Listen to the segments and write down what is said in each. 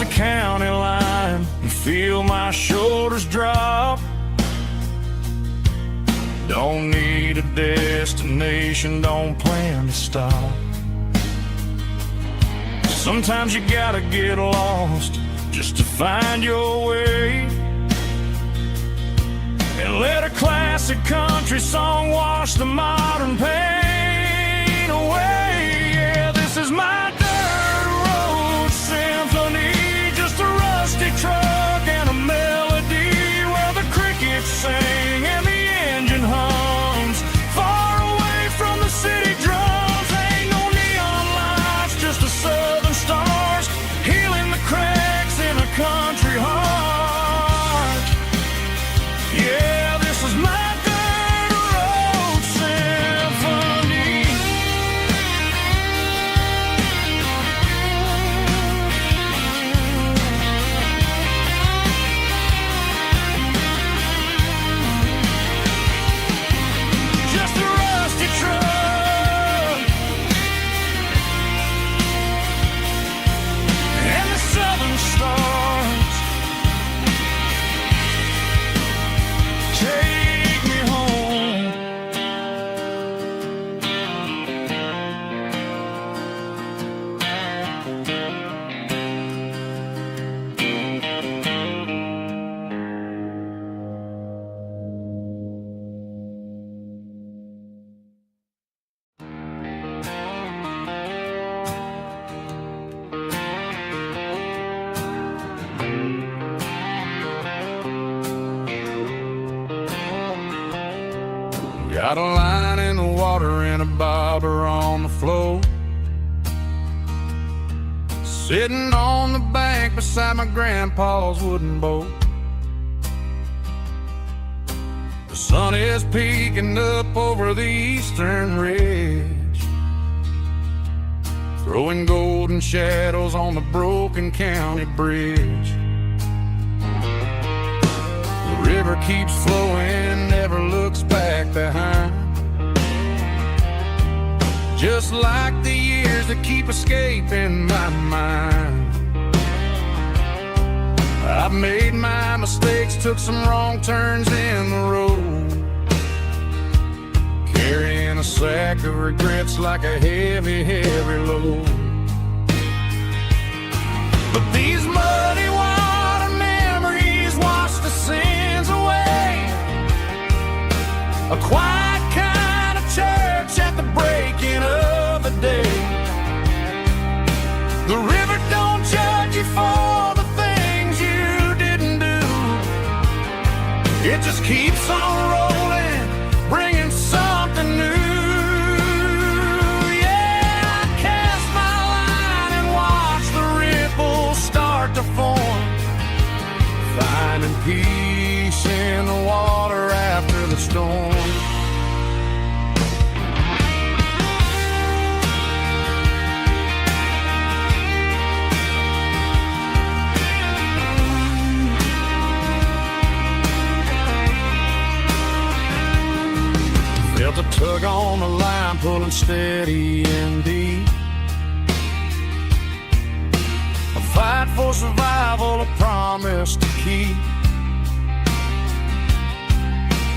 the county line and feel my shoulders drop. Don't need a destination, don't plan to stop. Sometimes you gotta get lost just to find your way, and let a classic country song wash the modern pain away. Yeah, this is my dirt road symphony, just a rusty truck and a melody where the crickets sing and the engine hums far away from the city drums. Ain't no neon lights, just the southern stars healing the cracks in a country heart. Yeah, this is my dirt road symphony. Just a rusty truck and the southern stars take me home. Got a line in the water and a bobber on the floor, sitting on the bank beside my grandpa's wooden boat. The sun is peeking up over the eastern ridge, throwing golden shadows on the broken county bridge. The river keeps flowing, never looks back behind, just like the years that keep escaping my mind. I've made my mistakes, took some wrong turns in the road, carrying a sack of regrets like a heavy, heavy load. But these muddy water memories wash the sins away. A quiet kind of church at the breaking of the day. The river don't judge you for the things you didn't do. It just keeps on rolling, bringing something new. Yeah, I cast my line and watch the ripples start to form, finding peace in the water after the storm. Felt a tug on the line, pulling steady and deep. A fight for survival, a promise to keep.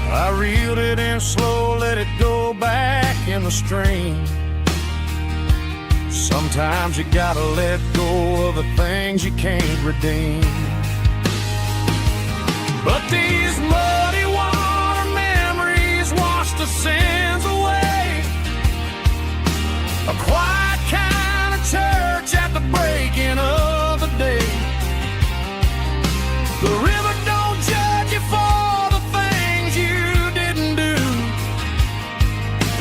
I reeled it in slow, let it go back in the stream. Sometimes you gotta let go of the things you can't redeem. But these muddy water memories wash the sins away. A quiet kind of church at the breaking of the day. The river don't judge you for the things you didn't do.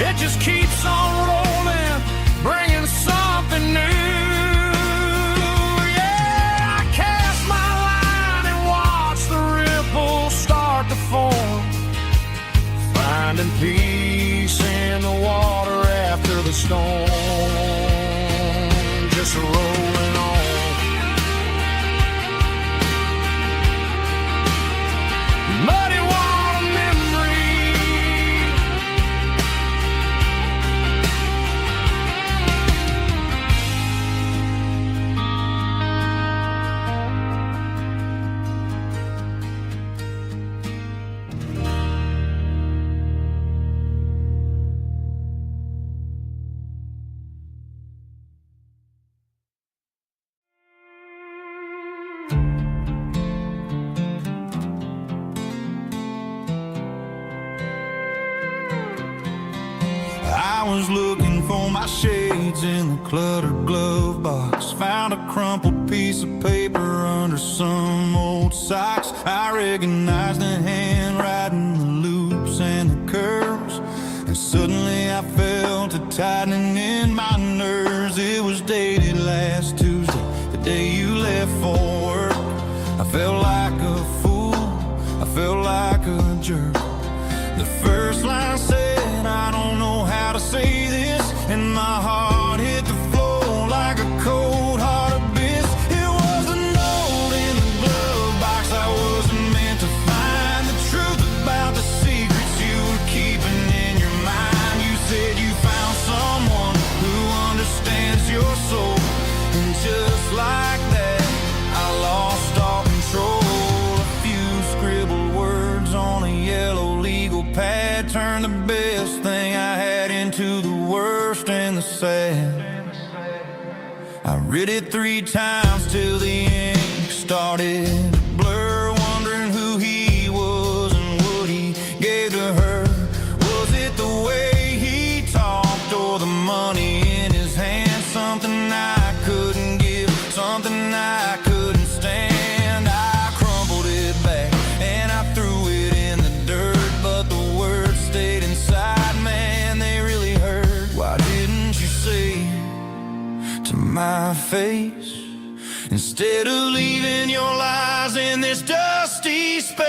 It just keeps on rolling, bringing something new. Yeah, I cast my line and watch the ripples start to form, finding peace in the water after the storm. Just rolling on. Muddy water memory. I was looking for my shades in the cluttered glove box. Found a crumpled piece of paper under some old socks. I recognized the handwriting, the loops and the curves, and suddenly I felt a tightening in my nerves. It was dated last Tuesday, the day you left for work. I felt like a fool, I felt like a jerk. The first line said, I don't know how to say this, and my heart hit the floor like a cold hard abyss. It was a note in the glove box I wasn't meant to find. The truth about the secrets you were keeping in your mind. You said you found someone who understands your soul, and just like that, I lost all control. A few scribbled words on a yellow legal pad turned the best thing I had into the worst and the sad. I read it 3 times till the ink started to blur, wondering who he was and what he gave to her. Was it the way he talked or the money in his hand? Something I couldn't give, something I couldn't stand. I crumpled it back and I threw it in the dirt, but the words stayed inside, man, they really hurt. Why didn't you say to my face, instead of leaving your lies in this dusty space?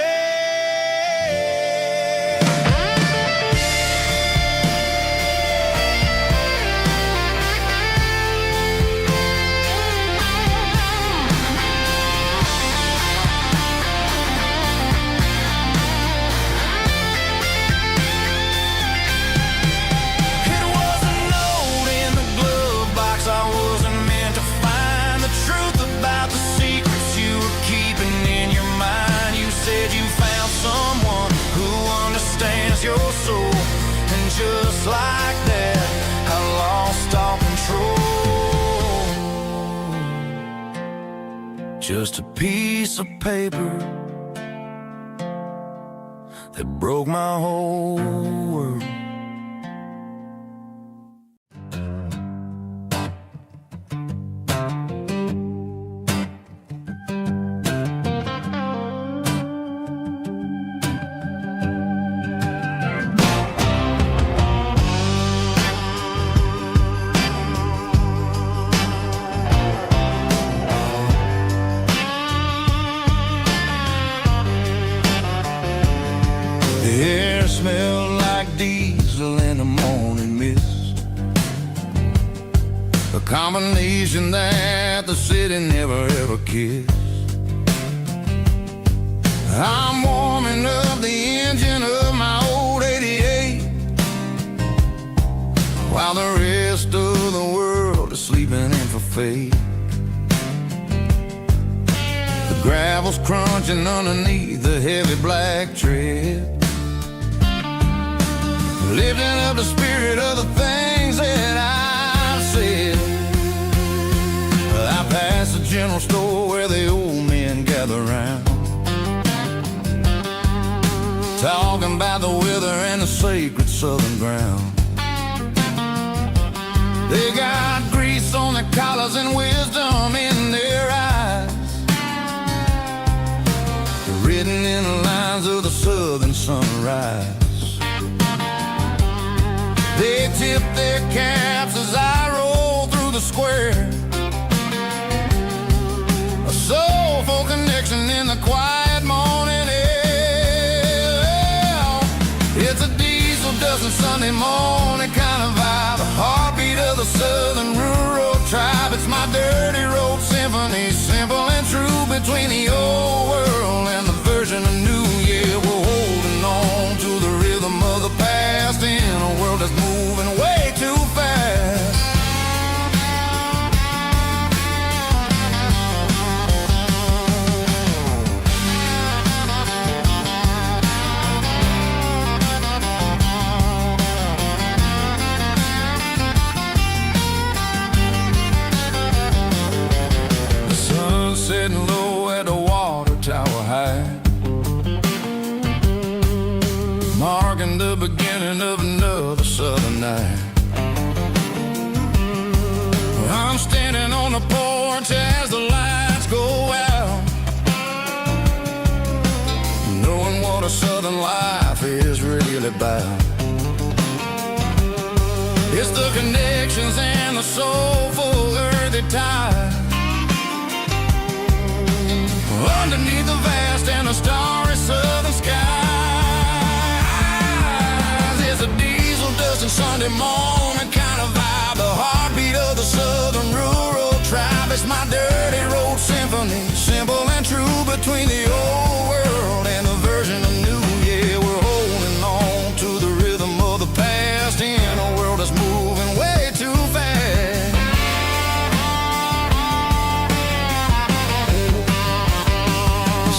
Your soul, and just like that, I lost all control. Just a piece of paper that broke my whole world. The air smelled like diesel in the morning mist, a combination that the city never ever kissed. I'm warming up the engine of my old 88, while the rest of the world is sleeping in for fate. The gravel's crunching underneath the heavy black tread, lifting up the spirit of the things that I've said. I passed the general store where the old men gather round, talking about the weather and the sacred southern ground. They got grease on their collars and wisdom in their eyes, written in the lines of the southern sunrise. They tip their caps as I roll through the square, a soulful connection in the quiet morning air. It's a diesel dusting Sunday morning kind of vibe, the heartbeat of the southern rural tribe. It's my dirty road symphony, simple and true, between the old world and the version of new. Yeah, we're holding on to the rhythm of the past in a world that's moving way too fast. The sun's setting low at the water tower high, marking the beginning of another southern night. I'm standing on the porch as the lights go out, knowing what a southern life is really about. It's the connections and the soulful earthy ties underneath the vast and the starry southern skies. It's a diesel dust and Sunday morning kind of vibe, the heartbeat of the southern rural tribe. It's my dirty road symphony, simple and true between the old world and the version of new. Yeah, we're holding on to the rhythm of the past in a world that's moving way too fast.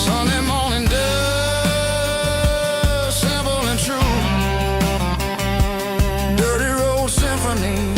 Sunday morning dust, simple and true, dirty road symphony.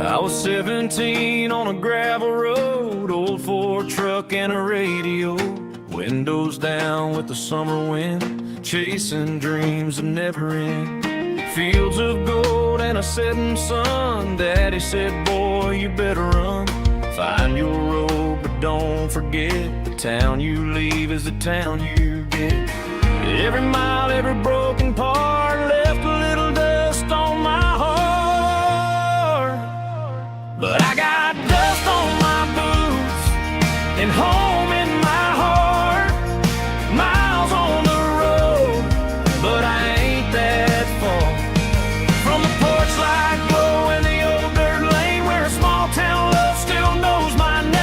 I was 17 on a gravel road, old Ford truck and a radio, windows down with the summer wind, chasing dreams that never end. Fields of gold and a setting sun. Daddy said, boy, you better run. Find your road, but don't forget, the town you leave is the town you get. Every mile, every broken part left a little dust on my heart. But I got dust on my boots and home in my heart. Miles on the road, but I ain't that far from the porch light glow and the old dirt lane where a small town love still knows my name.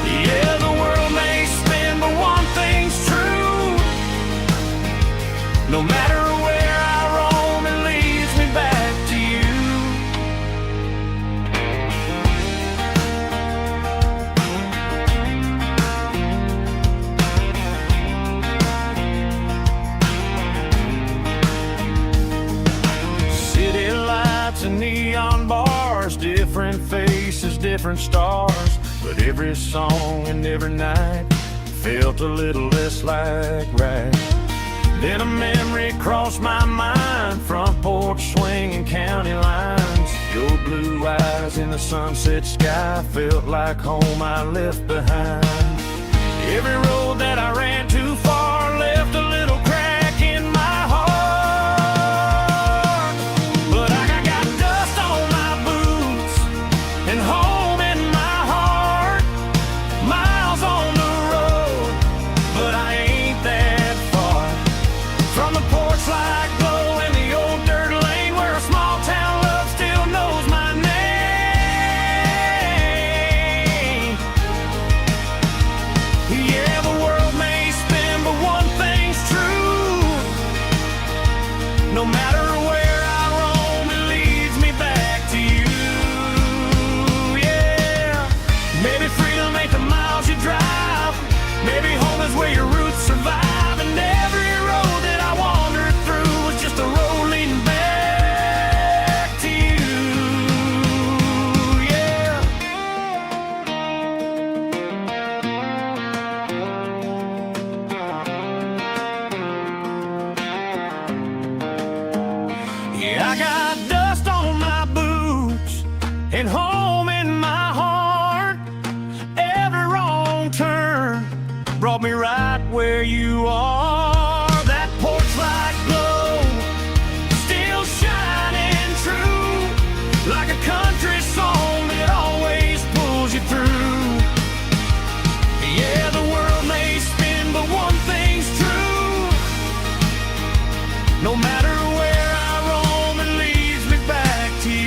Yeah, the world may spin, but one thing's true. No matter where I roam, it leads me back to you. City lights and neon bars, different faces, different stars, but every song and every night felt a little less like right. Then a memory crossed my mind, front porch swinging county lines. Your blue eyes in the sunset sky felt like home I left behind. Every road that I ran too far left a little crack in my heart. But I got dust on my boots and home in my heart. Miles on the road, but I ain't that far from the porch light glow and the old dirt lane where a small town love still knows my name. Yeah, the world may spin, and home in my heart. Every wrong turn brought me right where you are. That porch light glow, still shining true, like a country song that always pulls you through. Yeah, the world may spin, but one thing's true. No matter where I roam, it leads me back to you.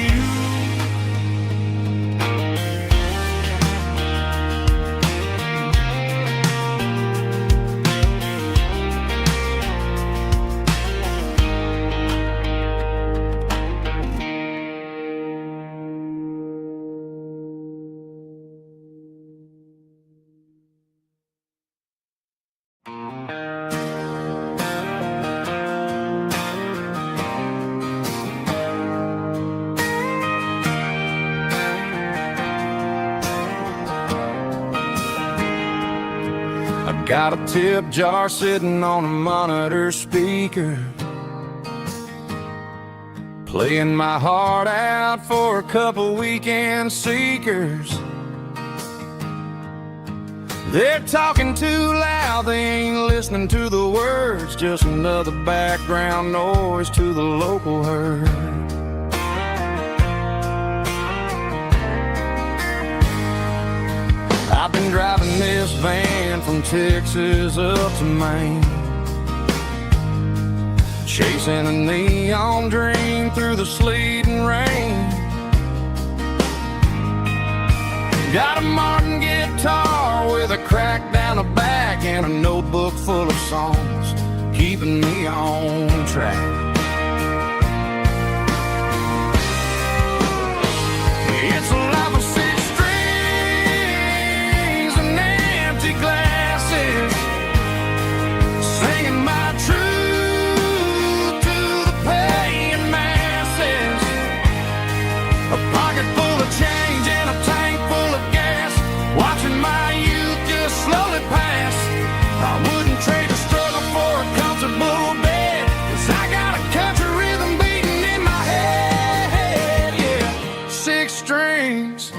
Got a tip jar sitting on a monitor speaker, playing my heart out for a couple weekend seekers. They're talking too loud, they ain't listening to the words, just another background noise to the local herd. I've been driving this van from Texas up to Maine, chasing a neon dream through the sleet and rain. Got a Martin guitar with a crack down the back and a notebook full of songs, keeping me on track. It's a life of six strings and empty glasses, singing my truth to the paying masses. A pocket full of change and a tank full of gas, watching my youth just slowly pass. I wouldn't trade the struggle for a comfortable bed, 'cause I got a country rhythm beating in my head. Yeah, six strings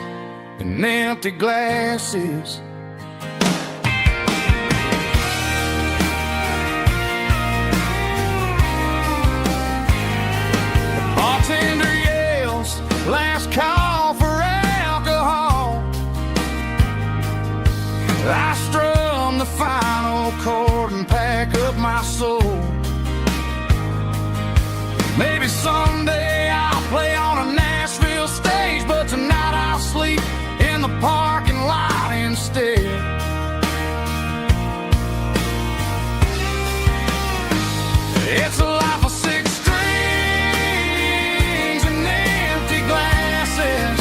and empty glasses. The bartender yells, last call for alcohol. I strum the final chord and pack up my soul. Maybe someday I'll play on a Nashville stage, but tonight I'll sleep in the parking lot instead. It's a life of six strings and empty glasses,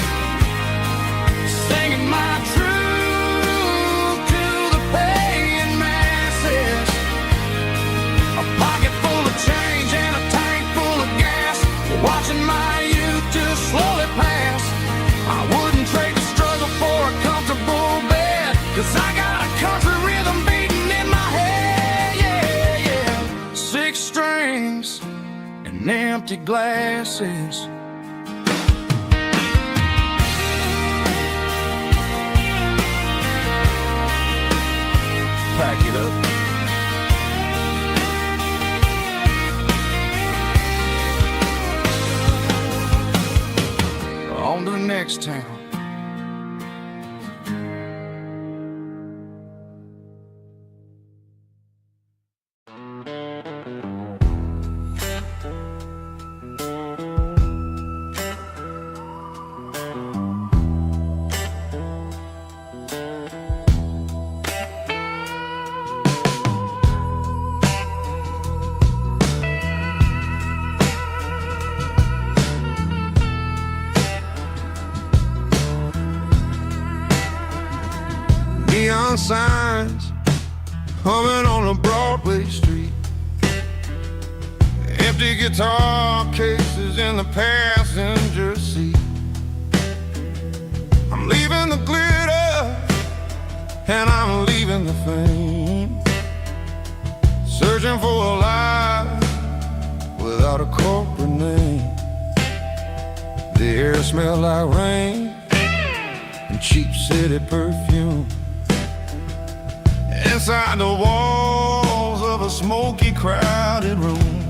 singing my truth to the paying masses. A pocket full of change and a tank full of gas, watching my youth just slowly pass. I wouldn't trade the struggle for a comfortable bed, 'cause I got a country rhythm beating in my head. Yeah, yeah. Six strings and empty glasses. Pack it up. On to the next town. Neon signs humming on a Broadway street, empty guitar cases in the passenger seat. I'm leaving the glitter and I'm leaving the fame, searching for a life without a corporate name. The air smells like rain, cheap city perfume. Inside the walls of a smoky, crowded room,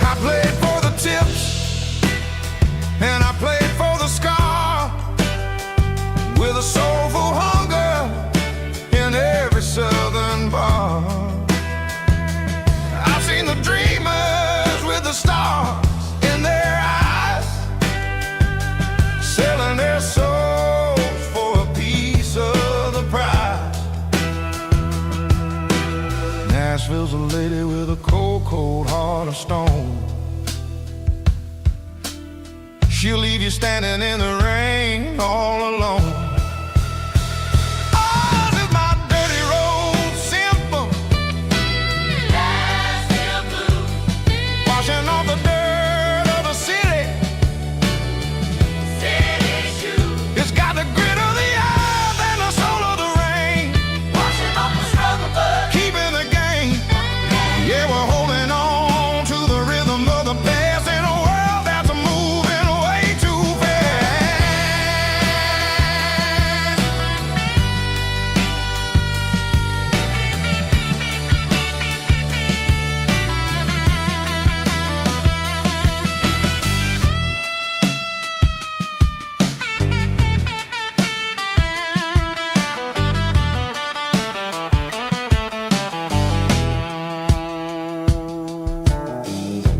I played for the tips and I played for the scar, with a soulful hunger in every southern bar. I've seen the dreamers with the stars in their eyes, selling their souls for a piece of the prize. Nashville's a lady with a cold, cold heart of stone. She'll leave you standing in the rain all alone. Oh, this is my dirty road symphony, Nashville blues, washing off the dirt of the city, city shoes. It's got the grit of the earth and the soul of the rain, washing off the struggle bug, keeping the game. Yeah, we're holding on to the rhythm of the past in a world that's moving way too fast.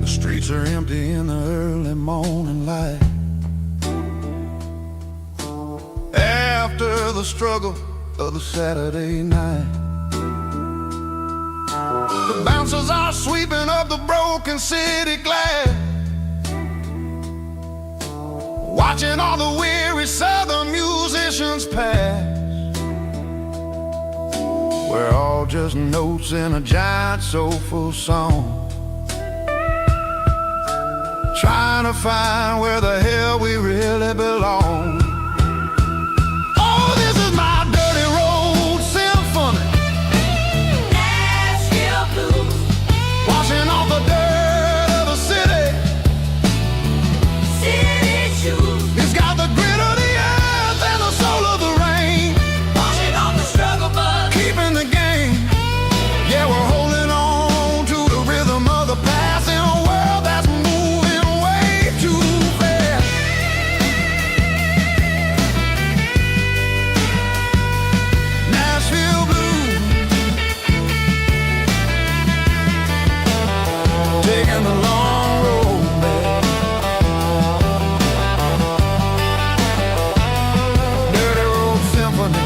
The streets are empty in the early morning light, after the struggle of the Saturday night. The bouncers are sweeping up the broken city glass, watching all the weary southern musicians pass. We're all just notes in a giant soulful song, trying to find where the hell we really belong. Oh, this is my dirty road symphony, Nashville blues, washing off the dirt of the city, city shoes. It's got the grit of the earth and the soul of the rain, washing off the struggle bug, keeping the game. Yeah, we're holding on to the rhythm of the past in a world that's moving way too fast. Nashville blues, taking the long road back. Dirty road symphony.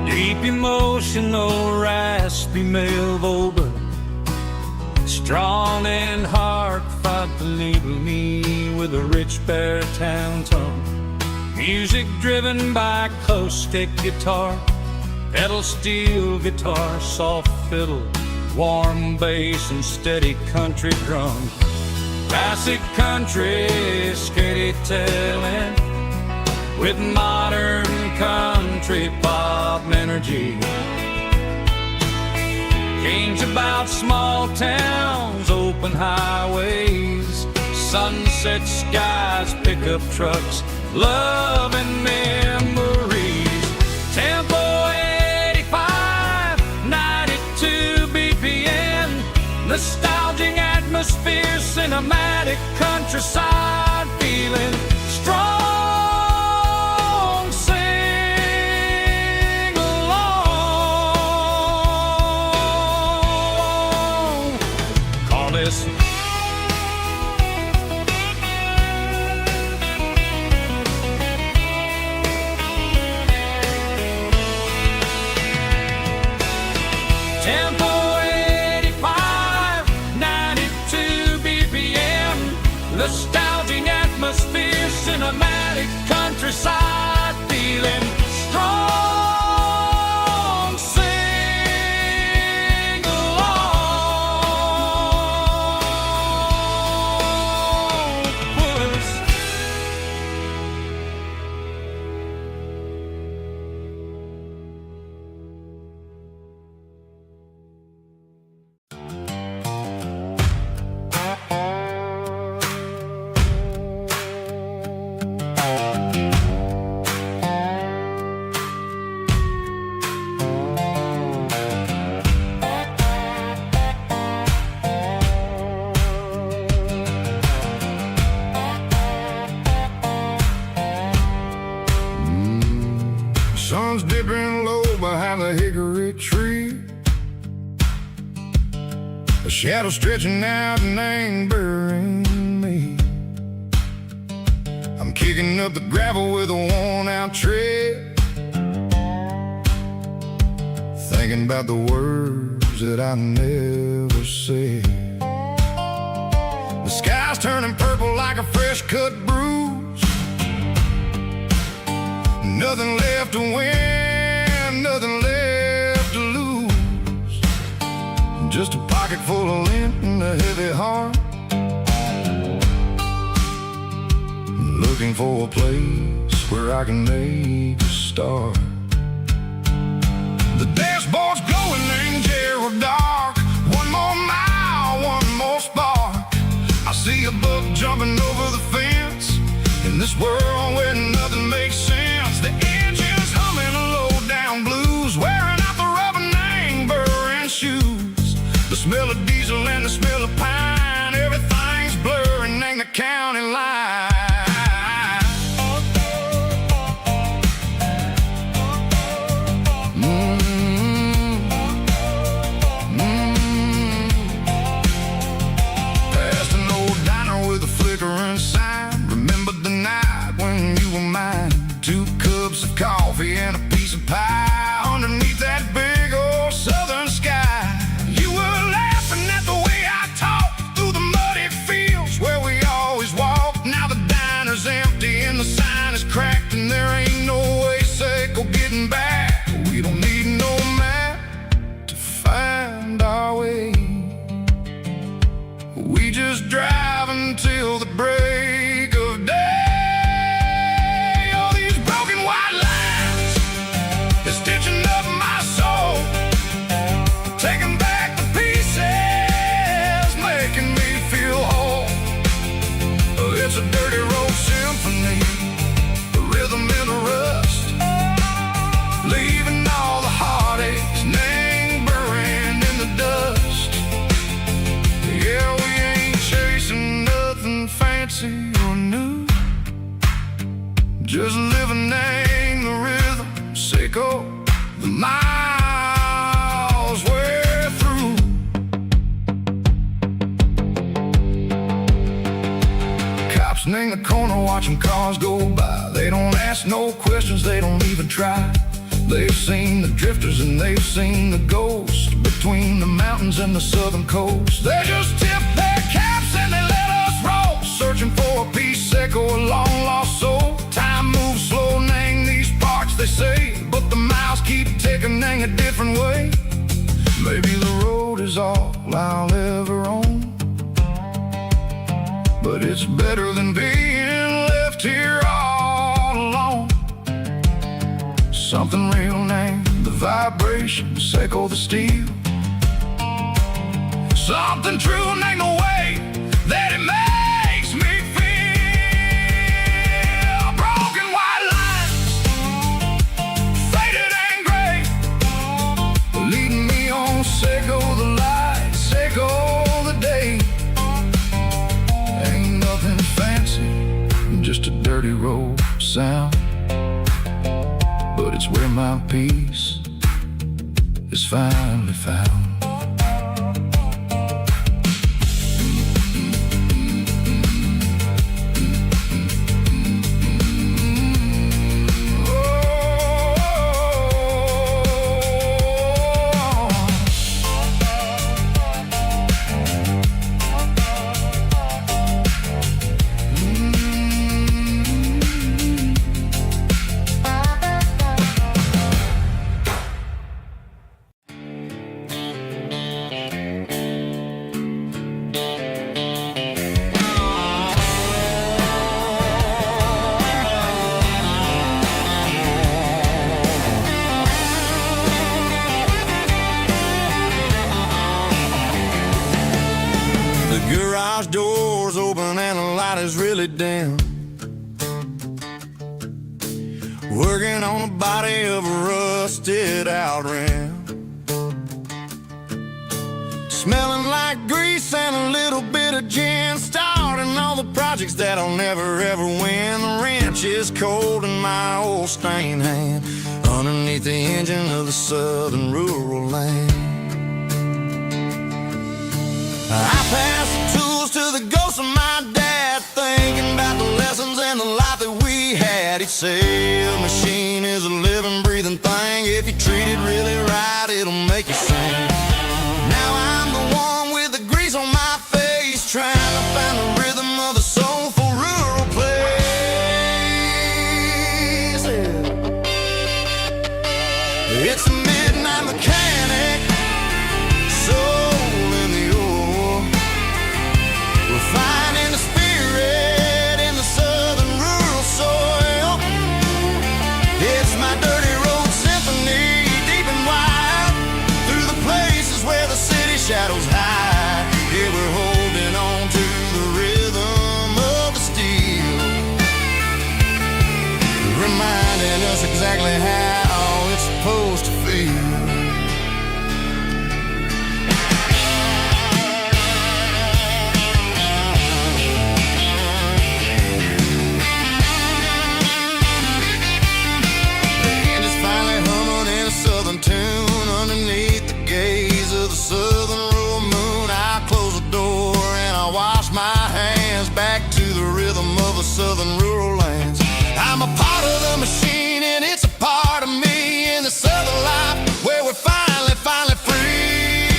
Deep emotional, raspy male vulgar, strong and heart fought to label me with a rich baritone tone. Music driven by close stick guitar, pedal steel guitar, soft fiddle, warm bass and steady country drums. Classic country storytelling with modern country pop energy. Games about small towns, open highways, sunset skies, pickup trucks, love and memories. Tempo 85, 92 BPM, nostalgic atmosphere, cinematic countryside feeling, strong. Sing along. Call this Nostalgic atmosphere, cinematic countryside, feeling strong. Sing along with us. Sun's dipping low behind the hickory tree. A shadow stretching out and angering me. I'm kicking up the gravel with a worn-out tread, thinking about the words that I never said. The sky's turning purple like a fresh-cut bruise. Nothing left to win, nothing left to lose. Just a pocket full of lint and a heavy heart, looking for a place where I can make a start. The dashboard's glowing angel dark. One more mile, one more spark. I see a buck jumping over the fence in this world where nothing makes sense. The engine's humming a low-down blues, wearing out the rubber name, burring shoes. The smell of diesel and the smell of pine, everything's blurring, ain't the county line. Past an old diner with a flickering sign. Remember the night when you were mine. 2 cups of coffee and a piece of pie underneath that big old southern sky. You were laughing at the way I talked through the muddy fields where we always walked. Now the diner's empty and the sign is cracked, and there ain't no way safe or getting back. We don't need no map to find our way. We just drive until the break of day. Stitching up my soul, taking back the pieces, making me feel whole. It's a dirty road symphony, the rhythm in the rust, leaving all the heartaches lingering in the dust. Yeah, we ain't chasing nothing fancy or new, just living in the rhythm. Sicko, the miles we're through. Cops in the corner watching cars go by. They don't ask no questions, they don't even try. They've seen the drifters and they've seen the ghosts between the mountains and the southern coast. They just tip their caps and they let us roll, searching for a piece Seco, a long lost soul. Time moves slow, nang these parts they say, but the miles keep ticking a different way. Maybe the road is all I'll ever own, but it's better than being left here all alone. Something real named the vibration, Seco the steel. Something true named the way that it makes me feel. Broken white lines, faded and gray, leading me on. Seco the light, Seco the day. Ain't nothing fancy, just a dirty road sound, but it's where my peace is finally found. door's open and the light is really dim. Working on the body of a rusted out rim. Smelling like grease and a little bit of gin. Starting all the projects that I'll never ever win. The wrench is cold in my old stained hand underneath the engine of the southern rural land. I pass the tools to the ghost of my dad, thinking about the lessons and the life that we had. He'd say a machine is a living, breathing thing. If you treat it really right, it'll make you sing. Now I'm the one with the grease on my face, trying to find the rhythm of a soulful rural place. It's a midnight mechanic, soul in the ore, refining the spirit in the southern rural soil. It's my dirty road symphony, deep and wide, through the places where the city shadows hide. Yeah, we're holding on to the rhythm of the steel, reminding us exactly how it's supposed to feel. Tune underneath the gaze of the southern rural moon. I close the door and I wash my hands back to the rhythm of the southern rural lands. I'm a part of the machine and it's a part of me in the southern life where we're finally free.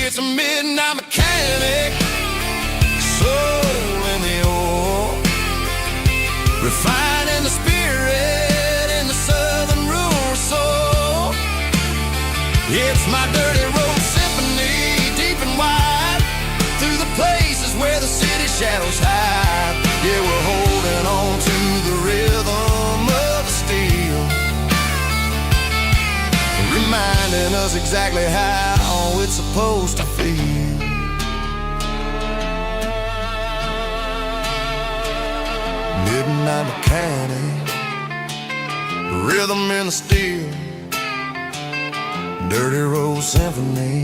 It's a midnight mechanic, soul in the ore, refining the spirit in the southern rural soul. It's my dirty road symphony, deep and wide, through the places where the city shadows hide. Yeah, we're holding on to the rhythm of the steel, reminding us exactly how it's supposed to feel. Midnight mechanic, rhythm in the steel, dirty road symphony.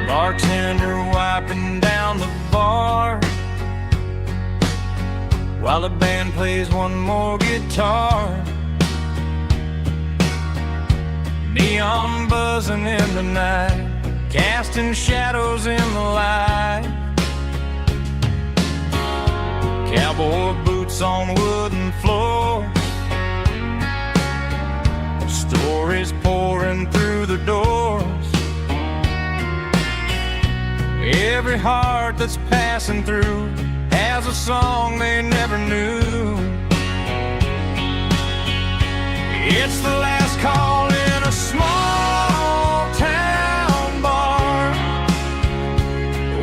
Bartender wiping down the bar while the band plays one more guitar. Neon buzzing in the night, casting shadows in the light. Cowboy boots on wooden floors, stories pouring through the doors. Every heart that's passing through has a song they never knew. It's the last call in a small town bar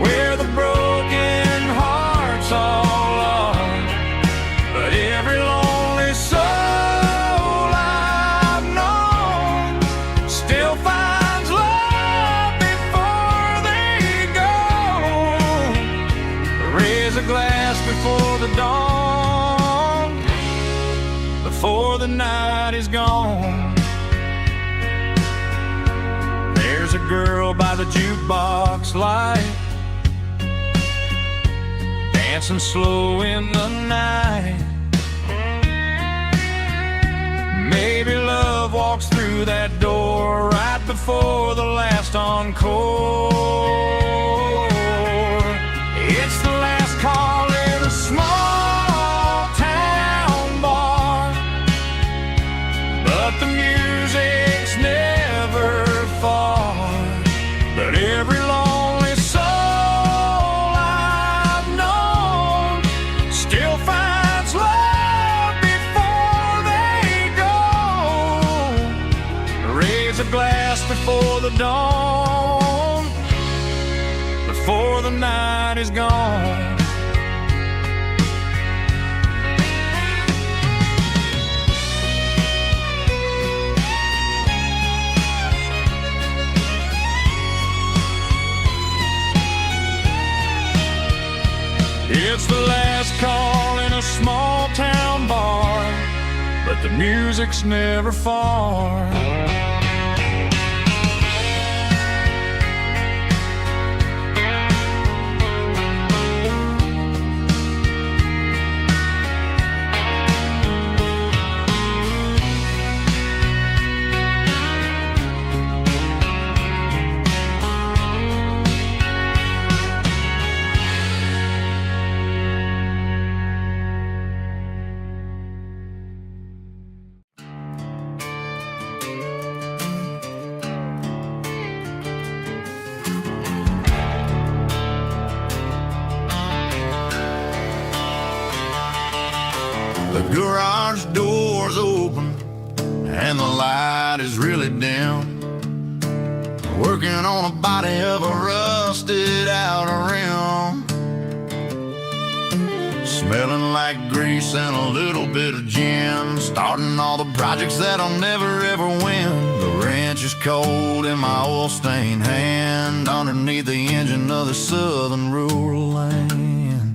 where the broken hearts all are. But every lonely soul I've known still finds love before they go. Raise a glass before the dawn, before the night is gone. There's a girl by the jukebox light, dancing slow in the night. Maybe love walks through that door last before the dawn, before the night is gone. It's the last call in a small town bar, but the music's never far. The garage door's open and the light is really dim. Working on a body of a rusted out rim. Smelling like grease and a little bit of gin. Starting all the projects that I'll never ever win. The wrench is cold in my oil-stained hand, underneath the engine of the southern rural land.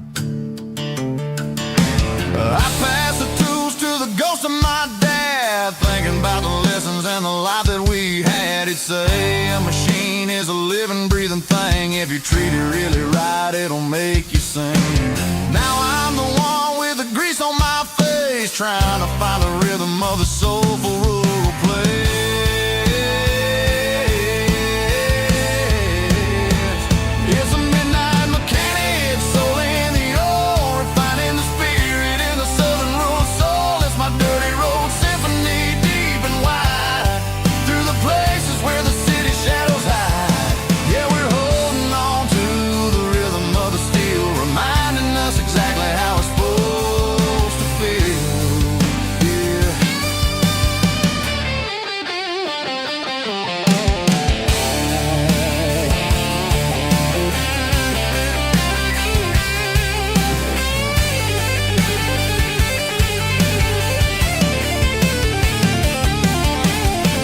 I pass the tools to the ghost of my dad, thinking about the lessons and the life that we had. He'd say a machine is a living, breathing thing. If you treat it really right, it'll make you sing. Now I'm the one with the grease on my face, trying to find the rhythm of the soulful rural place. It's a midnight mechanic, soul in the ore, refining the spirit in the southern rural soul. It's my dirty road symphony, deep and wide, through the places where the city shadows hide. Yeah, we're holding on to the rhythm of the steel, reminding us exactly how it's supposed to feel. Yeah.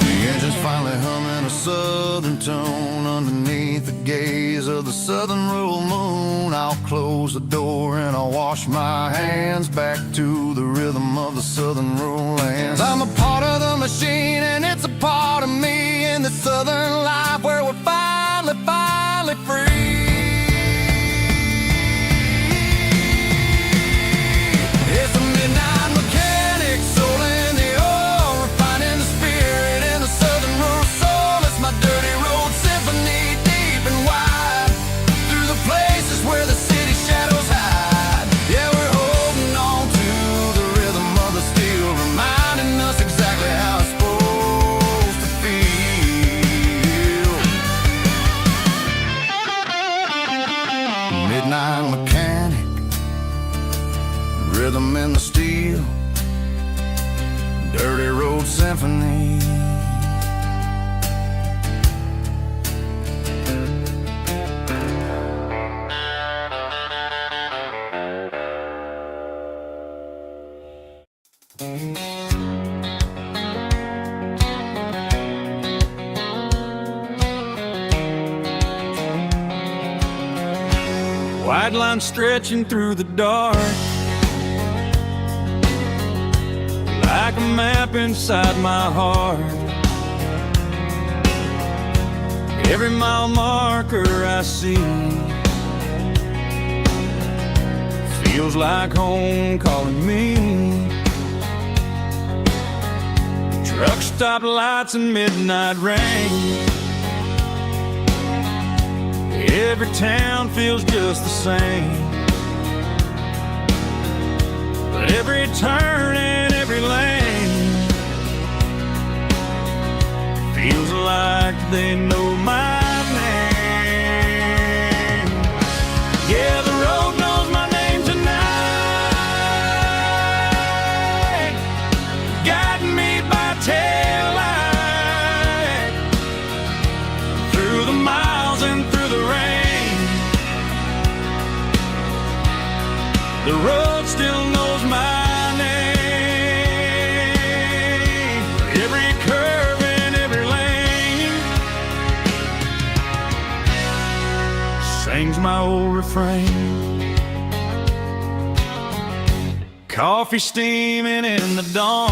The engine's finally humming a southern tone underneath the gaze of the southern rural moon. I'll close the door and I'll wash my hands, back to the rhythm of the southern rural lands. I'm a part of the machine and it's a part of me, in the southern life where we're finally free. It's a midnight mechanic, soul in the ore, refining the spirit in the southern rural soul. It's my dirty road symphony, deep and wide, through the places where the city shadows hide. Yeah, we're holding on to the rhythm of the steel, reminding us exactly how it's supposed to feel. Midnight mechanic, rhythm in the steel, dirty road symphony. White line stretching through the dark, like a map inside my heart. Every mile marker I see feels like home calling me. Truck stop lights and midnight rain, every town feels just the same. But every turn and every lane feels like they know my name. Yeah, the road knows my name tonight, guiding me by taillight. and through the rain. The road still knows my name. Every curve and every lane sings my old refrain. Coffee steaming in the dawn,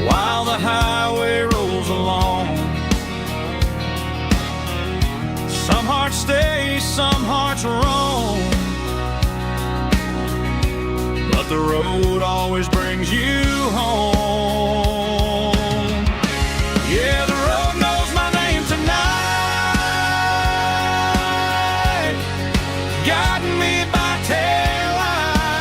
while the highway rolls along. Some hearts stay, some hearts roam, but the road always brings you home. Yeah, the road knows my name tonight, guiding me by taillight,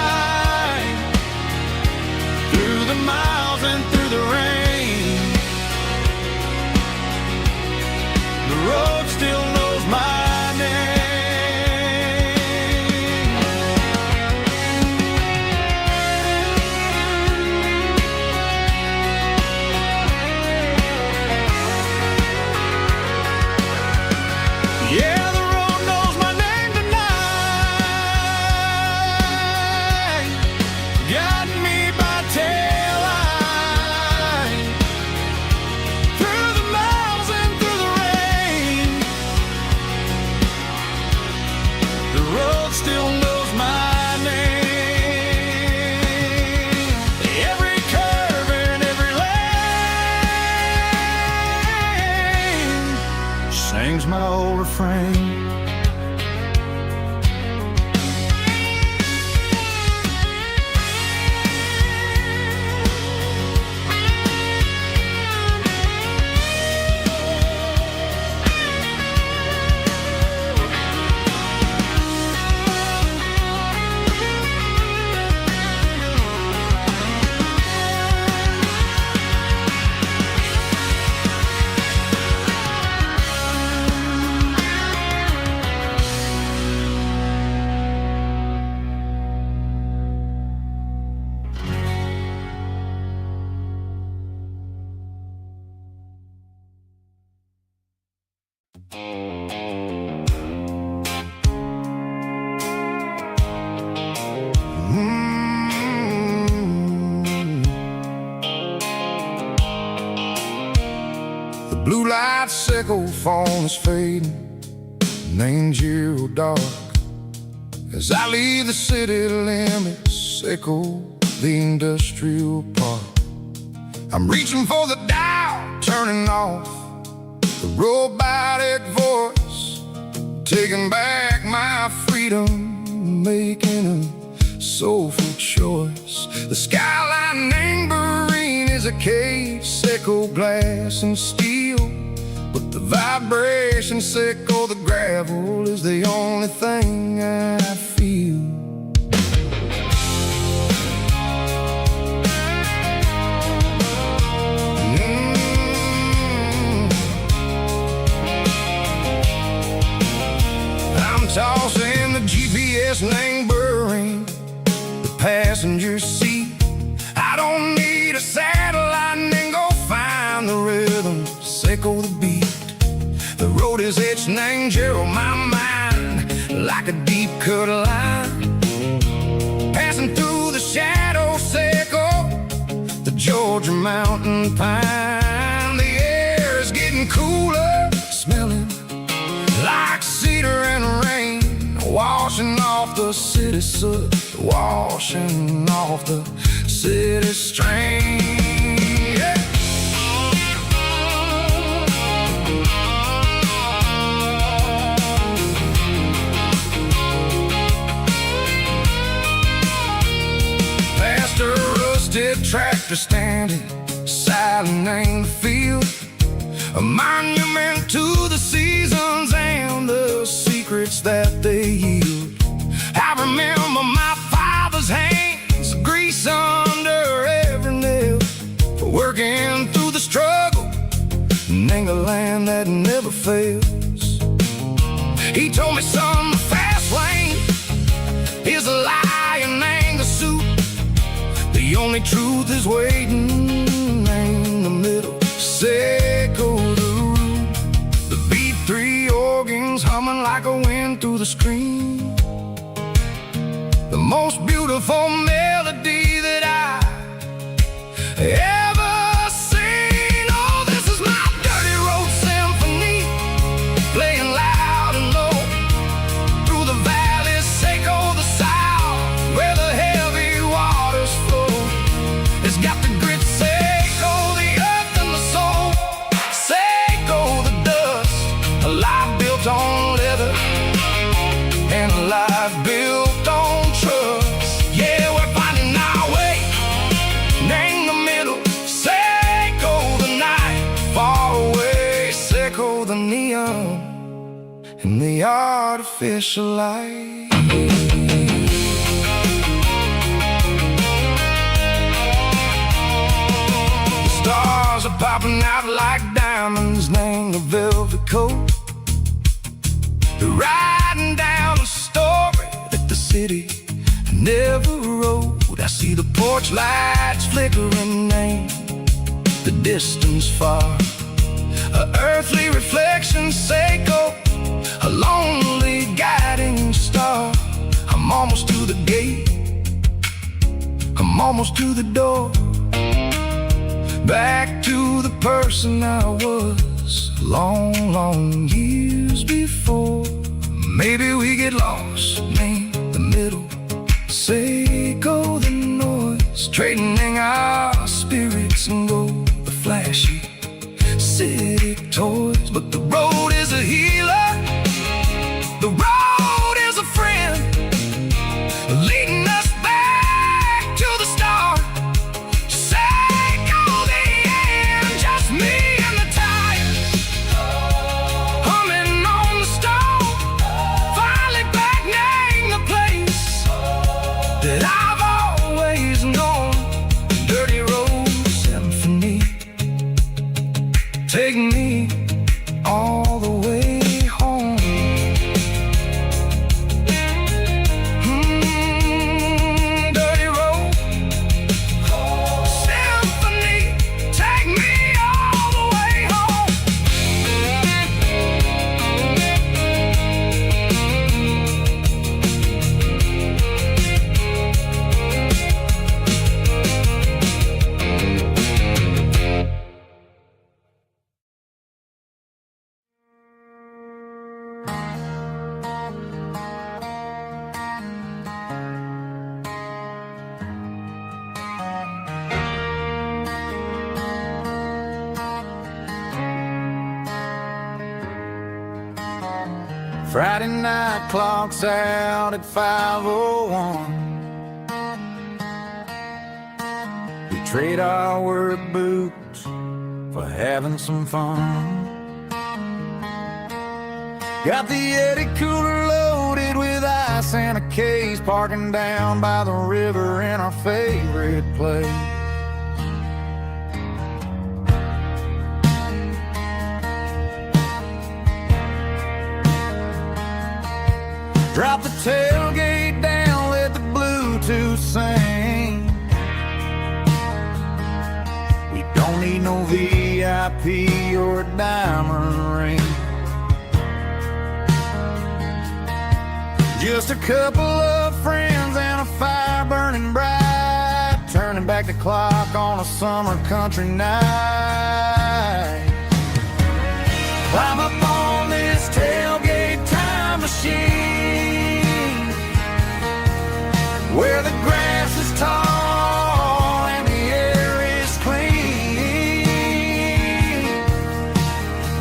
through the miles and through the rain. The road still knows my name. Yeah, the road knows my name tonight, guiding me by taillight, through the miles and through the rain. The road still knows my name. Every curve and every lane sings my old refrain. The blue light sickle phone is fading, named zero dark. As I leave the city limits, sickle the industrial park. I'm reaching for the dial, turning off the robotic voice, taking back my freedom, making a soulful choice. The skyline named Marine is a cage, sickle glass and steel, but the vibration sickle, the gravel, is the only thing I feel. I'm tossing the GPS named Marine, the passenger seat. I don't need a satellite and go find the rhythm, sickle the beat. The road is etched named Gerald, my mind, like a deep cut line, passing through the shadow sickle, the Georgia mountain pine. The air is getting cooler, smelling like cedar and rain, washing off the city soot, washing off the city strain. Yeah. Past a rusted tractor standing silent in the field, a monument to the seasons and the secrets that they yield. I remember my father's hands, grease under every nail, working through the struggle, and the land that never fails. He told me, son, the fast lane is a lie and ain't the suit. The only truth is waiting in the middle, sickle the root. playing through the screen, the most beautiful melody that I ever seen. Oh, this is my dirty road symphony, playing loud and low through the valleys, Seco the south, where the heavy waters flow. It's got the grit, Seco the earth and the soul, Seco the dust, a life built on leather and a life built on trust. Yeah, we're finding our way, name the middle, Seco the night, far away, Seco the neon and the artificial light. The stars are popping out like diamonds, name the velvet coat. They're riding down a story that the city never wrote. I see the porch lights flickering, name the distance far, a earthly reflection, Seco, a lonely guiding star. I'm almost to the gate, I'm almost to the door, back to the person I was long, long years before. Maybe we get lost, name the middle, Seco the noise, trading our spirits and go the flashy city toys. But the road is a healer, the road is a friend, leading us back to the start, Seco the end, just me and the tires, humming on the stove, finally back, name the place that I've always known, dirty road symphony, take me all the way home. Dirty road symphony, take me all the way home. Friday night clocks out at 5:01. We trade our work boots for having some fun. Got the Yeti cooler loaded with ice and a case, parking down by the river in our favorite place. Drop the tailgate down, let the Bluetooth sing. We don't need no VIP or a diamond ring, just a couple of friends and a fire burning bright, turning back the clock on a summer country night. Climb up on this tailgate time machine, where the grass is tall and the air is clean.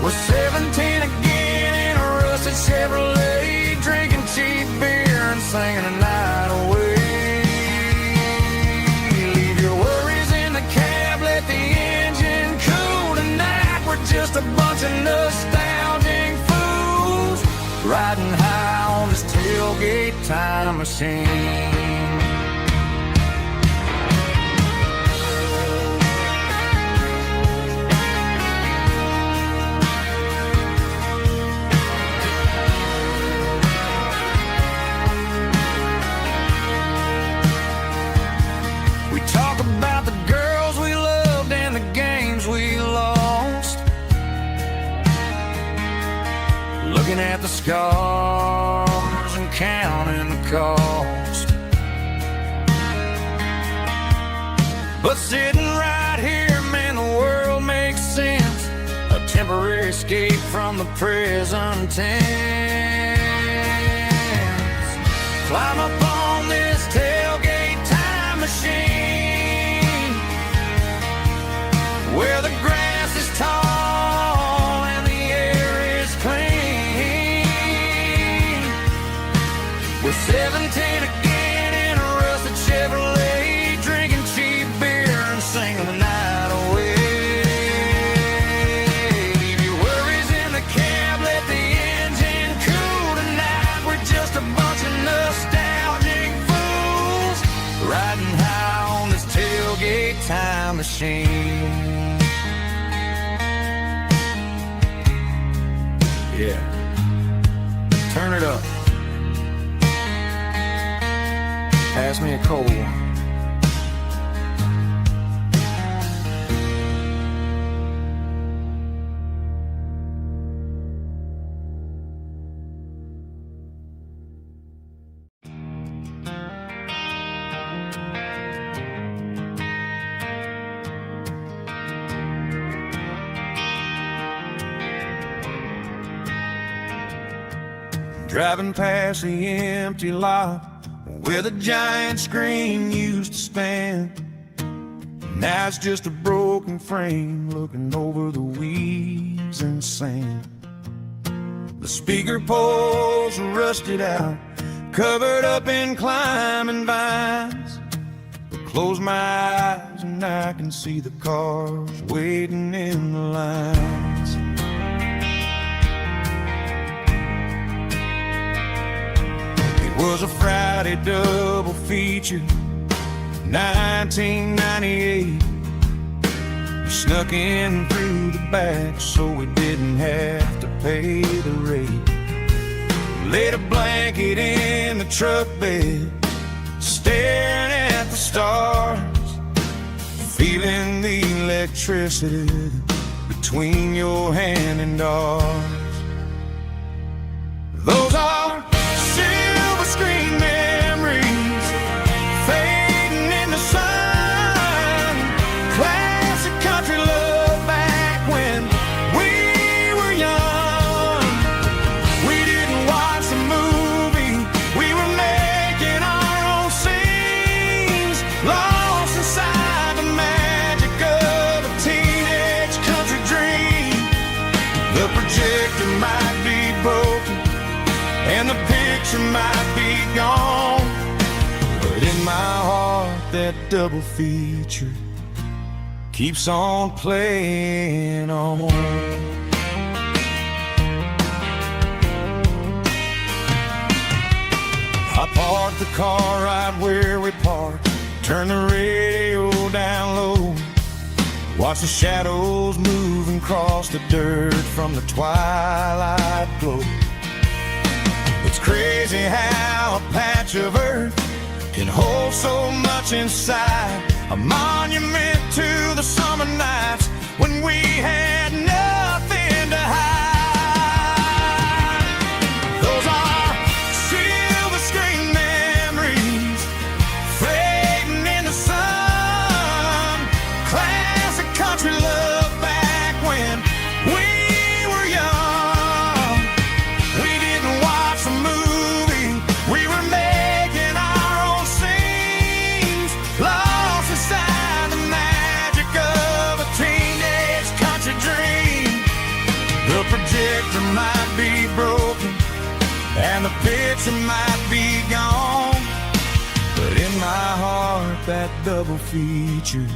We're 17 again in a rusted Chevrolet, drinking cheap beer and singing a night away. Leave your worries in the cab, let the engine cool tonight. We're just a bunch of nostalgic fools, riding high on this tailgate time machine. Looking at the scars counting the cost. But sitting right here, man, the world makes sense. A temporary escape from the present tense. Climb up on this tailgate time machine, where the grass is tall and the air is clean. With 17 again in a rusted Chevrolet, drinking cheap beer and singing the night away. Leave your worries in the cab, let the engine cool tonight. We're just a bunch of nostalgic fools riding high on this tailgate time machine. Yeah, turn it up. Pass me a cold one. Driving past the empty lot where the giant screen used to stand. Now it's just a broken frame looking over the weeds and sand. The speaker poles are rusted out, covered up in climbing vines. I close my eyes and I can see the cars waiting in the lines. It was a Friday double feature, 1998. We snuck in through the back so we didn't have to pay the rate. Laid a blanket in the truck bed, staring at the stars, feeling the electricity between your hand and ours. Those are silver screen memories fading in the sun. Classic country love back when we were young. We didn't watch a movie, we were making our own scenes, lost inside the magic of a teenage country dream. The projector might be broken and the picture might be gone, but in my heart that double feature keeps on playing on. I parked the car right where we parked, turned the radio down low, watch the shadows moving across the dirt from the twilight glow. It's crazy how a patch of earth can hold so much inside, a monument to the summer nights when we had nothing to hide. Those are silver screen memories fading in the sun. Classic country love back when we were young. We didn't watch a movie, we were making our own scenes, lost inside the magic of a teenage country dream. The projector might be broken and the picture might be gone, but in my heart that double feature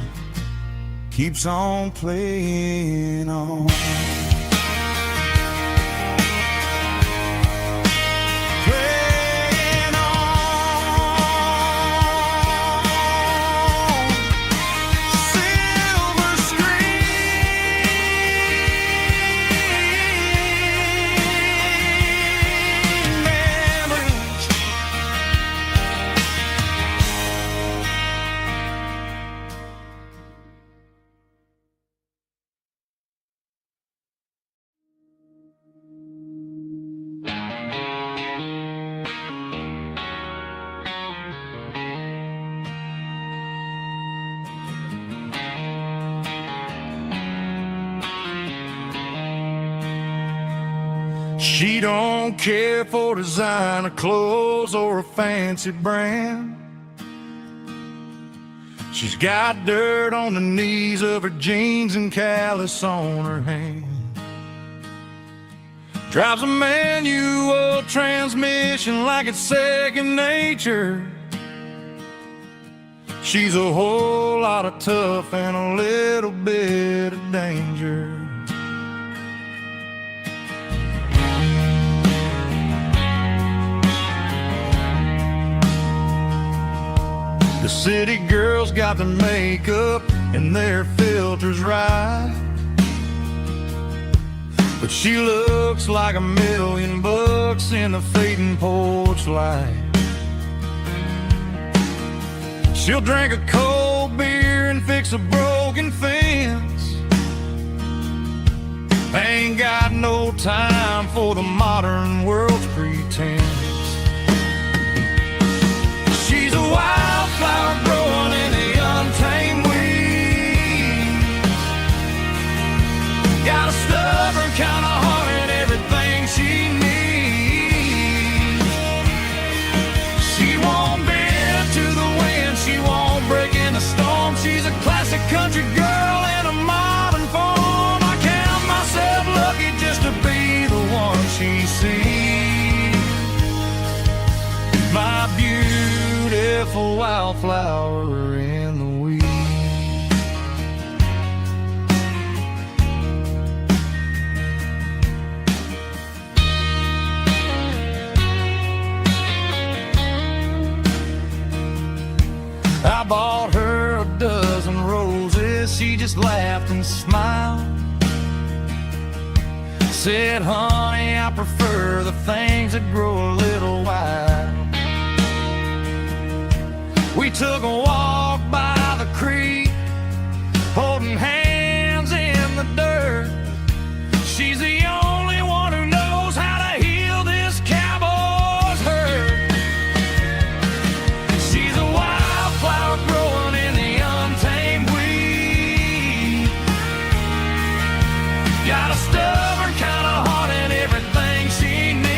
keeps on playing on. She don't care for designer clothes or a fancy brand. She's got dirt on the knees of her jeans and callus on her hand. Drives a manual transmission like it's second nature. She's a whole lot of tough and a little bit of danger. The city girls got their makeup and their filters right, but she looks like $1,000,000 in the fading porch light. She'll drink a cold beer and fix a broken fence. Ain't got no time for the modern world's pretense. She's a wildflower growing in the untamed weeds. Got a stubborn kind of heart and everything she needs. She won't bend to the wind, she won't break in the storm. She's a classic country girl in a modern form. I count myself lucky just to be the one she sees. My beautiful wildflower in the weeds. I bought her a dozen roses, she just laughed and smiled. Said, honey, I prefer the things that grow a little wild. We took a walk by the creek, holding hands in the dirt. She's the only one who knows how to heal this cowboy's hurt. She's a wildflower growing in the untamed weed. Got a stubborn kind of heart and everything she needs.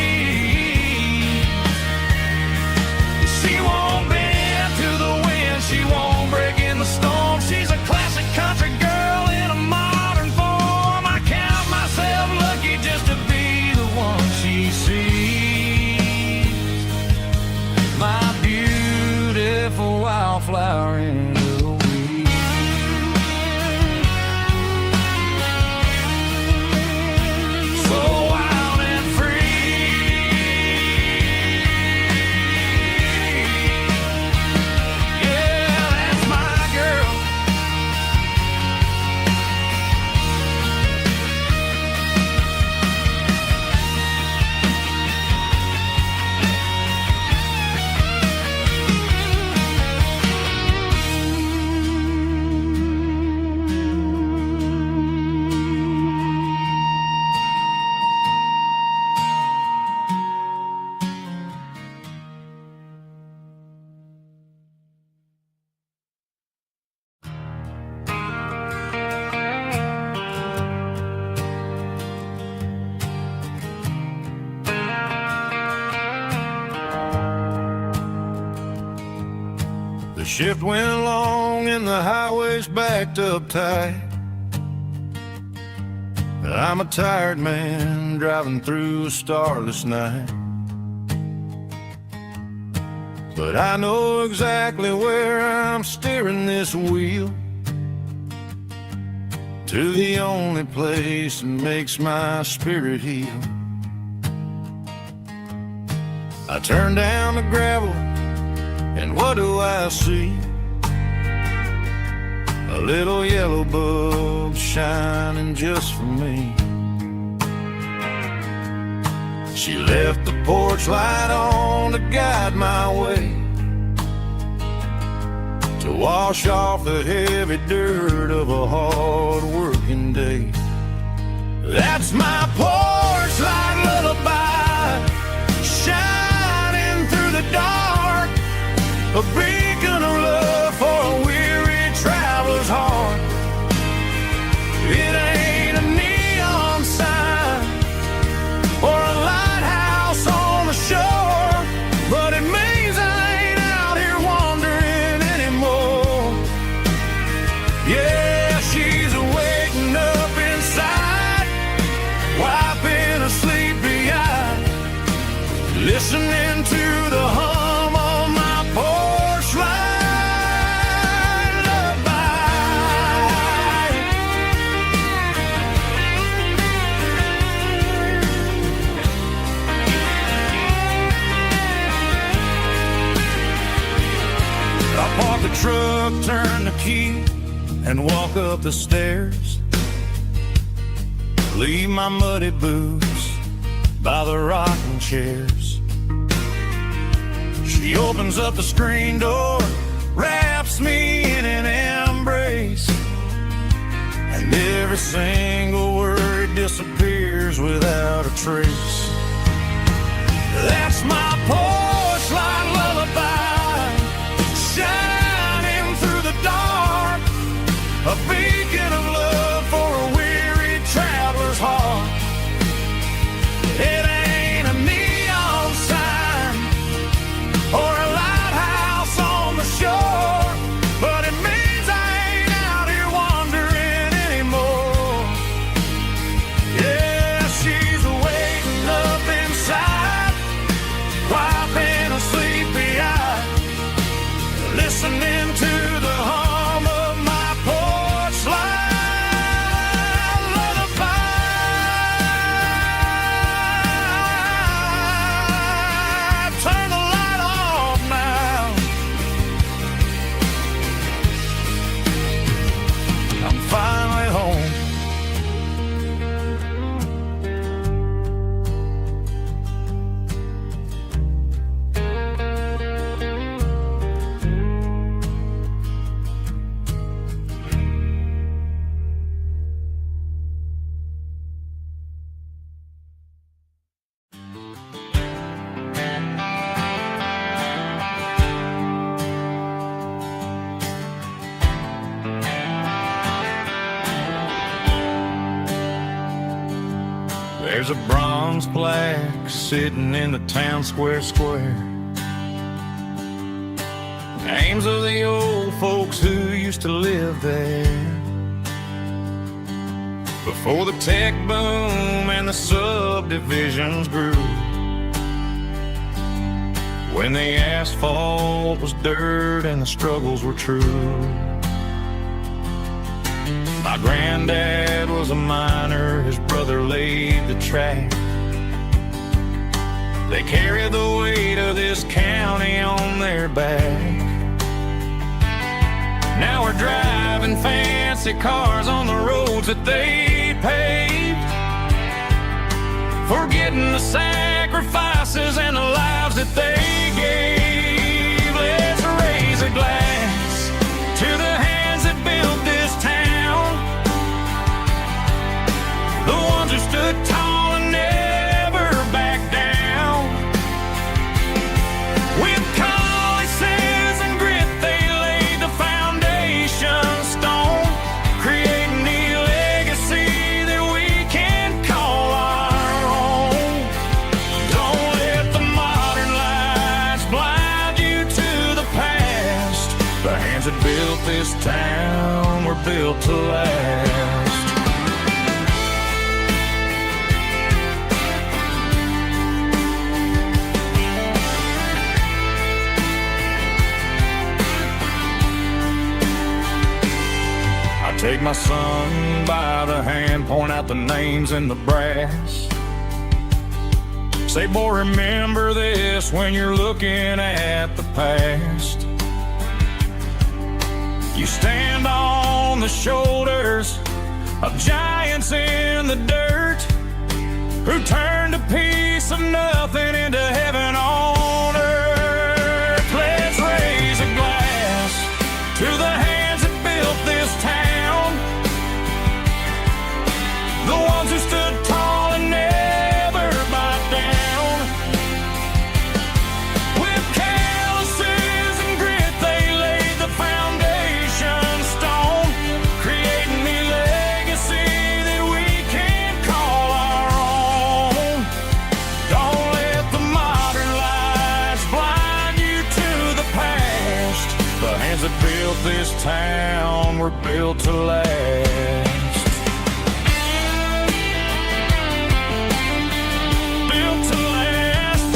She won't bend to the wind, she won't break in the storm. She's a classic country girl in a modern form. I count myself lucky just to be the one she sees. My beautiful wildflower in the weeds. So wild and free. Yeah, that's my girl. The shift went long and the highway's backed up tight. I'm a tired man driving through a starless night. But I know exactly where I'm steering this wheel, to the only place that makes my spirit heal. I turn down the gravel and what do I see? A little yellow bulb shining just for me. She left the porch light on to guide my way, to wash off the heavy dirt of a hard-working day. That's my porch light lullaby, shining through the dark, a beacon of love for a weary traveler's heart. It ain't a neon sign or a light listening to the hum of my porch light lullaby. I park the truck, turn the key, and walk up the stairs. Leave my muddy boots by the rocking chairs. She opens up the screen door, wraps me in an embrace, and every single word disappears without a trace. That's my porch light lullaby, shining through the dark, a beacon of love for a weary traveler's heart. It ain't a neon sign or a lighthouse on the shore, but it means I ain't out here wandering anymore. Yeah, she's waiting up inside, wiping a sleepy eye, listening to the hum of my porch light lullaby. Turn the light off now. I'm finally home. There's a bronze plaque sitting in the town square. Names of the old folks who used to live there before the tech boom and the subdivisions grew, when the asphalt was dirt and the struggles were true. My granddad was a miner, his brother laid the track. They carried the weight of this county on their back. Now we're driving fancy cars on the roads that they paved, forgetting the sacrifices and the lives that they gave. Let's raise a glass to the hands that built this town, the ones who stood tall and never backed down. With calluses and grit, they laid the foundation stone, creating the legacy that we can call our own. Don't let the modern lights blind you to the past. The hands that built this town were built to last. Take my son by the hand, point out the names in the brass. Say, boy, remember this when you're looking at the past. You stand on the shoulders of giants in the dirt, who turned a piece of nothing into heaven on earth. Let's raise a glass to the hands that built this town, the ones who stood tall and never backed down. With calluses and grit, they laid the foundation stone, creating the legacy that we can call our own. Don't let the modern lights blind you to the past. The hands that built this town were built to last. Built to last.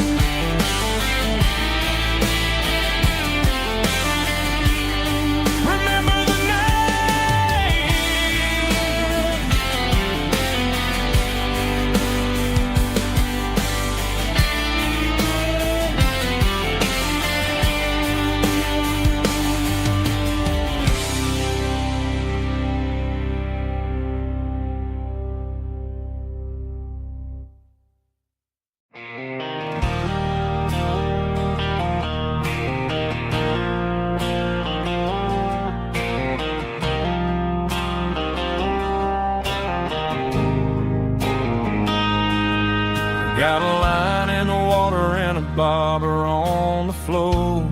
Got a line in the water and a bobber on the floor.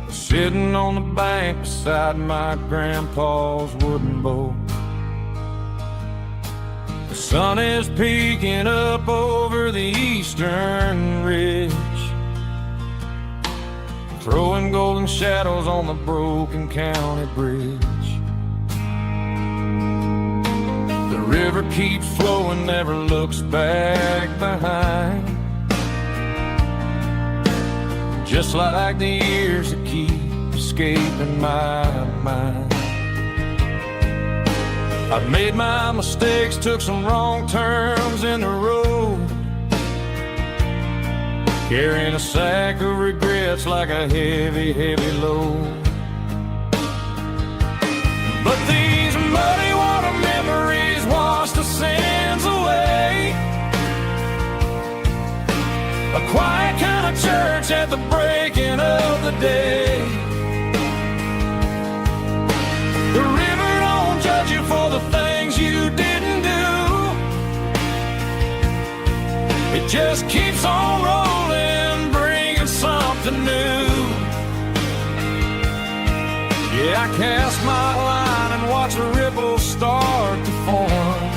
Sitting on the bank beside my grandpa's wooden boat. The sun is peeking up over the eastern ridge, throwing golden shadows on the broken county bridge. The river keeps flowing, never looks back behind, just like the years that keep escaping my mind. I've made my mistakes, took some wrong turns in the road, carrying a sack of regrets like a heavy, heavy load. But these muddy water memories wash the sins away. A quiet kind of church at the breaking of the day. The river don't judge you for the things you didn't do. It just keeps on rolling, bringing something new. Yeah, I cast my line and watch a ripple start to form,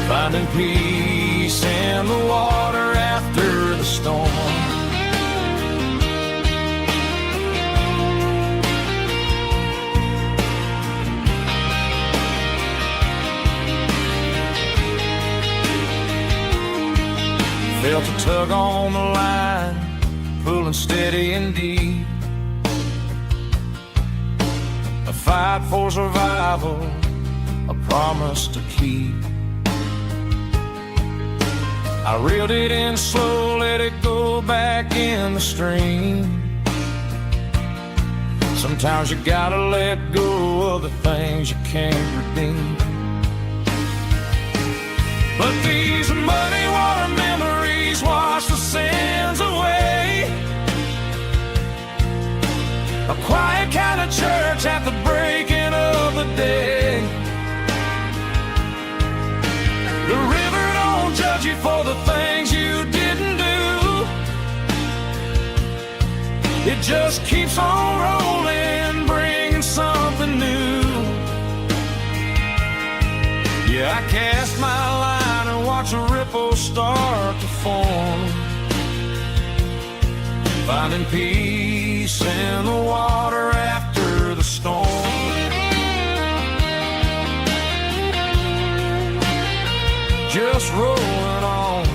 finding peace in the water after the storm. Felt a tug on the line, pulling steady and deep. A fight for survival, a promise to keep. I reeled it in slow, let it go back in the stream. Sometimes you gotta let go of the things you can't redeem. But these muddy water memories wash the sins away. A quiet kind of church at the breaking of the day. The river don't judge you for the things you didn't do. It just keeps on rolling, bringing something new. Yeah, I cast my line and watch a ripple start to form, finding peace in the water after the storm. Just rolling on.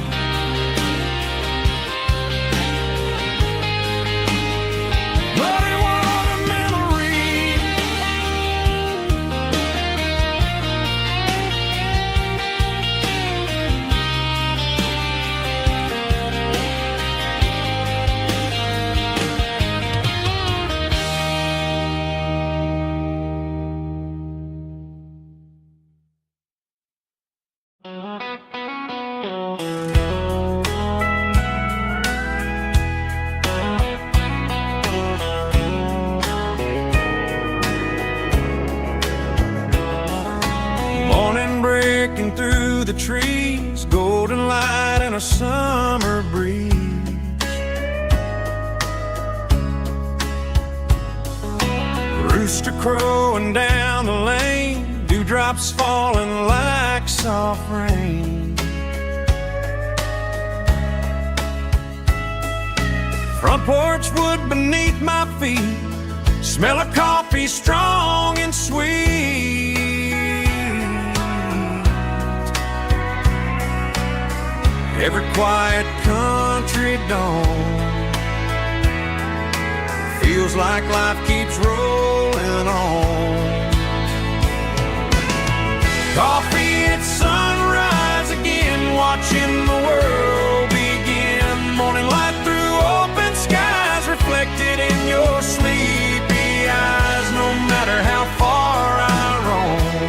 Muddy water memory. Morning breaking through the trees, golden light and a summer breeze. Rooster crowing down the lane, dewdrops falling like soft rain. Front porch wood beneath my feet, smell of coffee strong and sweet. Every quiet country dawn feels like life keeps rolling on. Coffee at sunrise again, watching the world begin. Morning light through open skies, reflected in your sleepy eyes. No matter how far I roam,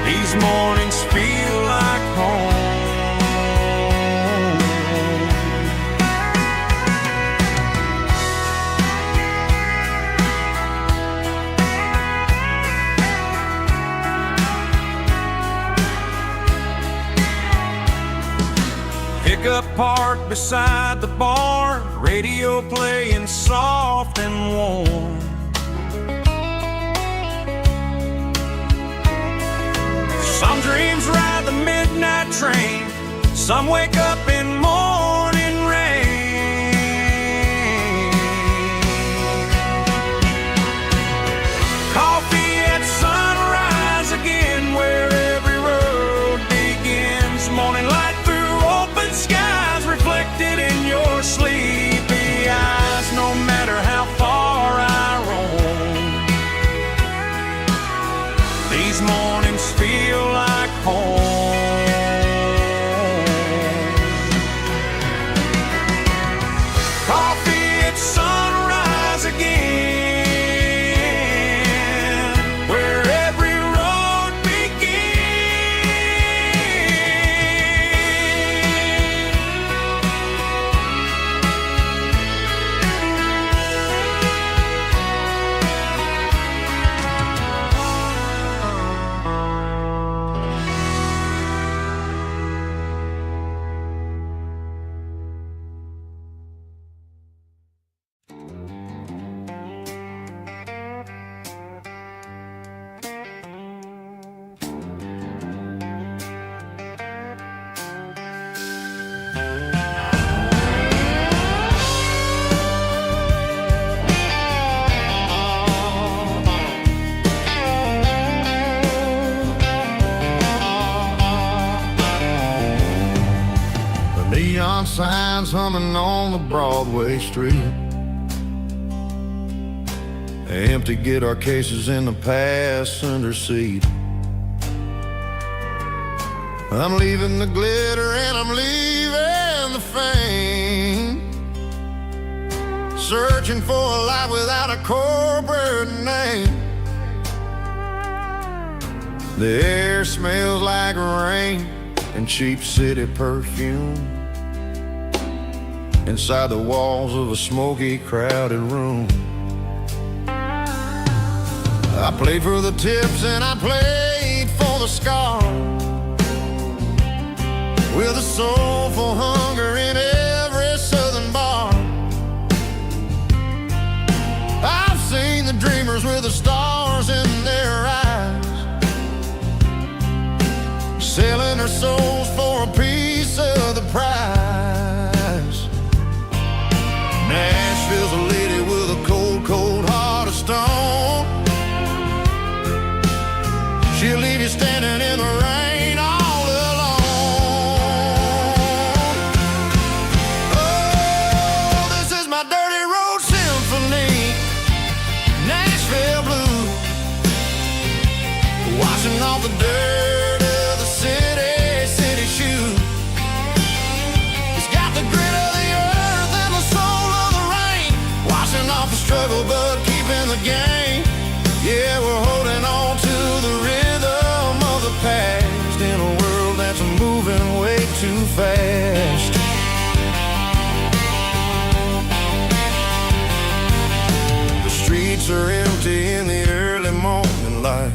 these mornings feel like home. pickup parked beside the bar, radio playing soft and warm. Some dreams ride the midnight train, some wake up in morning rain. Coffee at sunrise again, where every road begins. Morning light through open skies, reflected in your sleepy eyes. No matter how far I roam, these mornings feel like home. Coffee at sunrise again, where every road Neon signs humming on the Broadway street. Empty guitar cases in the passenger seat. I'm leaving the glitter and I'm leaving the fame, searching for a life without a corporate name. The air smells like rain and cheap city perfume inside the walls of a smoky, crowded room. I played for the tips and I played for the scars, with a soulful hunger in every southern bar. I've seen the dreamers with the stars in their eyes, selling their souls for a piece of the prize. Nashville's a lady with a cold, cold heart of stone. She'll leave you standing in the rain all alone. Oh, this is my dirty road symphony, Nashville blues, washing off the dirt of the city shoes. It's got the grit of the earth and the soul of the rain, washing off the struggle but keeping the game. Yeah, we're holding on to the rhythm of the past in a world that's moving way too fast. The streets are empty in the early morning light,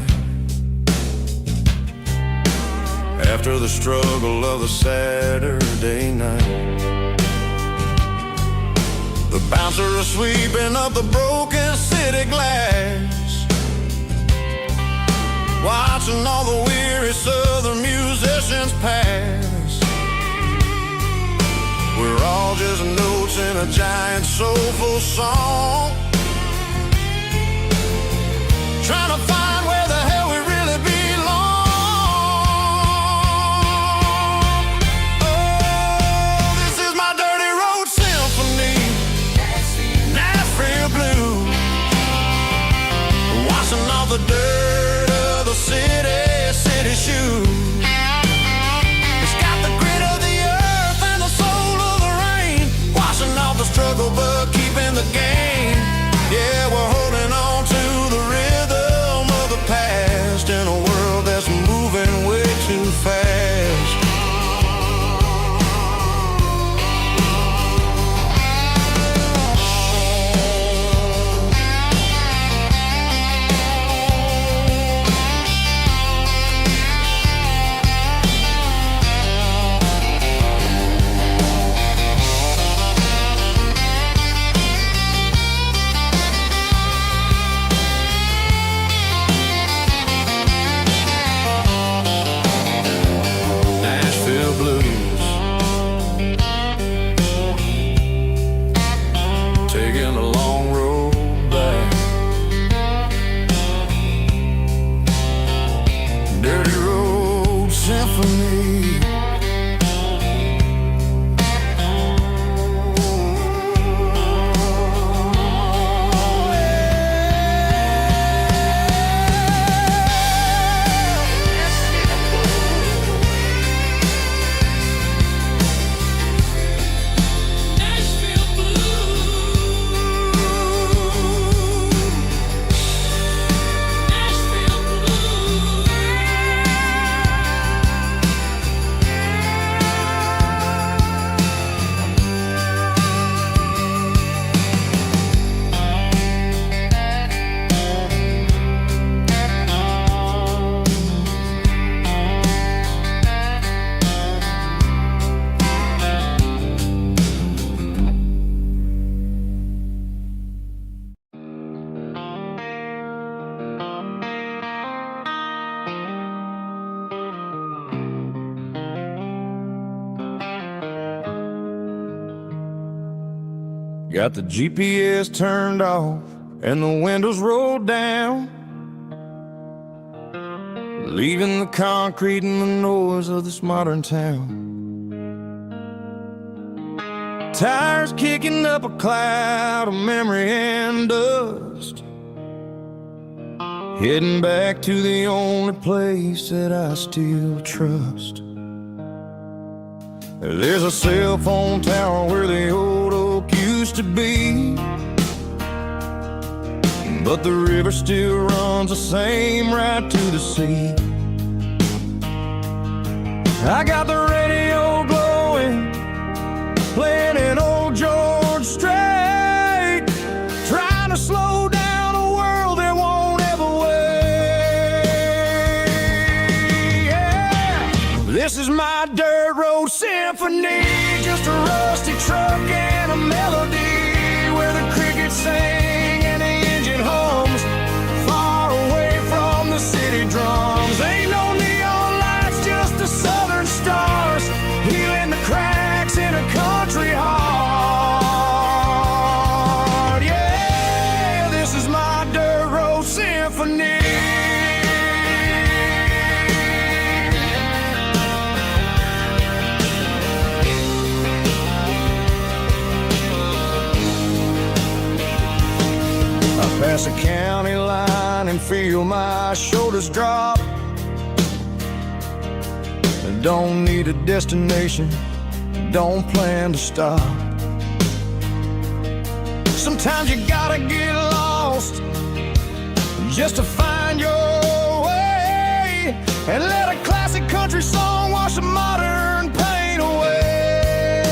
after the struggle of the Saturday night. The bouncers are sweeping up the broken city glass, watching all the weary southern musicians pass. We're all just notes in a giant soulful song, trying to find where the hell we really belong. Oh, this is my dirty road symphony, Nashville blues, washing off the dirt of the city shoes. It's got the grit of the earth and the soul of the rain, washing off the struggle but keeping the game. Yeah, we're holding on to the rhythm Got the GPS turned off and the windows rolled down, leaving the concrete and the noise of this modern town. Tires kicking up a cloud of memory and dust, heading back to the only place that I still trust. There's a cell phone tower where the old oak used to be, but the river still runs the same right to the sea. I got the radio glowing, playing an old George Strait, trying to slow down a world that won't ever wait. Yeah. This is my dirt road symphony, just a rusty truck and a melody where the crickets sing and the engine hums, far away from the city drums. Ain't no neon lights, just the southern stars, healing the cracks in a country heart. Yeah, this is my dirt road symphony. I pass a county line and feel my shoulders drop. I don't need a destination, don't plan to stop. Sometimes you gotta get lost just to find your way, and let a classic country song wash the modern pain away.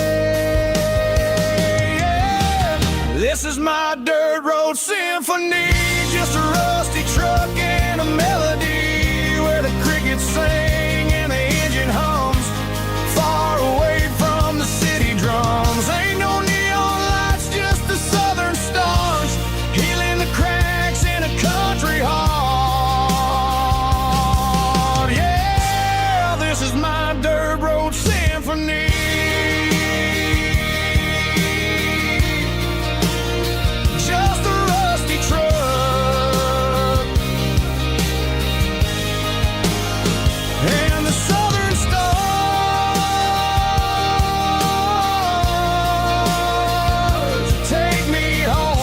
Yeah. This is my dirt road symphony, just a rusty truck and a melody where the crickets sing and the engine hums, far away from the city drums. Ain't no neon lights, just the southern stars, healing the cracks in a country heart. Yeah, this is my dirt road symphony. Just a rusty truck and the southern stars take me home.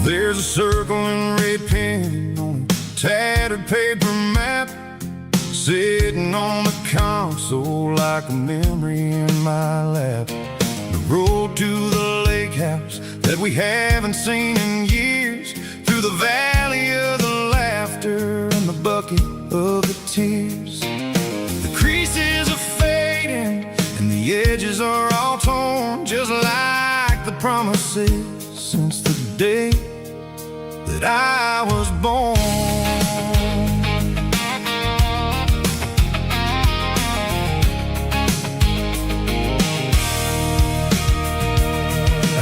There's a circle and red pen on a tattered paper map, sitting on the console like a memory in my lap. The road to the lake house that we haven't seen in years, through the valley of the laughter and the bucket of the tears. The creases are fading and the edges are all torn, just like the promises since the day that I was born.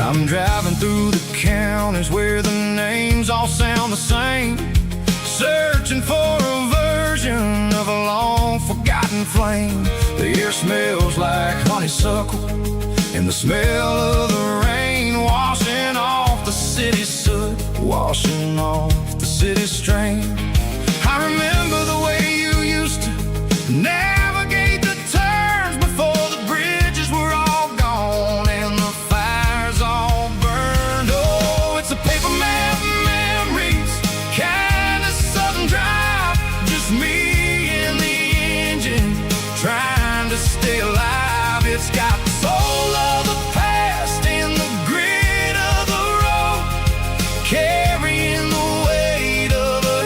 I'm driving through the counties where the names all sound the same, searching for a version of a long forgotten flame. The air smells like honeysuckle and the smell of the rain washing off the city soot, washing off the city strain. I remember the way you used to navigate the turns before the bridges were all gone and the fires all burned. Oh, it's a paper map memories, kind of southern drive, just me and the engine trying to stay alive. It's got the soul of the past and the grit of the road, carrying the weight of a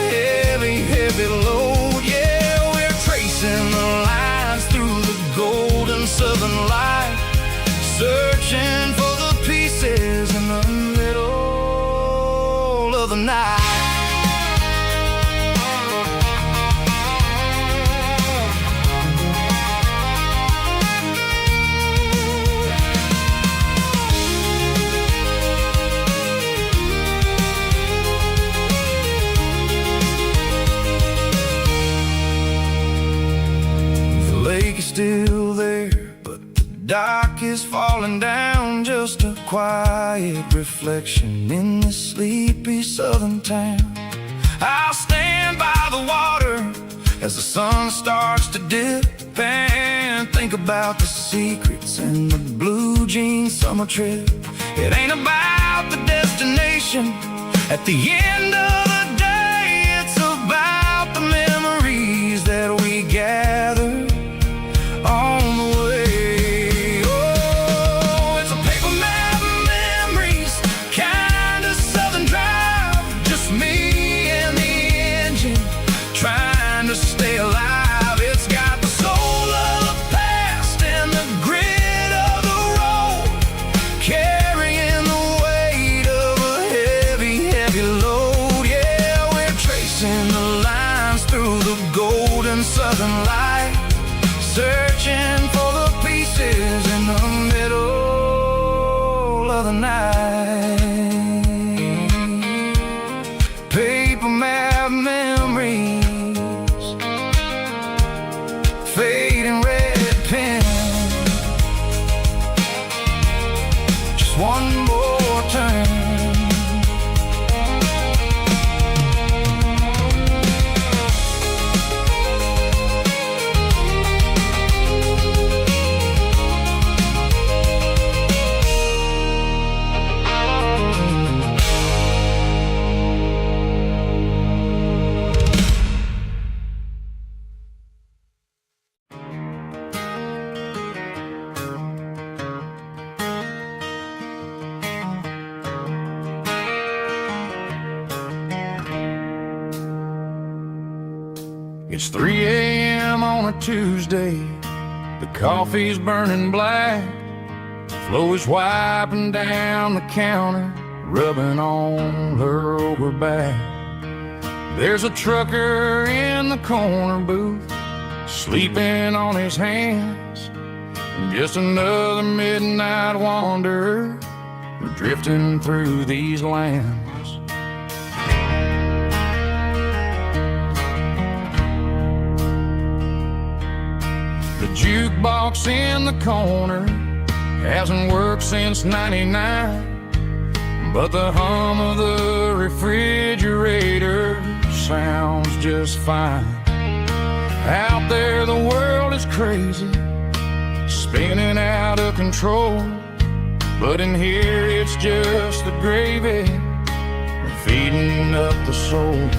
dock is falling down, just a quiet reflection in this sleepy southern town. I'll stand by the water as the sun starts to dip and think about the secrets and the blue jean summer trip. It ain't about the destination at the end of the day, it's about the memories that we gather on the way. Oh, it's a paper map of memories, kind of southern drive, just me and the engine trying to stay alive. It's got the soul of the past and the grit of the road, carrying the weight of a heavy, heavy load. Yeah, we're tracing the lines through the golden southern light, searching for the pieces in the middle of the night. Paper map memories, fading red pen, just one more turn. It's 3 a.m. on a Tuesday, the coffee's burning black, Chloe's wiping down the counter, rubbing on her over back. There's a trucker in the corner booth, sleeping on his hands, just another midnight wanderer drifting through these lands. The jukebox in the corner hasn't worked since '99, but the hum of the refrigerator sounds just fine. Out there the world is crazy, spinning out of control, but in here it's just the gravy feeding up the soul.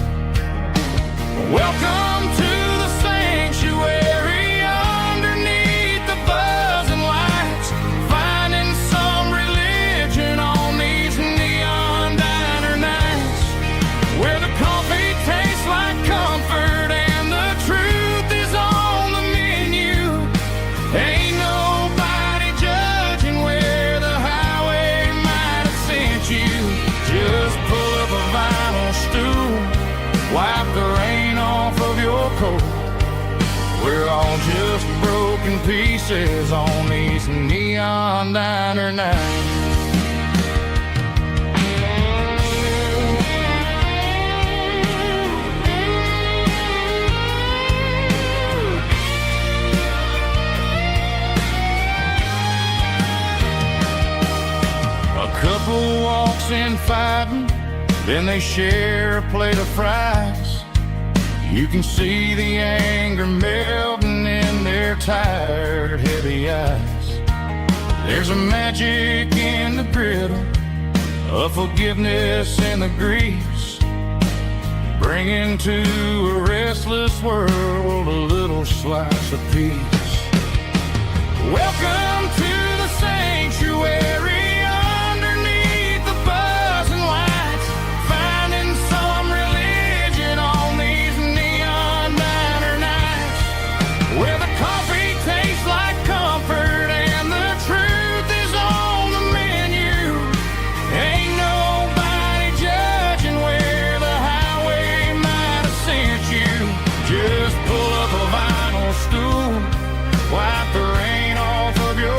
Welcome to the sanctuary underneath the buzzing lights, finding some religion on these neon diner nights, where the coffee tastes like comfort and the truth is on the menu. Ain't nobody judging where the highway might have sent you. Just pull up a vinyl stool, wipe the rain off of your coat. We're all just broken pieces on these neon diner nights. A couple walks in fighting, then they share a plate of fries. You can see the anger melting in their tired, heavy eyes. There's a magic in the griddle, a forgiveness in the grease, bringing to a restless world a little slice of peace. Welcome to the sanctuary underneath the buzzing lights, finding some religion on these neon diner nights, where the coffee tastes like comfort and the truth is on the menu. Ain't nobody judging where the highway might have sent you. Just pull up a vinyl stool, wipe the rain off of your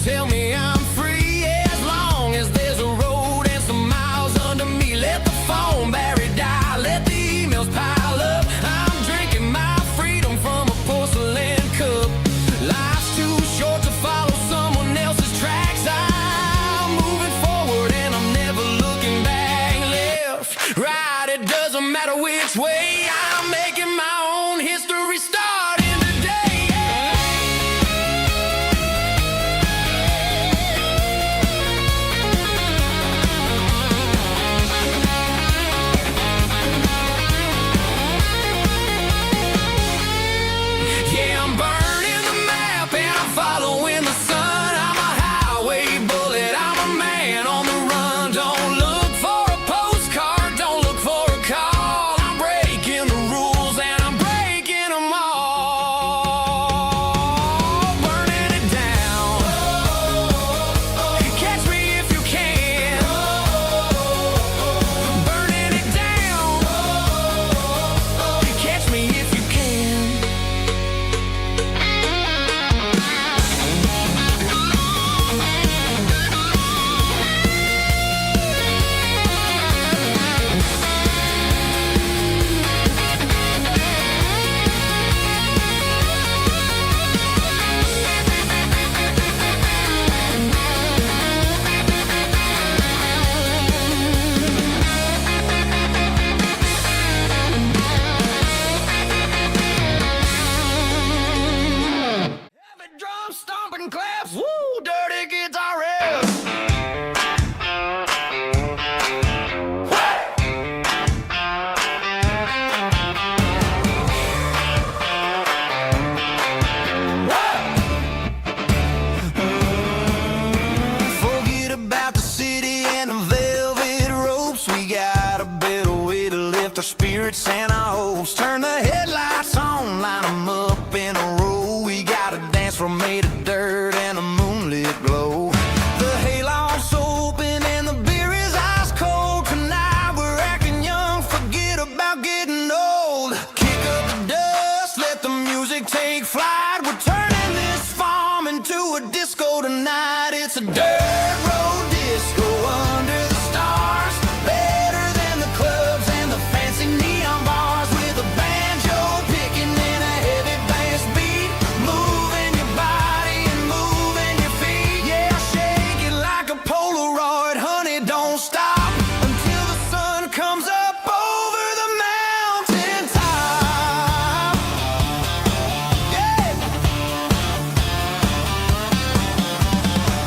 tell me I'm free, yeah, as long as there's a road and some miles under me. Let the phone battery die, let the emails pile up. I'm drinking my freedom from a porcelain cup. Life's too short to follow someone else's tracks. I'm moving forward and I'm never looking back. Left, right, it doesn't matter which way. I'm making my own history starting today. Yeah, I'm burning the map and I'm following the sun. I'm a highway bullet, I'm a man on the run. Don't look for a postcard, don't look for a call. I'm breaking the rules and I'm breaking them all. Burning it down. Catch me if you can. Burning it down. Catch me if you can. Heavy drum stomping claps, woo, dirty guitar riffs. Forget about the city and the velvet ropes. We got a better way to lift our spirits and our hopes. Turn the headlights on, line them up in a row. We got a dance floor made of dirt and a moonlit glow. The hayloft's open and the beer is ice cold. Tonight we're acting young, forget about getting old. Kick up the dust, let the music take flight. We're turning this farm into a disco tonight. It's a dirt road disco under the stars. Better than the clubs and the fancy neon bars. With a banjo picking in a heavy bass beat. Moving your body and moving your feet. Yeah, shake it like a Polaroid, honey, don't stop until the sun comes up over the mountain top. Yeah.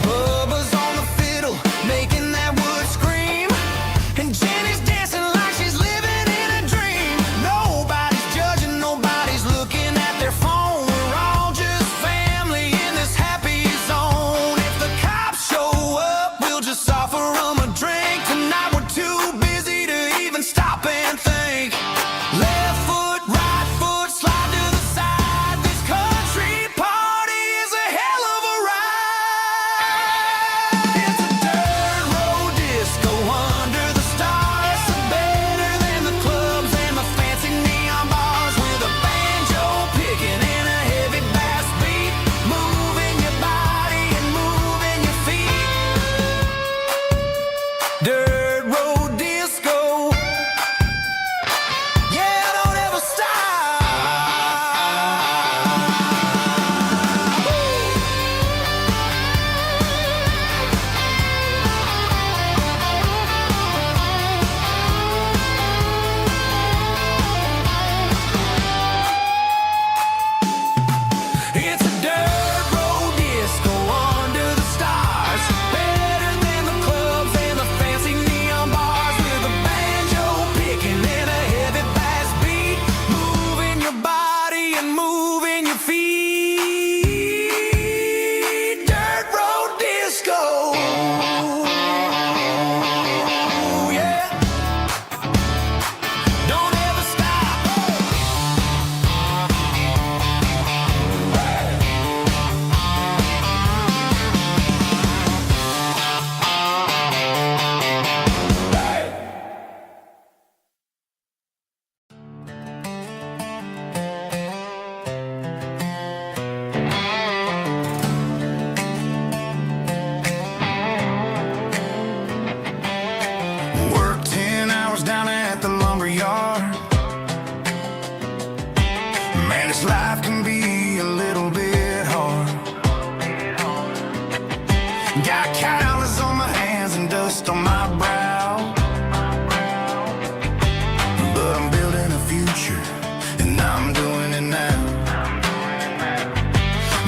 Bubba's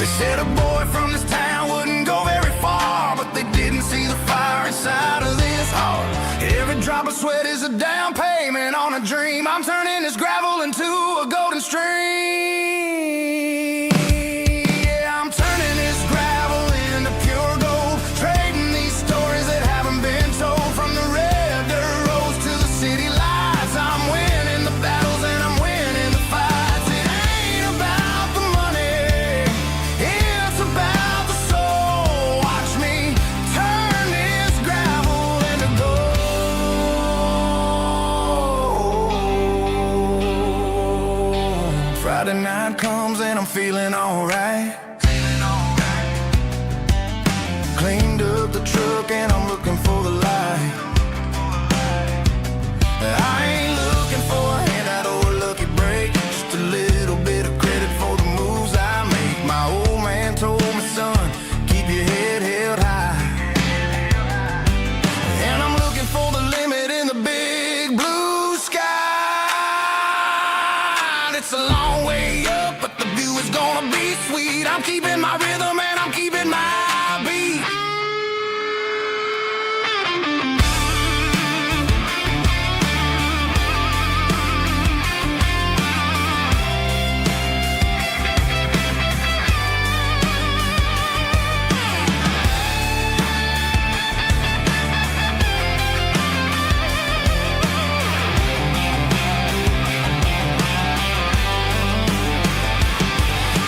They said a boy from this town wouldn't go very far, but they didn't see the fire inside of this heart. Every drop of sweat is a down payment on a dream. I'm turning this gravel into a golden stream. Yeah, I'm turning this gravel into pure gold, trading these stories that haven't been told. From the red dirt roads to the city lights, I'm winning the battles and I'm winning the fights. It ain't about the money, it's about the soul. Watch me turn this gravel into gold. Friday night comes and I'm feeling alright. Cleaned up the truck and I'm looking for the light. I ain't looking for a handout or a lucky break, just a little bit of credit for the moves I make. My old man told me, son, keep your head held high. And I'm looking for the limit in the big blue sky. It's a long way up, but the view is gonna be sweet. I'm keeping my rhythm and I'm keeping my beat.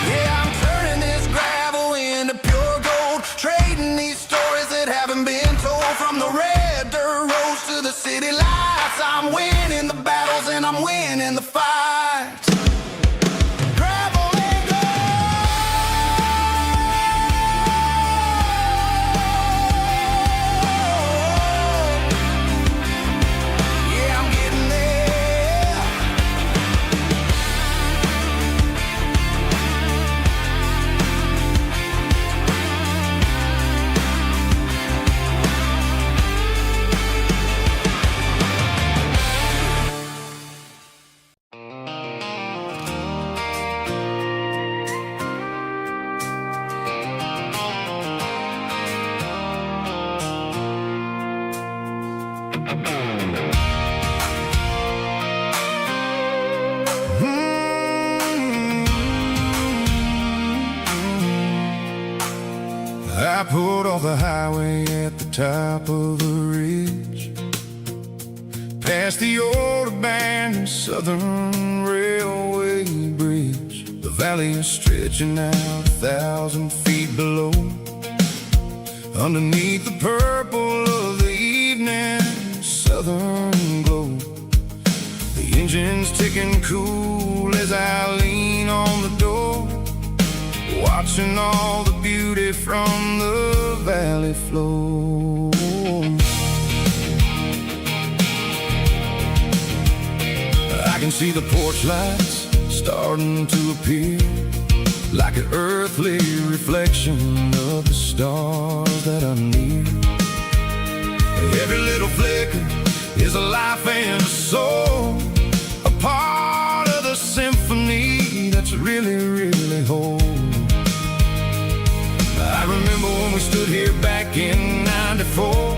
Yeah, I'm turning this gravel into pure gold, trading these stories that haven't been told. From the red dirt roads to the city lights, I'm winning the battles and I'm winning the fights. Gravel and gold. Yeah, I'm getting there. I pulled off the highway at the top of a ridge, past the old abandoned Southern Railway bridge. The valley is stretching out 1,000 feet below. Underneath the purple of the evening southern glow, the engine's ticking cool as I lean on the door, watching all the beauty from the valley flow. I can see the porch lights starting to appear, like an earthly reflection of the stars that are near. Every little flicker is a life and a soul, a part of the symphony that's really, really whole. I remember when we stood here back in '94,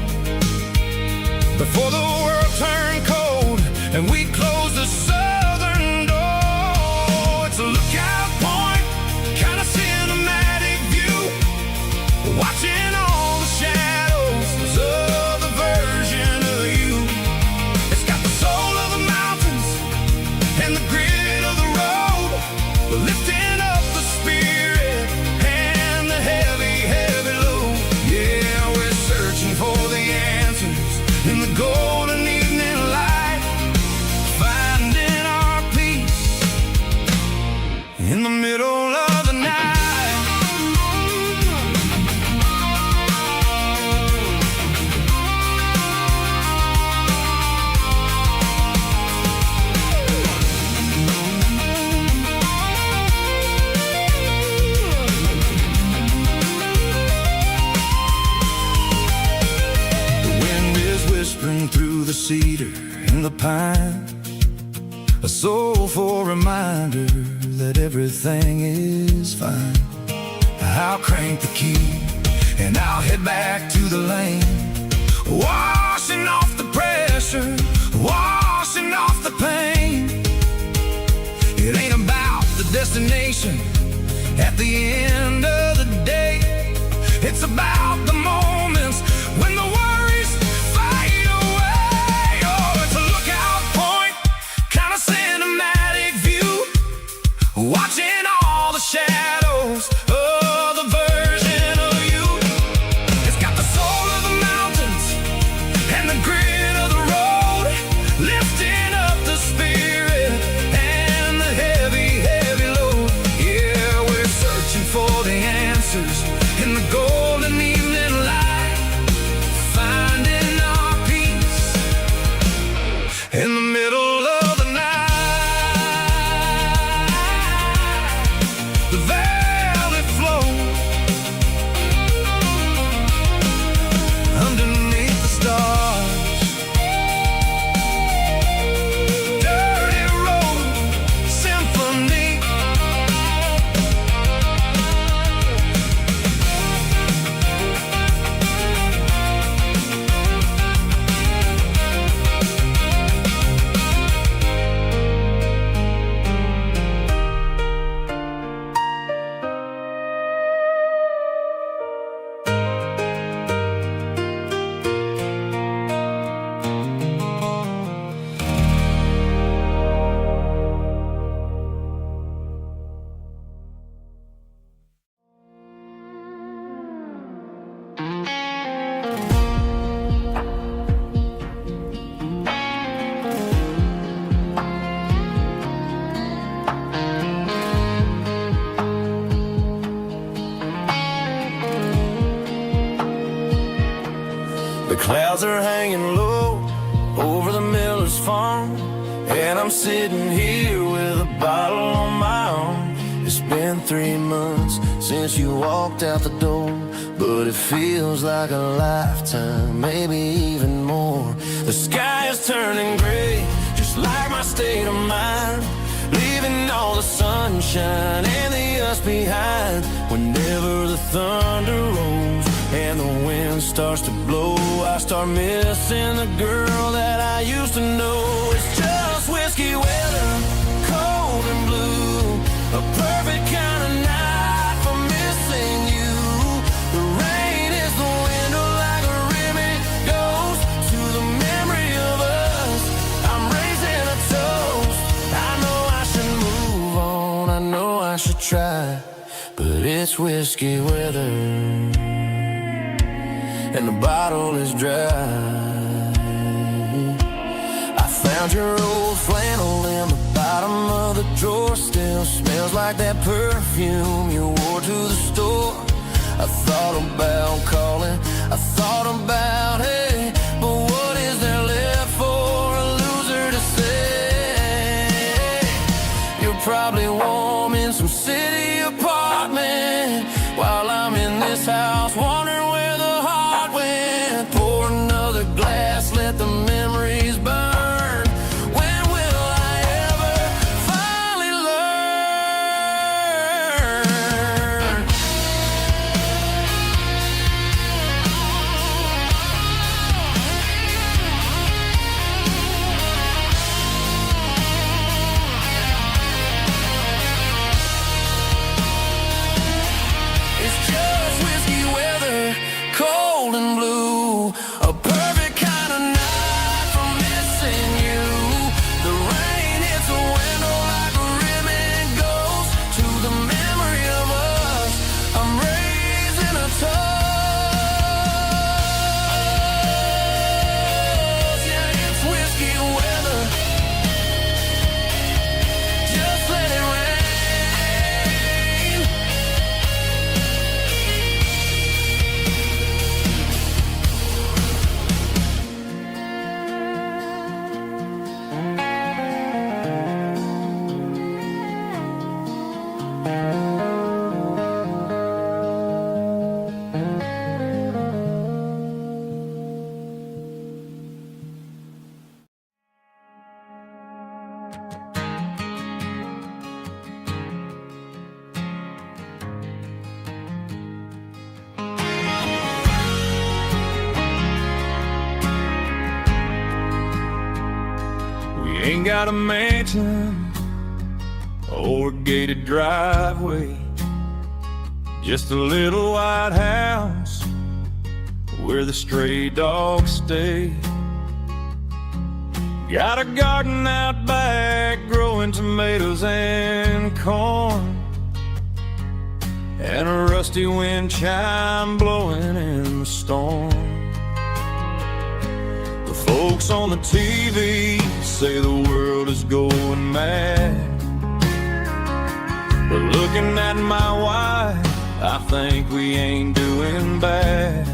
before the world turned cold and we closed the southern door. It's a lookout point, kind of cinematic view, watching all the shadows of the version of you. It's got the soul of the mountains and the grit of the road, lifting up the spirit and the heavy, heavy load. Yeah, we're searching for the answers in the golden evening light, finding our peace in the middle of the night. Whispering through the cedar and the pine, a soulful reminder that everything is fine. I'll crank the key and I'll head back to the lane, washing off the pressure, washing off the pain. It ain't about the destination at the end of the day. It's about the moments when the worries fade away. Oh, it's a lookout point, kind of cinematic view, watching all the shadows of the version of you. It's got the soul of the mountains and the grit of the road, lifting up the spirit and the heavy, heavy load. Yeah, we're searching for the answers in the golden evening light, finding our peace in the middle of the night. The valley flow underneath the stars. Dirty road symphony. The clouds are hanging low over the miller's farm, and I'm sitting here with a bottle on my arm. It's been 3 months since you walked out the door, but it feels like a lifetime, maybe even more. The sky is turning gray, just like my state of mind, leaving all the sunshine and the us behind. Whenever the thunder rolls and the wind starts to blow, I start missing the girl that I used to know. It's just whiskey weather, cold and blue, a perfect kind of night for missing you. The rain is the window like a ribbon goes to the memory of us. I'm raising a toast. I know I should move on, I know I should try, but it's whiskey weather and the bottle is dry. I found your old flannel in the bottom of the drawer, still smells like that perfume you wore to the store. I thought about calling, I thought about, hey, but what is there left for a loser to say? You're probably warm in some city apartment, while I'm in this house wondering where the heart went. Pour another glass, let the memories burn. When will I ever finally learn? It's just whiskey weather, Ain't got a mansion or a gated driveway, just a little white house where the stray dogs stay. Got a garden out back growing tomatoes and corn, and a rusty wind chime blowing in the storm. The folks on the TV say the world is going mad, but looking at my wife, I think we ain't doing bad.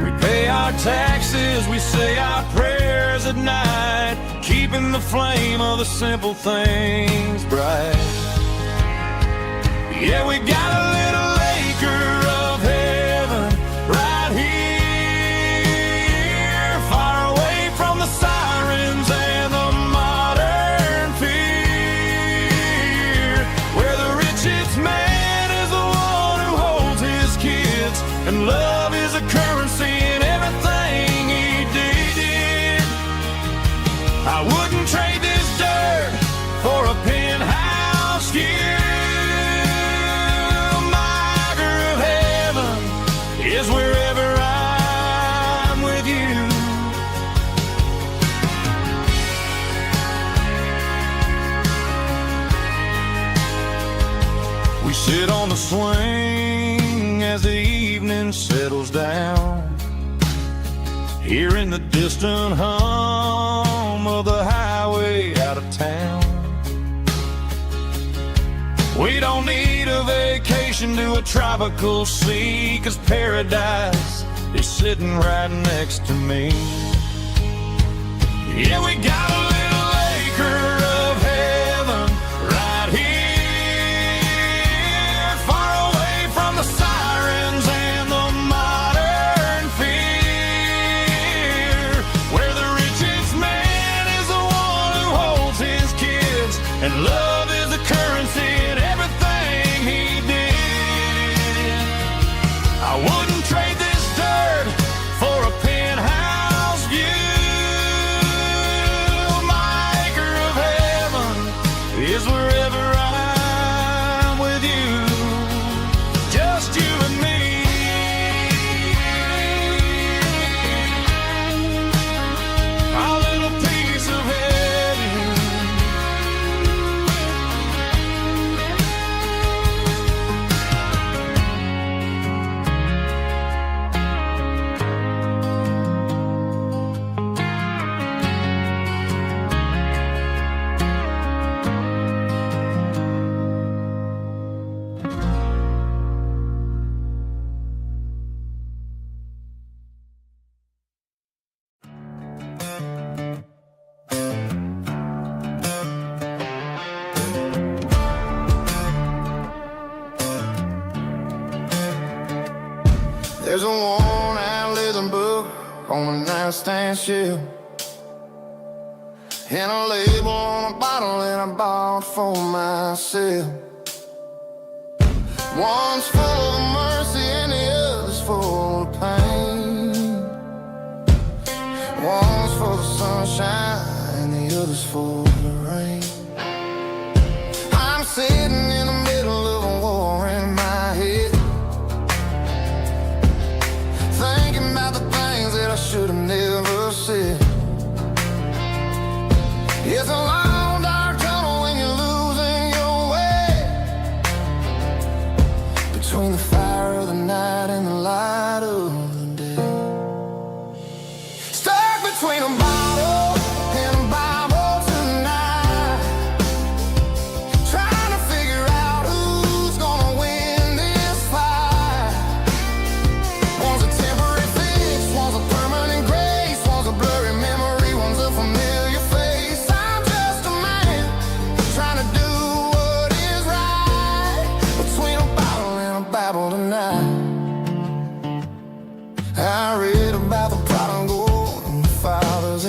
We pay our taxes, we say our prayers at night, keeping the flame of the simple things bright. Yeah, we got a little acre of heaven right here, far away from the sirens and the modern fear, where the richest man is the one who holds his kids, and love is a currency in everything he did. I wouldn't trade this dirt for a penthouse view. Is wherever I'm with you. We sit on the swing as the evening settles down, hearing the distant hum of the highway out of town. We don't need a vacation to a tropical sea, 'cause paradise is sitting right next to me. Yeah, we got a little acre of heaven right here, far away from the sirens and the modern fear, where the richest man is the one who holds his kids, and love is a currency in everything he did. I wouldn't trade this dirt for a penthouse view. My acre of heaven is wherever I'm with you, just you and me. Our little piece of heaven. There's a worn-out leather book on the nightstand shelf, and a label on a bottle that I bought for myself. One's full of mercy and the other's full of pain. One's full of sunshine and the other's full of rain. I'm sitting in the middle of a war in my head, thinking about the things that I should have never said. It's a long, dark tunnel when you're losing your way, between the fire of the night and the light of the day. Stuck between a bottle and a Bible tonight, trying to figure out who's gonna win this fight. One's a temporary fix, one's a permanent grace, one's a blurry memory, one's a familiar face. I'm just a man trying to do what is right, between a bottle and a Bible tonight. I read about the prodigal and the fathers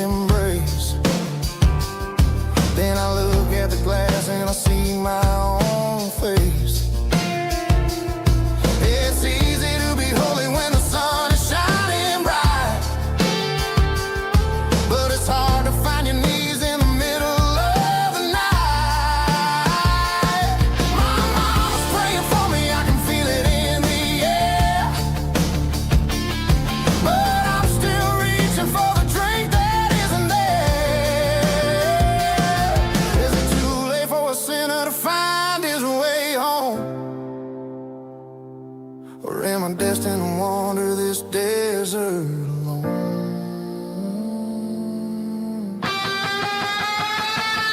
not destined to wander this desert alone.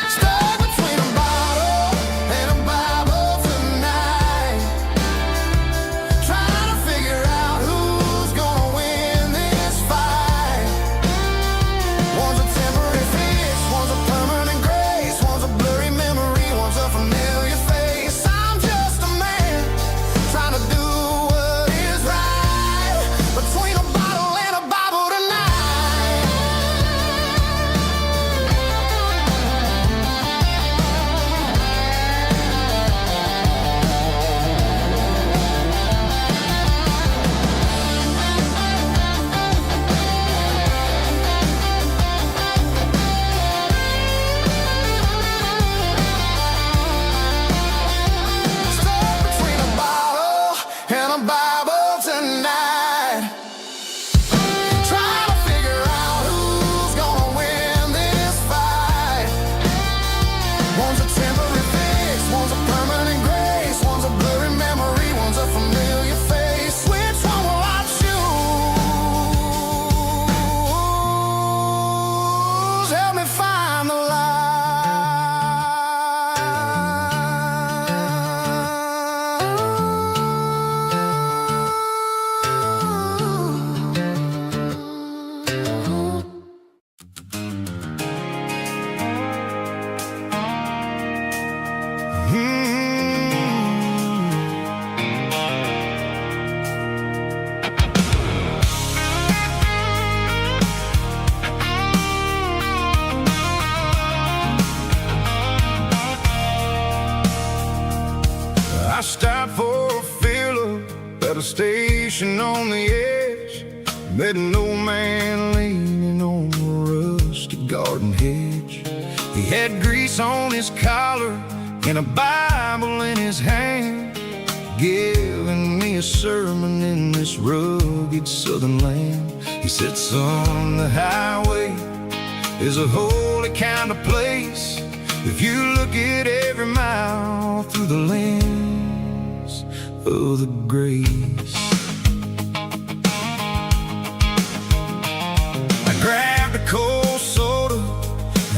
Stuck between a bottle and a Bible tonight, trying to figure out who's gonna win this fight. One's a temporary fix, one's a permanent grace, one's a blurry memory, one's a familiar face. I'm just a man trying to do what is right, between a bottle and a Bible tonight. Stuck between a bottle and a Bible tonight, trying to figure out who's gonna win this fight. One's a temporary fix, one's a permanent grace, one's a blurry memory, one's a familiar face. Which one will I choose? Help me find the I stopped for a fill-up at a station on the edge. Met an old man leaning on a rusty garden hedge. He had grease on his collar and a Bible in his hand, giving me a sermon in this rugged southern land. He said, son, the highway is a holy kind of place if you look at every mile through the lens of the grace. I grabbed a cold soda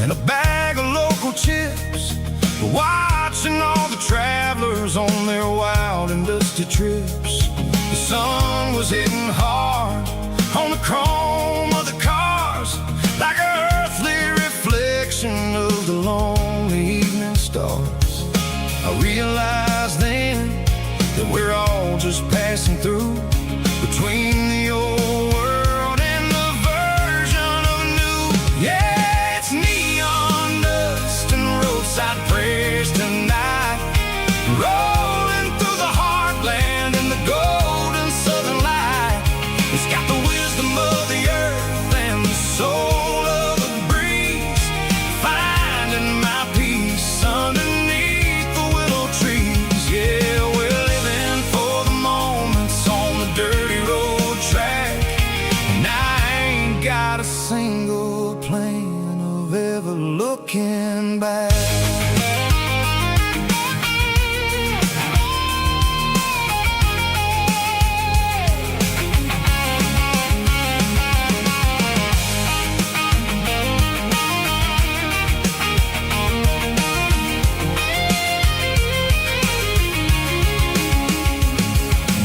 and a bag of local chips, watching all the travelers on their wild and dusty trips. The sun was hitting hard on the chrome of the cars, like an earthly reflection of the lonely evening stars. I realized then that we're all just passing through, between the old world and the version of new. Yeah, it's neon dust and roadside prayers tonight, rolling through the heartland in the golden southern light. It's got the wisdom of the earth and the soul of the breeze, finding my peace underneath the willow trees. Yeah, we're living for the moments on the dirty road track, and I ain't got a single plan of ever looking back.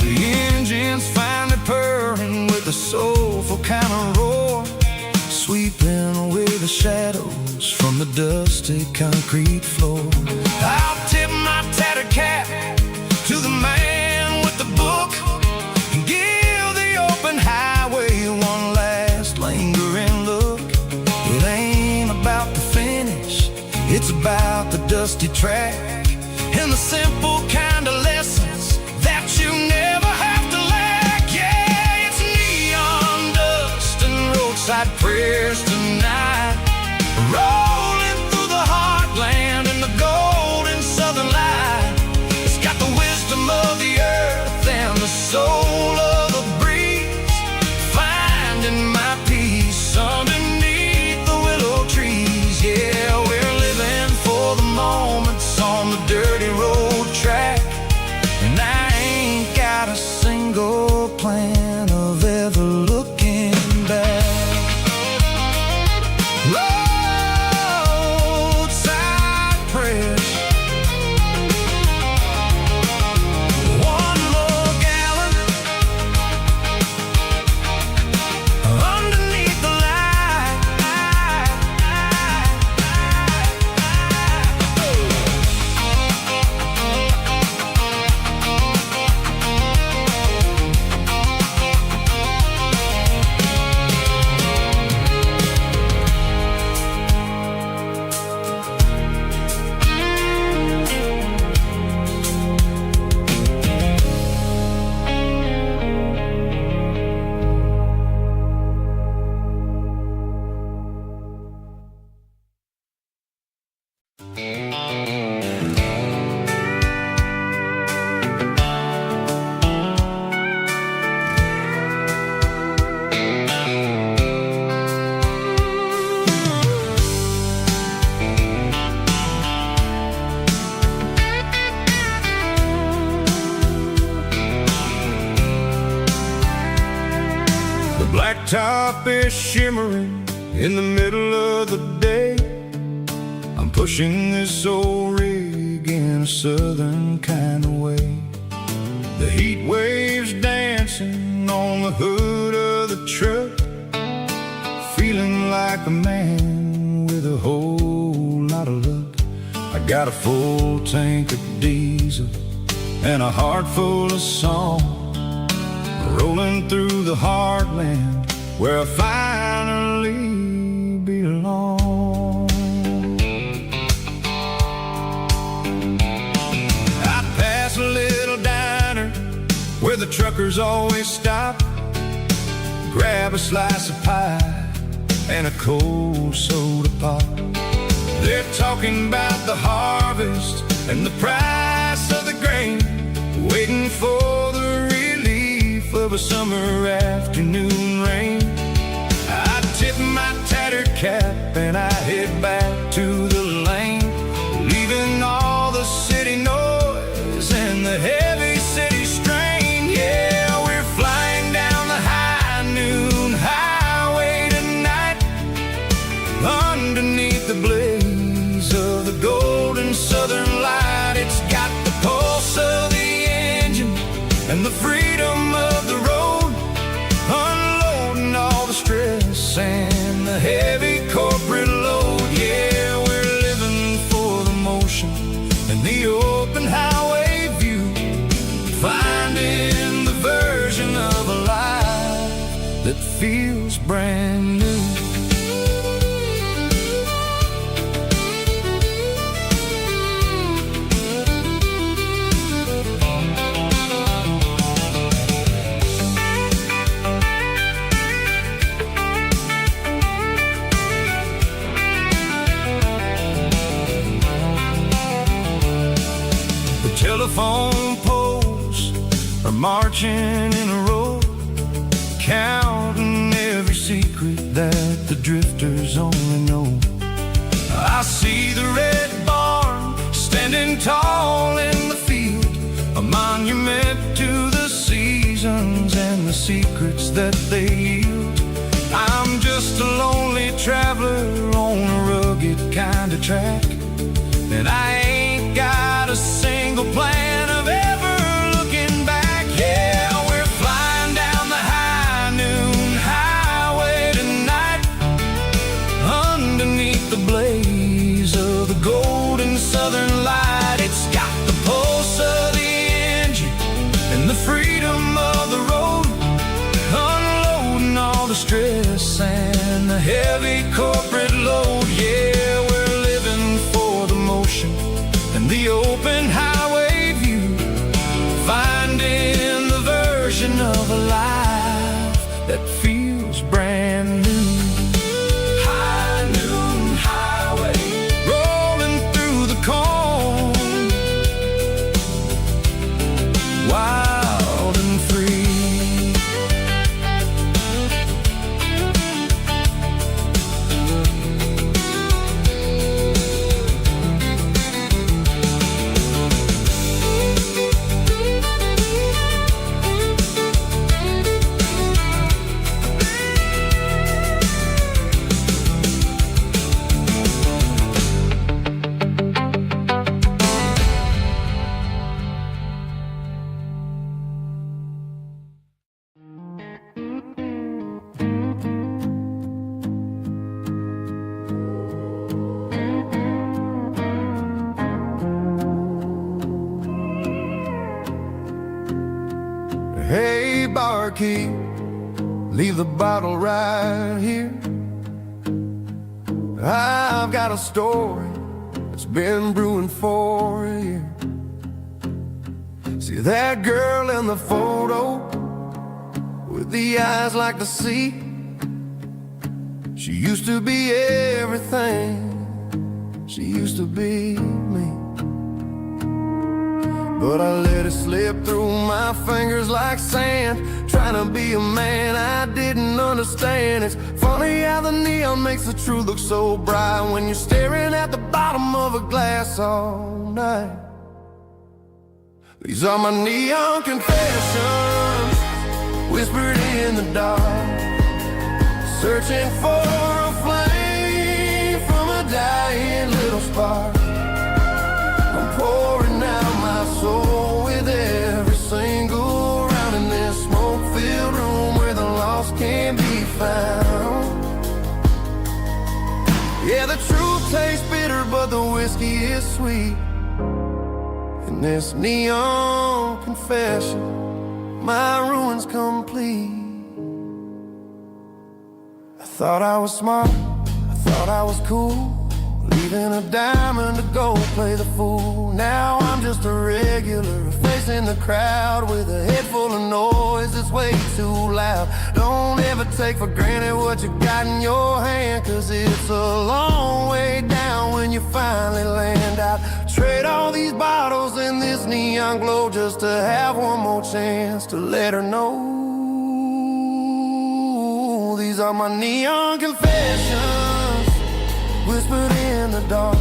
The engine's finally purring with a soulful kind of roar, sweeping away the shadows from the dusty concrete floor. I'll tip my tattered cap to the man with the book and give the open highway one last lingering look. It ain't about the finish, it's about the dusty track and the simple kind of lessons that you never have to lack. Yeah, it's neon dust and roadside prayers tonight, rolling through the heartland in the golden southern light. It's got the wisdom of the earth and the soul of the breeze, finding my peace underneath the willow trees. Yeah, we're living for the moments on top is shimmering in the middle of the day. I'm pushing this old rig in a southern kind of way. The heat waves dancing on the hood of the truck, feeling like a man with a whole lot of luck. I got a full tank of diesel and a heart full of song, rolling through the heartland where I finally belong. I pass a little diner where the truckers always stop, grab a slice of pie and a cold soda pop. They're talking about the harvest and the price of the grain, waiting for the relief of a summer afternoon rain. I tip my tattered cap and I head back to the lane, leaving all the city noise and the heavy city strain. Yeah, we're flying down the high noon highway tonight, underneath the blaze of the golden southern light. It's got the pulse of the engine and the freedom of the road, unloading all the stress and the heavy corporate load. Yeah, we're living for the motion and the open highway view, finding the version of a life that feels brand new. Telephone poles are marching in a row, counting every secret that the drifters only know. I see the red barn standing tall in the field, a monument to the seasons and the secrets that they yield. I'm just a lonely traveler on a rugged kind of track, and I ain't got a single plan of ever looking back. Yeah, we're flying down the high noon highway tonight, underneath the blaze of the golden southern light. It's got the pulse of the engine and the freedom of the road, unloading all the stress and the heavy corporate load. Yeah, we're living for the motion and the open highway view, finding the version of a life that feels brand new. High noon highway, rolling through the corn, wild and free. Hey, barkeep, leave the bottle right here. I've got a story that's been brewing for a year. See that girl in the photo with the eyes like the sea? She used to be everything, she used to be me. But I let it slip through my fingers like sand, trying to be a man I didn't understand. It's funny how the neon makes the truth look so bright when you're staring at the bottom of a glass all night. These are my neon confessions, whispered in the dark. searching for a flame from a dying little spark. I'm pouring out my soul with every single round in this smoke-filled room where the lost can be found. Yeah, the truth tastes bitter, but the whiskey is sweet. In this neon confession, my ruin's complete. I thought I was smart, I thought I was cool, leaving a diamond to go play the fool. Now I'm just a regular, facing the crowd with a head full of noise that's way too loud. Don't ever take for granted what you got in your hand, 'cause it's a long way down when you finally land out. Trade all these bottles and this neon glow just to have one more chance to let her know. These are my neon confessions, whispered in the dark,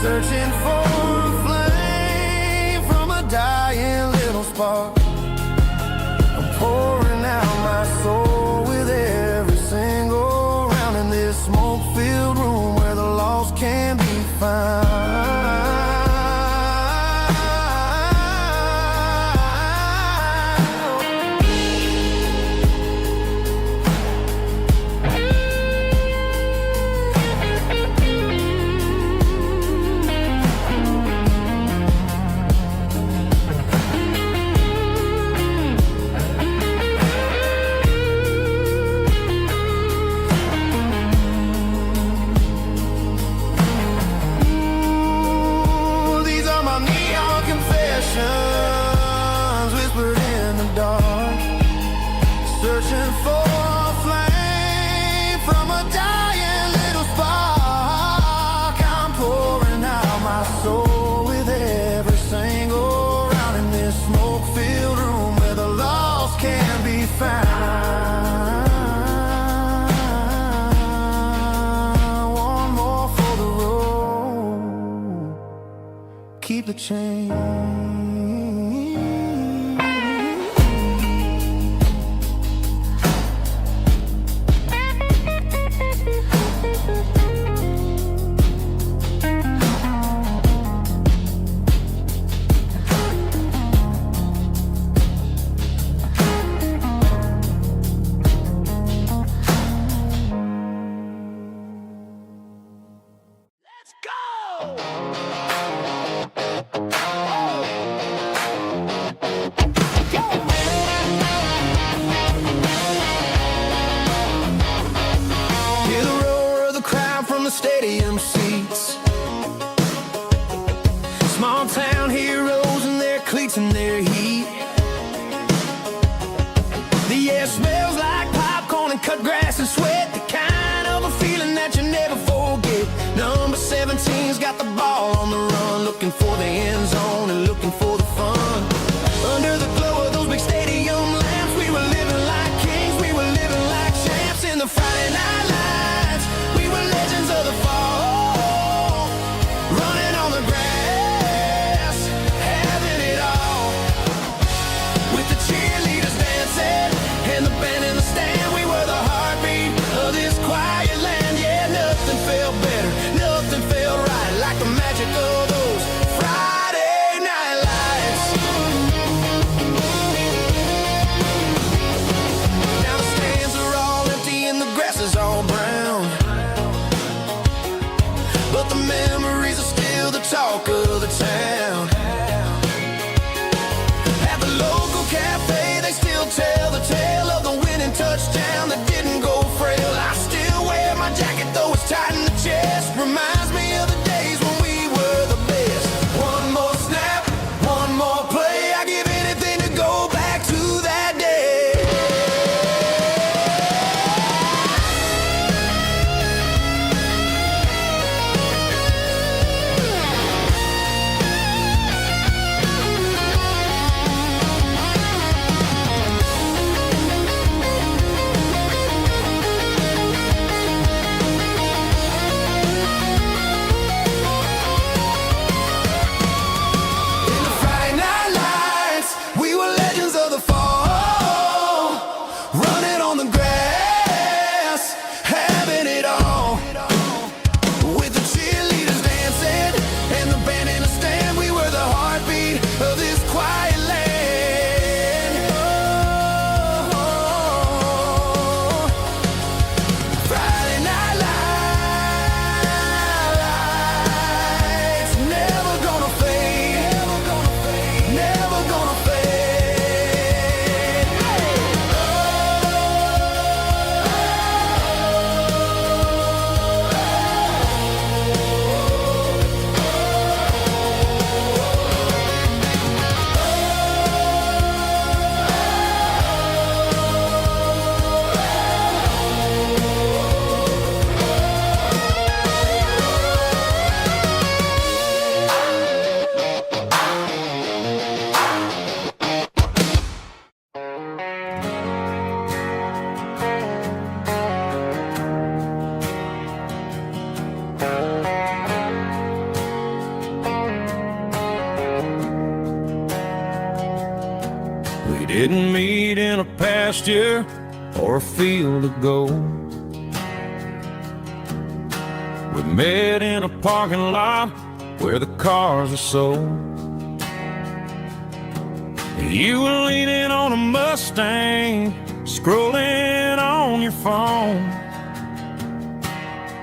searching for a flame from a dying little spark. I'm pouring out my soul with every single round in this smoke-filled room where the lost can be found. Whispered in the dark, searching for a flame from a dying little spark. I'm pouring out my soul with every single round in this smoke-filled room where the lost can be found. One more for the road, keep the change. Let's go! Hear the roar of the crowd from the stadium seats. Small town heroes in their cleats and their heat. The air smells like popcorn and cut grass and sweat, the kind of a feeling that you never forget. Number 17's got the ball on the run, looking for the end zone and looking for the fun. Under the glow of those big stadium lamps, we were living like kings, we were living like champs in the Friday night lights. We were legends of the fall, running on the grass, having it all. With the cheerleaders dancing and the band in the stand, we were the heartbeat of this quiet land. Yeah, nothing felt better, nothing felt right like the magic of those Friday night lights. We didn't meet in a pasture or a field of gold. We met in a parking lot where the cars are sold. You were leaning on a Mustang, scrolling on your phone.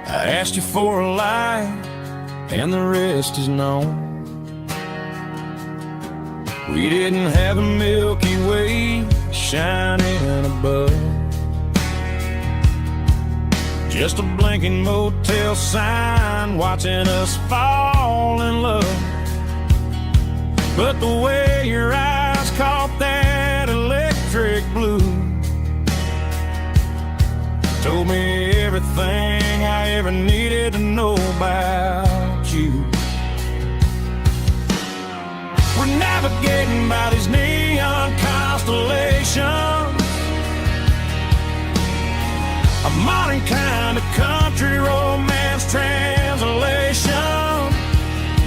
I asked you for a light, and the rest is known. We didn't have a Milky Way shining above, just a blinking motel sign watching us fall in love. But the way your eyes caught that electric blue told me everything I ever needed to know about you. We're navigating by these neon constellations, a modern kind of country romance translation.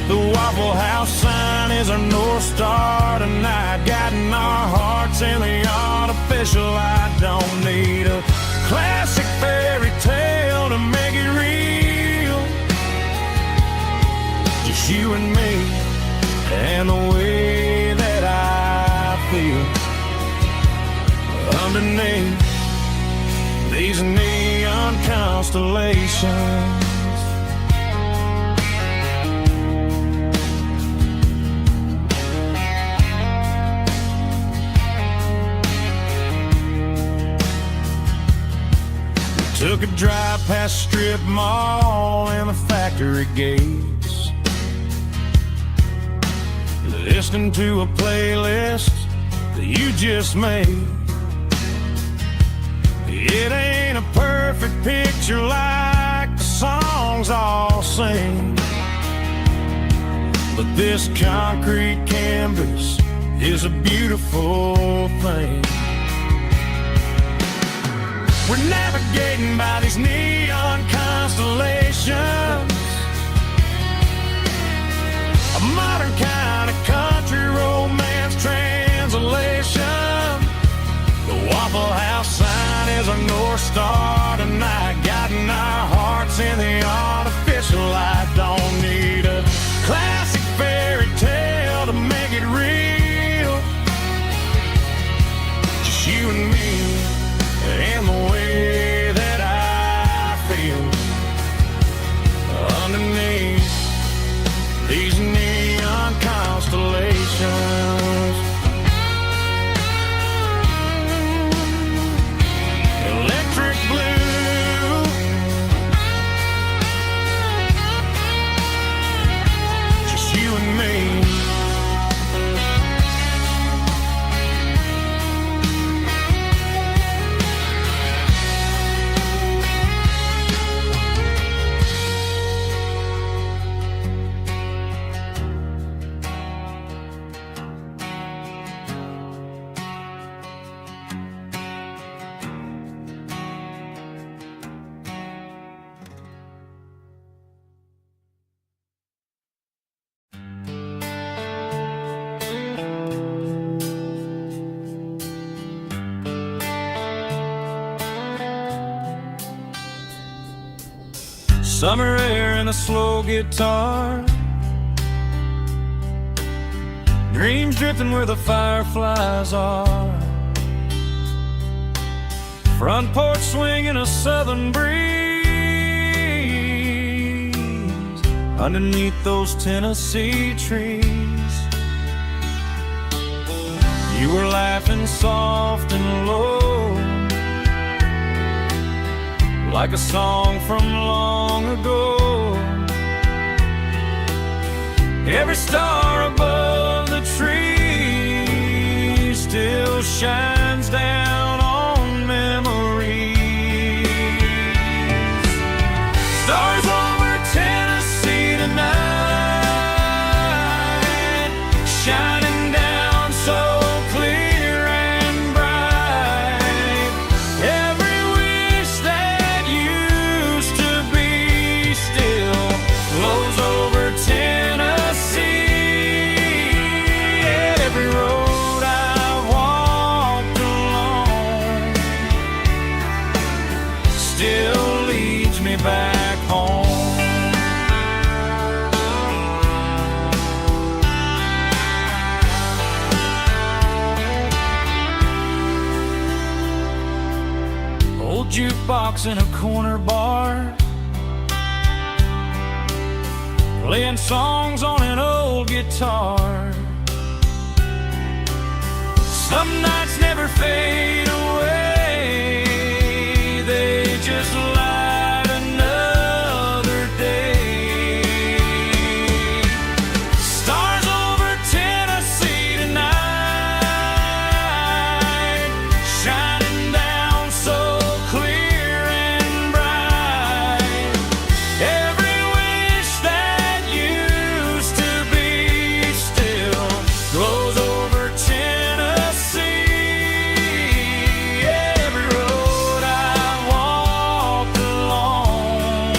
The Waffle House sign is our North Star tonight, guiding our hearts in the artificial light. Don't need a classic fairy tale to make it real, just you and me and the way that I feel underneath these neon constellations. We took a drive past strip mall and the factory gates, listening to a playlist that you just made. It ain't a perfect picture like the songs all sing, but this concrete canvas is a beautiful thing. We're navigating by these neon constellations, a modern kind of country romance translation. The Waffle House sign is our North Star tonight, guiding our hearts in the artificial light. Don't need a classic fairy tale to make it real, just you and me and the way that I feel underneath these neon constellations. Electric blue, just you and me. Summer air and a slow guitar, dreams drifting where the fireflies are, front porch swinging a southern breeze underneath those Tennessee trees. You were laughing soft and low, like a song from long ago. Every star above the tree still shines down on memories. Stars over Tennessee tonight, shining down so clear and bright. Every wish that used to be still flows over Tennessee. Every road I've walked jukebox in a corner bar, playing songs on an old guitar. Some nights never fade away, they just light another day. Stars over Tennessee tonight, shining down so clear and bright. Every wish that used to be still glows over Tennessee. Every road I've walked along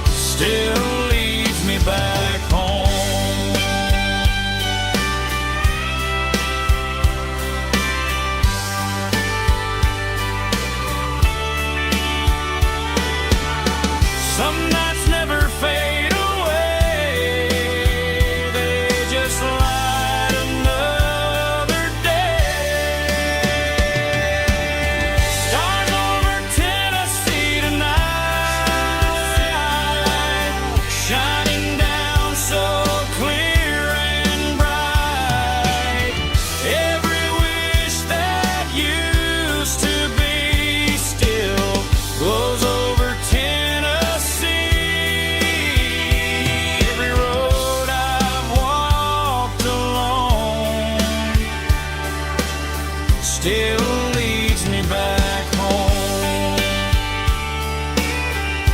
still leads me back home. Some nights never fade away, they just light another day. Stars over Tennessee tonight, shining down so clear and bright. Every wish that used to be still glows over Tennessee. Every road I've walked along still leads me back home.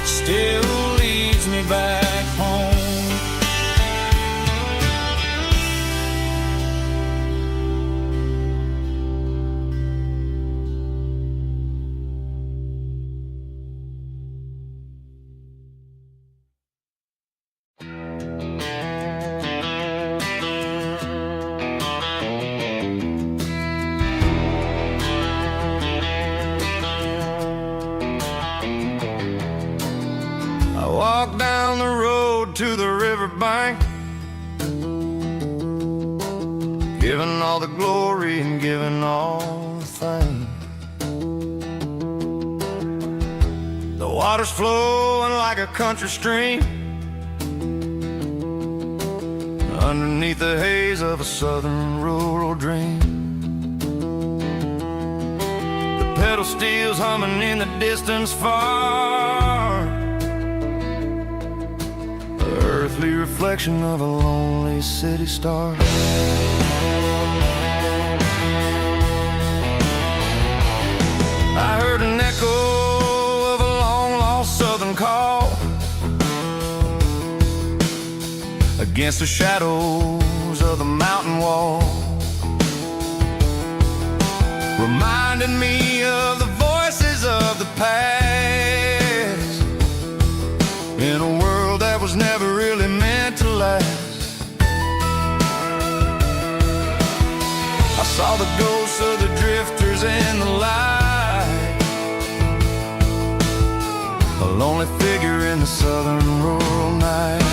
Still leads me back home. I walk down the road to the riverbank, giving all the glory and giving all the thanks. The water's flowing like a country stream underneath the haze of a southern rural dream. The pedal steel's humming in the distance far, the earthly reflection of a lonely city star. I heard an echo of a long-lost southern call against the shadows of the mountain wall, reminding me of the voices of the past in a world that was never really meant to last. I saw the ghosts of the drifters in the light, a lonely figure in the southern rural night.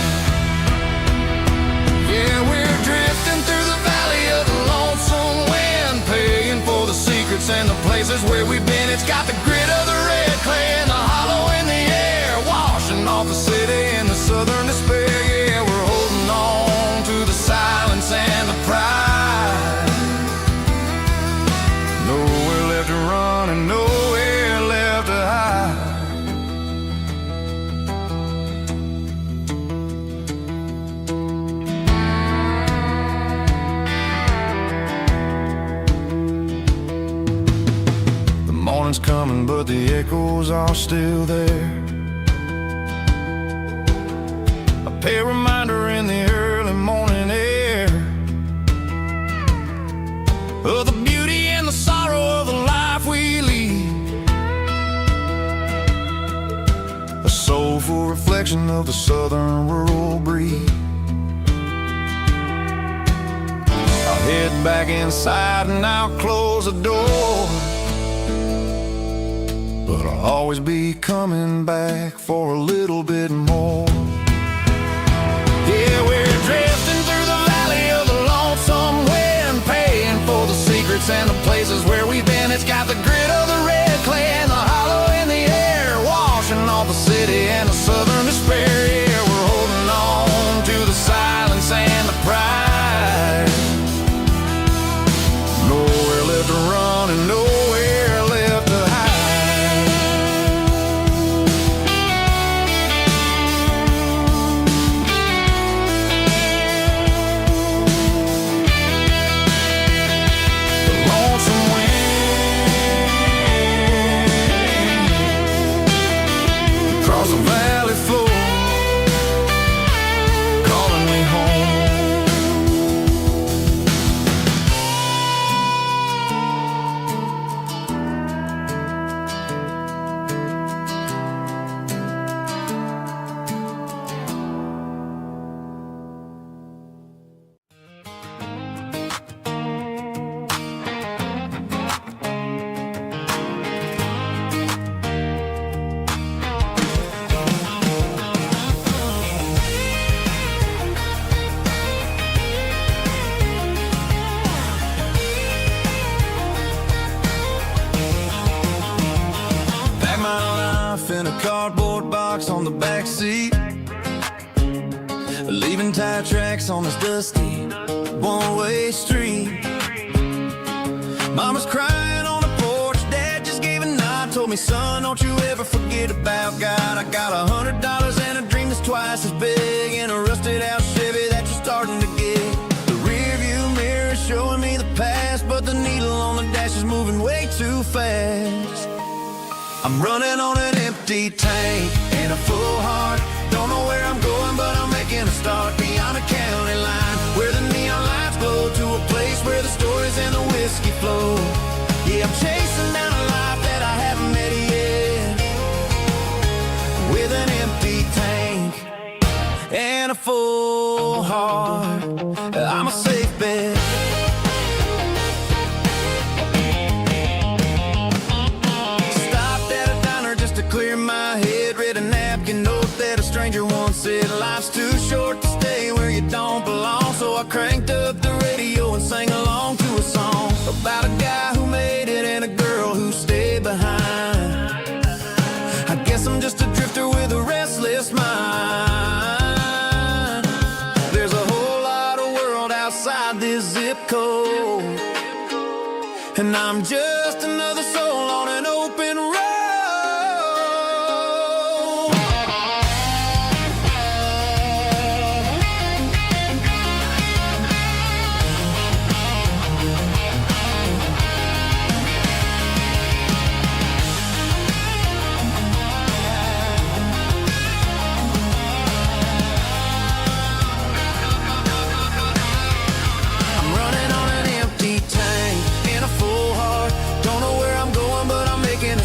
Yeah, we're drifting through the valley of the lonesome wind, paying for the secrets and the places where we've been. It's got the grit of the red clay and the hollow in the air, washing off the city in the southern despair. Yeah, we're holding on to the silence and the pride. Nowhere left to run and nowhere left to hide. The morning's coming, but the echoes are still there. A pale reminder in the early morning air of the beauty and the sorrow of the life we lead, a soulful reflection of the southern rural breed. I'll head back inside and I'll close the door, but I'll always be coming back for a little bit more. Yeah, we're drifting through the valley of the lonesome wind, paying for the secrets and the places where we've been. It's got the grit of the red clay in a cardboard box on the back seat, leaving tire tracks on this dusty one-way street. Mama's crying on the porch, Dad just gave a nod, told me, son, don't you ever forget about God. I got $100 and a dream that's twice as big, and a rusted out Chevy that you're starting to get. The rear view mirror is showing me the past, but the needle on the dash is moving way too fast. I'm running on an empty tank and a full heart. Don't know where I'm going, but I'm making a start beyond a county line, where the neon lights glow, to a place where the stories and the whiskey flow. Yeah, I'm chasing down a life that I haven't met yet, with an empty tank and a full heart. I'm a safe bet. Clear my head, read a napkin note that a stranger once said, life's too short to stay where you don't belong. So I cranked up the radio and sang along to a song about a guy who made it and a girl who stayed behind. I guess I'm just a drifter with a restless mind. There's a whole lot of world outside this zip code, and I'm just another soul on an open road.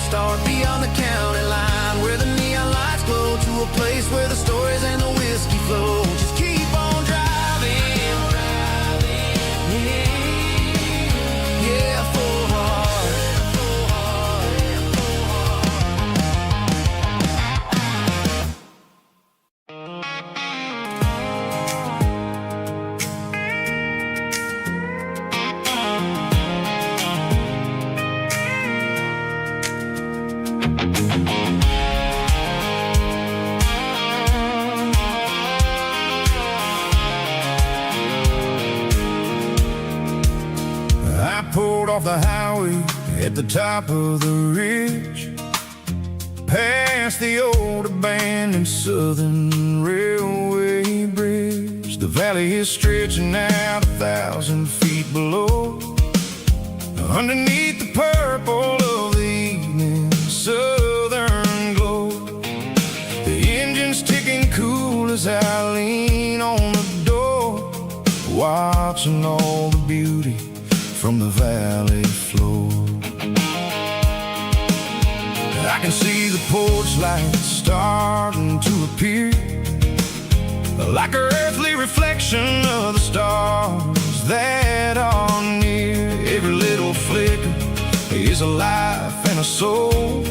Start beyond the county line, where the neon lights glow, to a place where the stories and the whiskey flow. Just keep on driving, yeah, full heart. I pulled off the highway at the top of the ridge, past the old abandoned Southern Railway bridge. The valley is stretching out 1,000 feet below, underneath the purple of the evening southern glow. The engine's ticking cool as I lean on the door, watching all the beauty from the valley floor. I can see the porch lights starting to appear, like an earthly reflection of the stars that are near. Every little flicker is a life and a soul,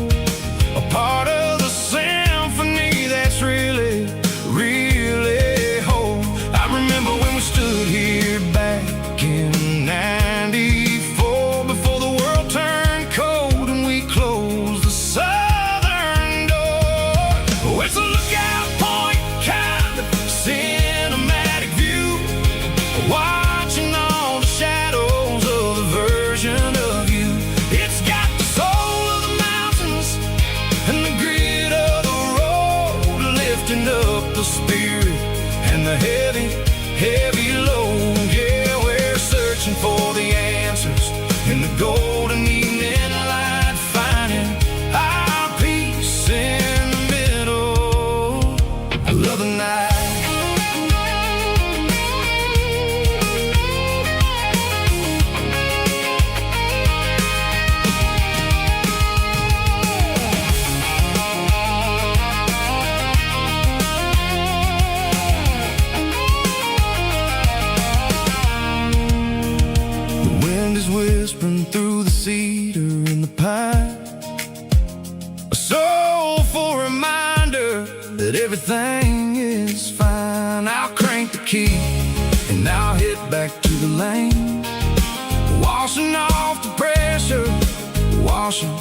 a part of the symphony that's really, really whole. I remember when we stood here back in '94, before the world turned cold and we closed the southern door. Oh, it's a lookout point, kind of cinematic view, watching all the shadows of the version of you. It's got the soul of the mountains and the grit of the road, lifting up the spirit and the heavy, heavy load. Yeah, we're searching for the answers in the golden evening light, finding our peace in the middle of the night. Whispering through the cedar and the pine, a soulful reminder that everything is fine. I'll crank the key and I'll head back to the lane, washing off the pressure, washing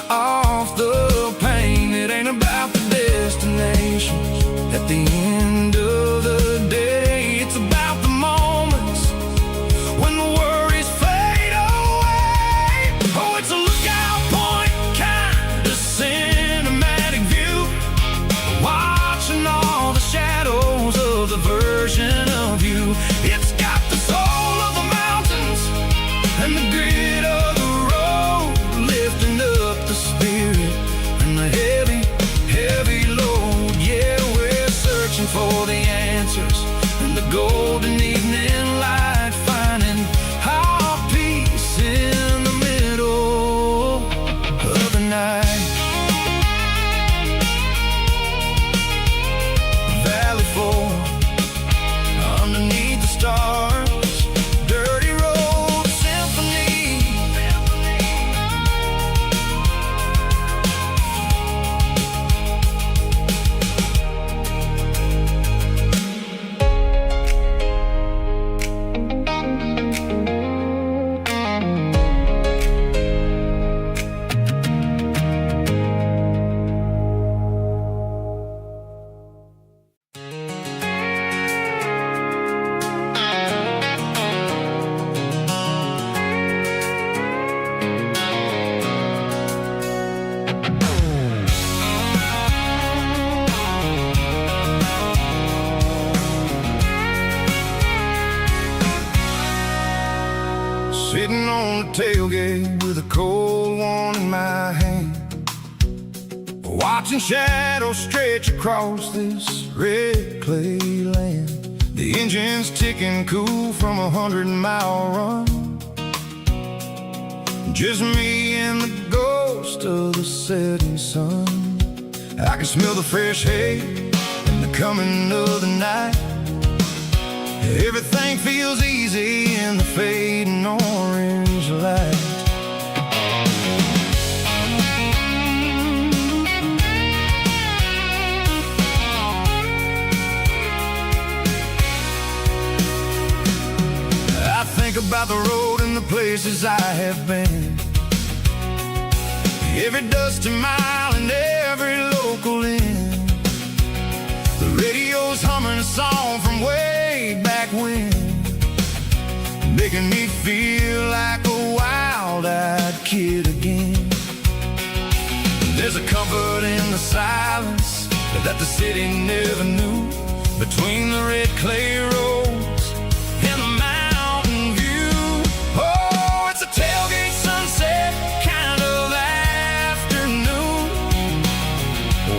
off the pain. It ain't ain't about the destinations at the end of the day. It's about the moments when the worries fade away. Oh, it's a lookout point, kind of cinematic view, watching all the shadows of the version of you. It's got the soul of the mountains and the grit of the road, lifting up the spirit and the heavy, heavy load. Yeah, we're searching for the answers in the golden evening light, finding our peace in the middle of the night. Valley floor, underneath the stars, dirty road symphony. Sitting on the tailgate with a cold one in my hand, watching shadows stretch across this red clay land. The engine's ticking cool from 100-mile run, just me and the ghost of the setting sun. I can smell the fresh hay and the coming of the night. Everything feels easy in the fading orange light. I think about the road and the places I have been, every dusty mile and every local inn. The radio's humming a song from way back when, making me feel like a wild-eyed kid again. There's a comfort in the silence that the city never knew, between the red clay roads and the mountain view. Oh, it's a tailgate sunset kind of afternoon,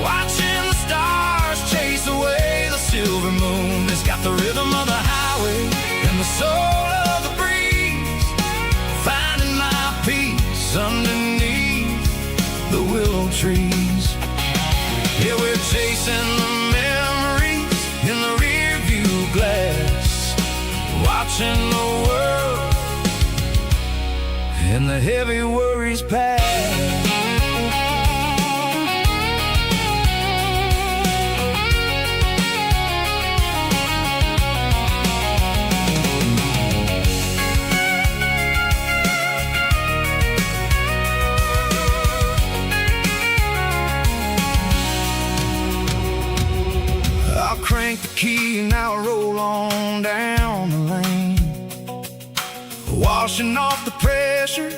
watching the stars chase away the silver moon. It's got the rhythm of the highway and the soul of the breeze, finding my peace underneath the willow trees. Yeah, we're chasing the memories in the rear view glass, watching the world and the heavy worries pass. Crank the key and I'll roll on down the lane, washing off the pressure,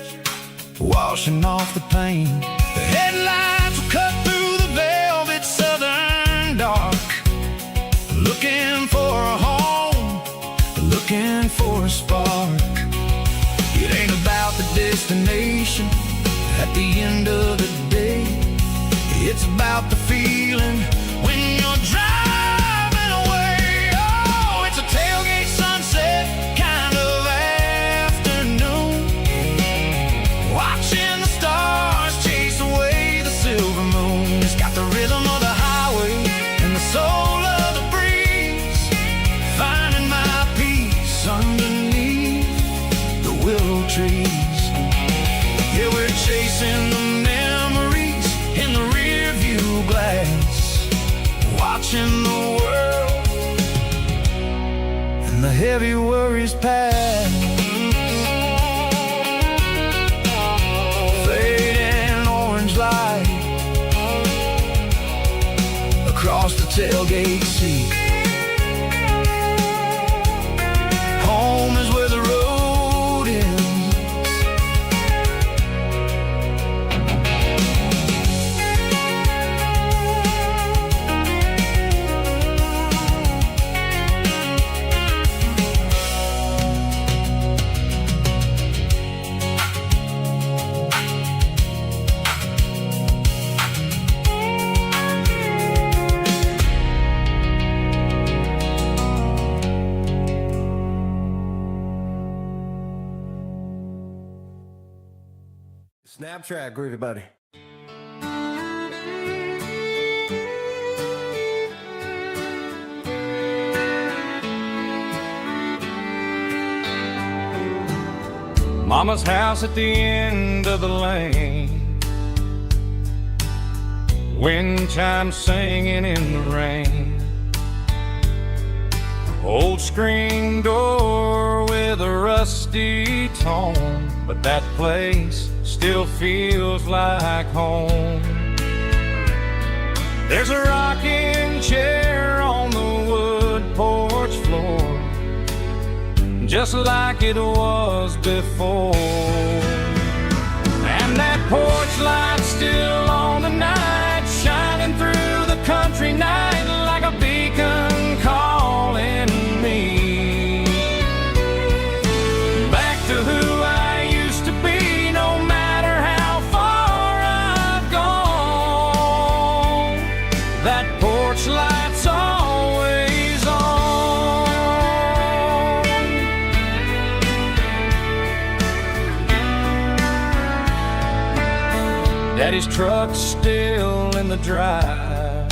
washing off the pain. The headlights will cut through the velvet southern dark, looking for a home, looking for a spark. It ain't about the destination at the end of the day, it's about the feeling when you're driving. Tailgate sunset kind of afternoon, watching the stars chase away the silver moon. It's got the rhythm of the highway and the soul of the breeze, finding my peace underneath the willow trees. Yeah, we're chasing the memories in the rear view glass, watching the world the heavy worries pass. Fading orange light, tailgate seat. Home is where the road ends. Snapchat, groovy buddy. Mama's house at the end of the lane, wind chimes singing in the rain. Old screen door with a rusty tone, but that place still feels like home. There's a rocking chair on the wood porch floor, just like it was before. And that porch light's still on tonight, shining through the country night like a beacon calling me back to who I used to be. No matter how far I've gone, that porch light's always on. Daddy's truck's still in the drive,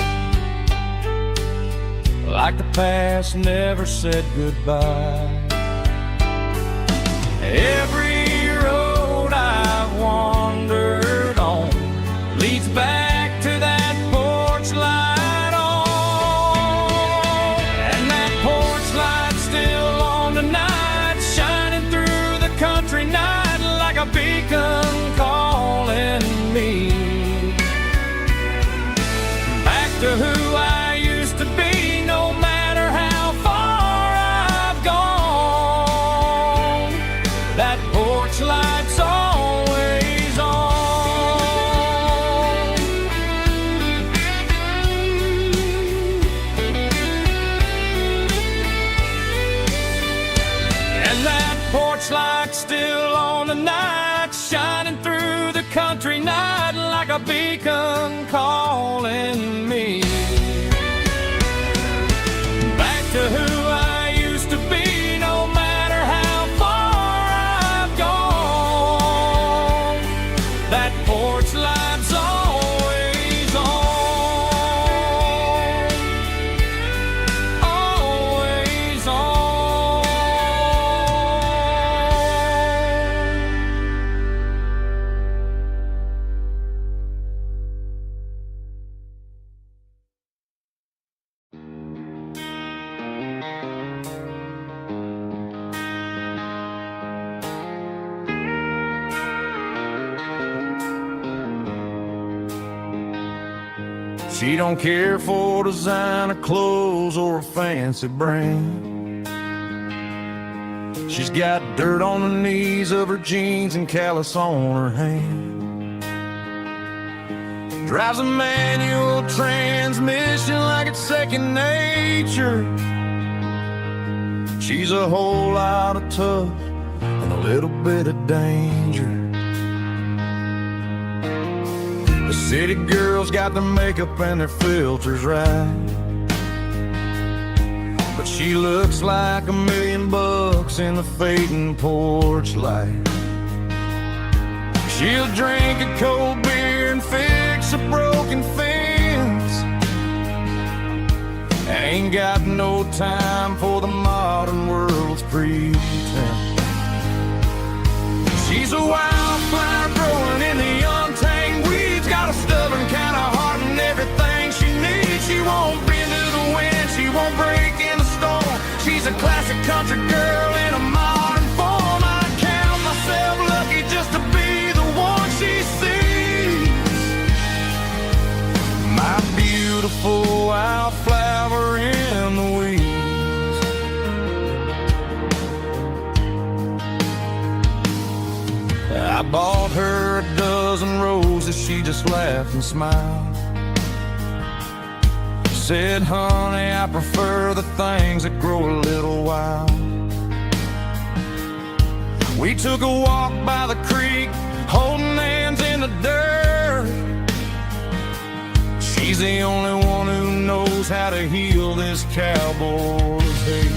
like the past never said goodbye. Every road I've wandered on leads back to that porch light on. And that porch light's still on tonight, shining through the country night like a beacon calling me back to who I used to be. No matter how far I've gone, that porch light's always on. And that porch light's still on tonight, shining through the country night like a beacon calling me back to who I used to be. No matter how far I've gone, that porch light's always on, always on. She don't care for designer clothes or a fancy brand. She's got dirt on the knees of her jeans and callus on her hand. Drives a manual transmission like it's second nature. She's a whole lot of tough and a little bit of danger. The city girls got their makeup and their filters right, but she looks like $1 million in the fading porch light. She'll drink a cold beer and fix a broken fence, ain't got no time for the modern world's pretense. She's a wildflower growing in the untamed weeds, got a stubborn kind of heart and everything she needs. She won't bend to the wind, she won't break in the storm. She's a classic country girl in a modern form. I count myself lucky just to be the one she sees. My beautiful wildflower I bought her a dozen roses, she just laughed and smiled. Said, honey, I prefer the things that grow a little wild. We took a walk by the creek, holding hands in the dirt. She's the only one who knows how to heal this cowboy's hate.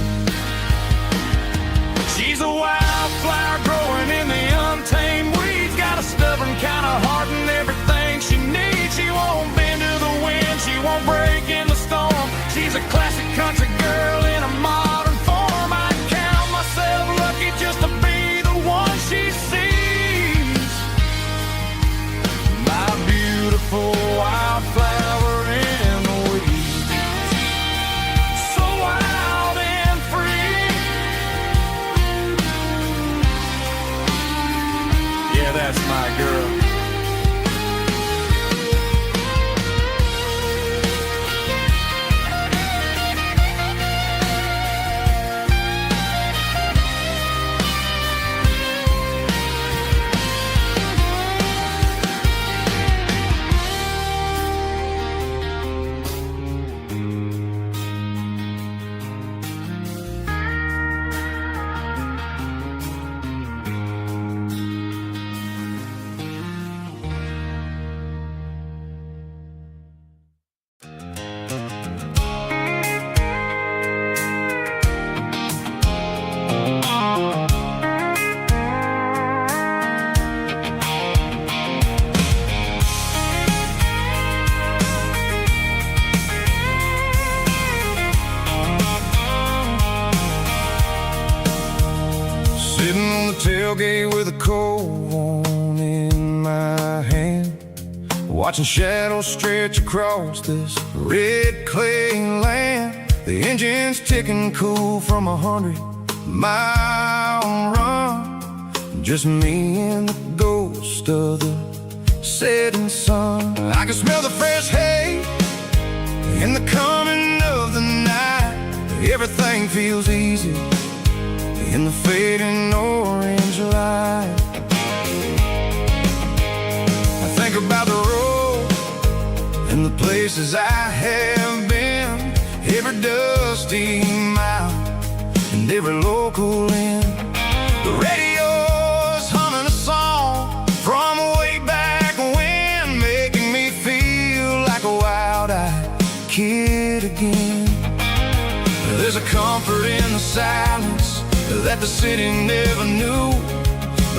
She's a wildflower growing in the untamed weeds. Got a stubborn kind of heart and everything she needs. She won't bend to the wind, she won't break in the storm. She's a classic country girl in a modern form. I count myself lucky just to be the one she sees. My beautiful wildflower in the weeds. So wild and free. Yeah, that's my girl. Sitting on the tailgate with a cold one in my hand, watching shadows stretch across this red clay land. The engine's ticking cool from 100-mile run. Just me and the ghost of the setting sun. I can smell the fresh hay and the coming of the night. Everything feels easy in the fading orange light. I think about the road and the places I have been, every dusty mile and every local inn. The radio's humming a song from way back when, making me feel like a wild-eyed kid again. There's a comfort in the silence that the city never knew,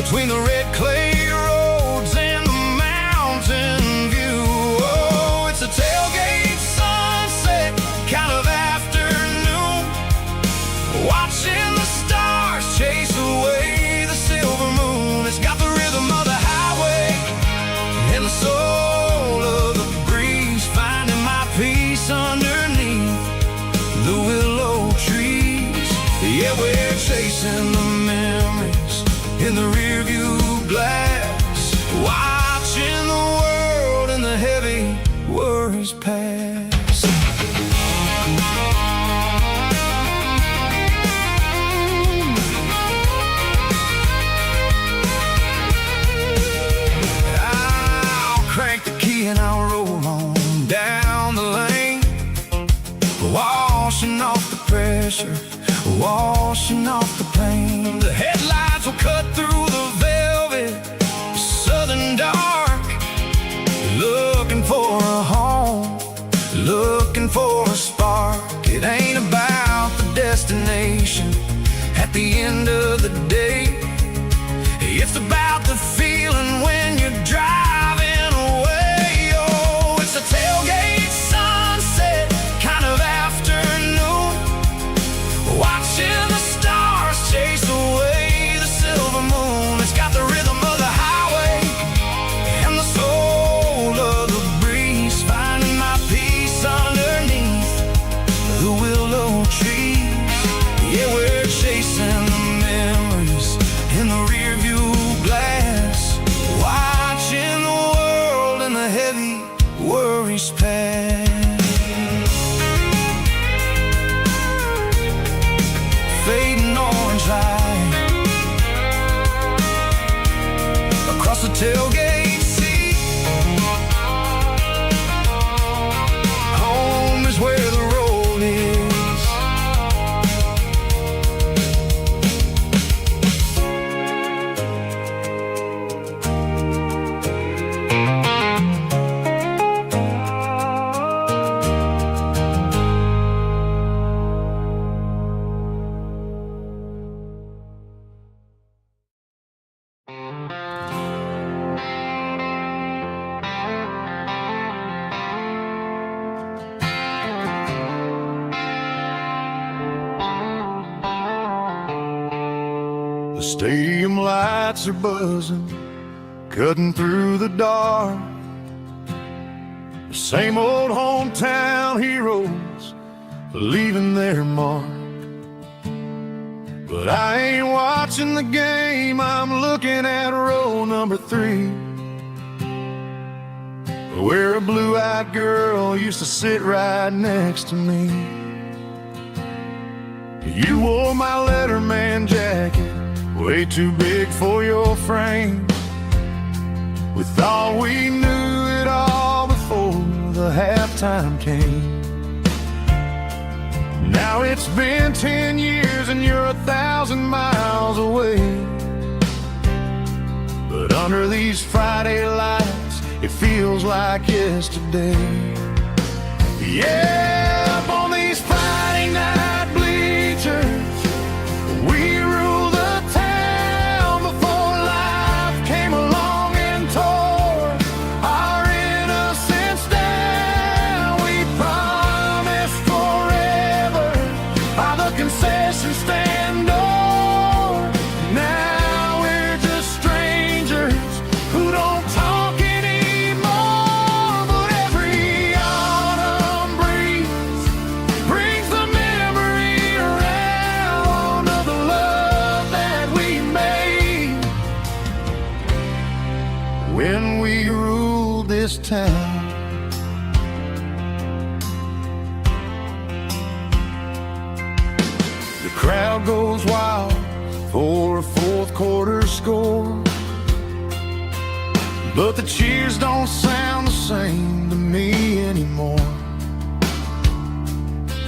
between the red clay roads and the mountain view. Oh, it's a tailgate sunset kind of afternoon, watching the stars chase away the silver moon. It's got the rhythm of the highway and the soul of the breeze, finding my peace underneath the willow trees. Yeah, we're chasing the memories in the rearview glass, watching the world and the heavy worries pass. I'll crank the key and I'll roll on down the lane, washing off the pressure, washing off the pain. The headlights will cut through the velvet southern dark, looking for a home, looking for a spark. It ain't about the destination at the end of the day, it's about the feeling when you're driving away. Oh, it's a tailgate sunset kind of afternoon, watching the stars chase away the silver moon. the tailgate seat. Home is where the road is. The stadium lights are buzzing, cutting through the dark. The same old hometown heroes leaving their mark. But I ain't watching the game, I'm looking at row number 3, where a blue-eyed girl used to sit right next to me. You wore my Letterman jacket, way too big for your frame. We thought we knew it all before the halftime came. Now it's been 10 years and you're 1,000 miles away. But under these Friday lights, it feels like yesterday. Yeah, up on these Friday night bleachers, we rule the town before life came along and tore our innocence down. We promised forever by the concession stand door. Now we're just strangers who don't talk anymore. But every autumn breeze brings the memory around of the love that we made when we ruled this town. The crowd goes wild for a fourth quarter score, but the cheers don't sound the same to me anymore.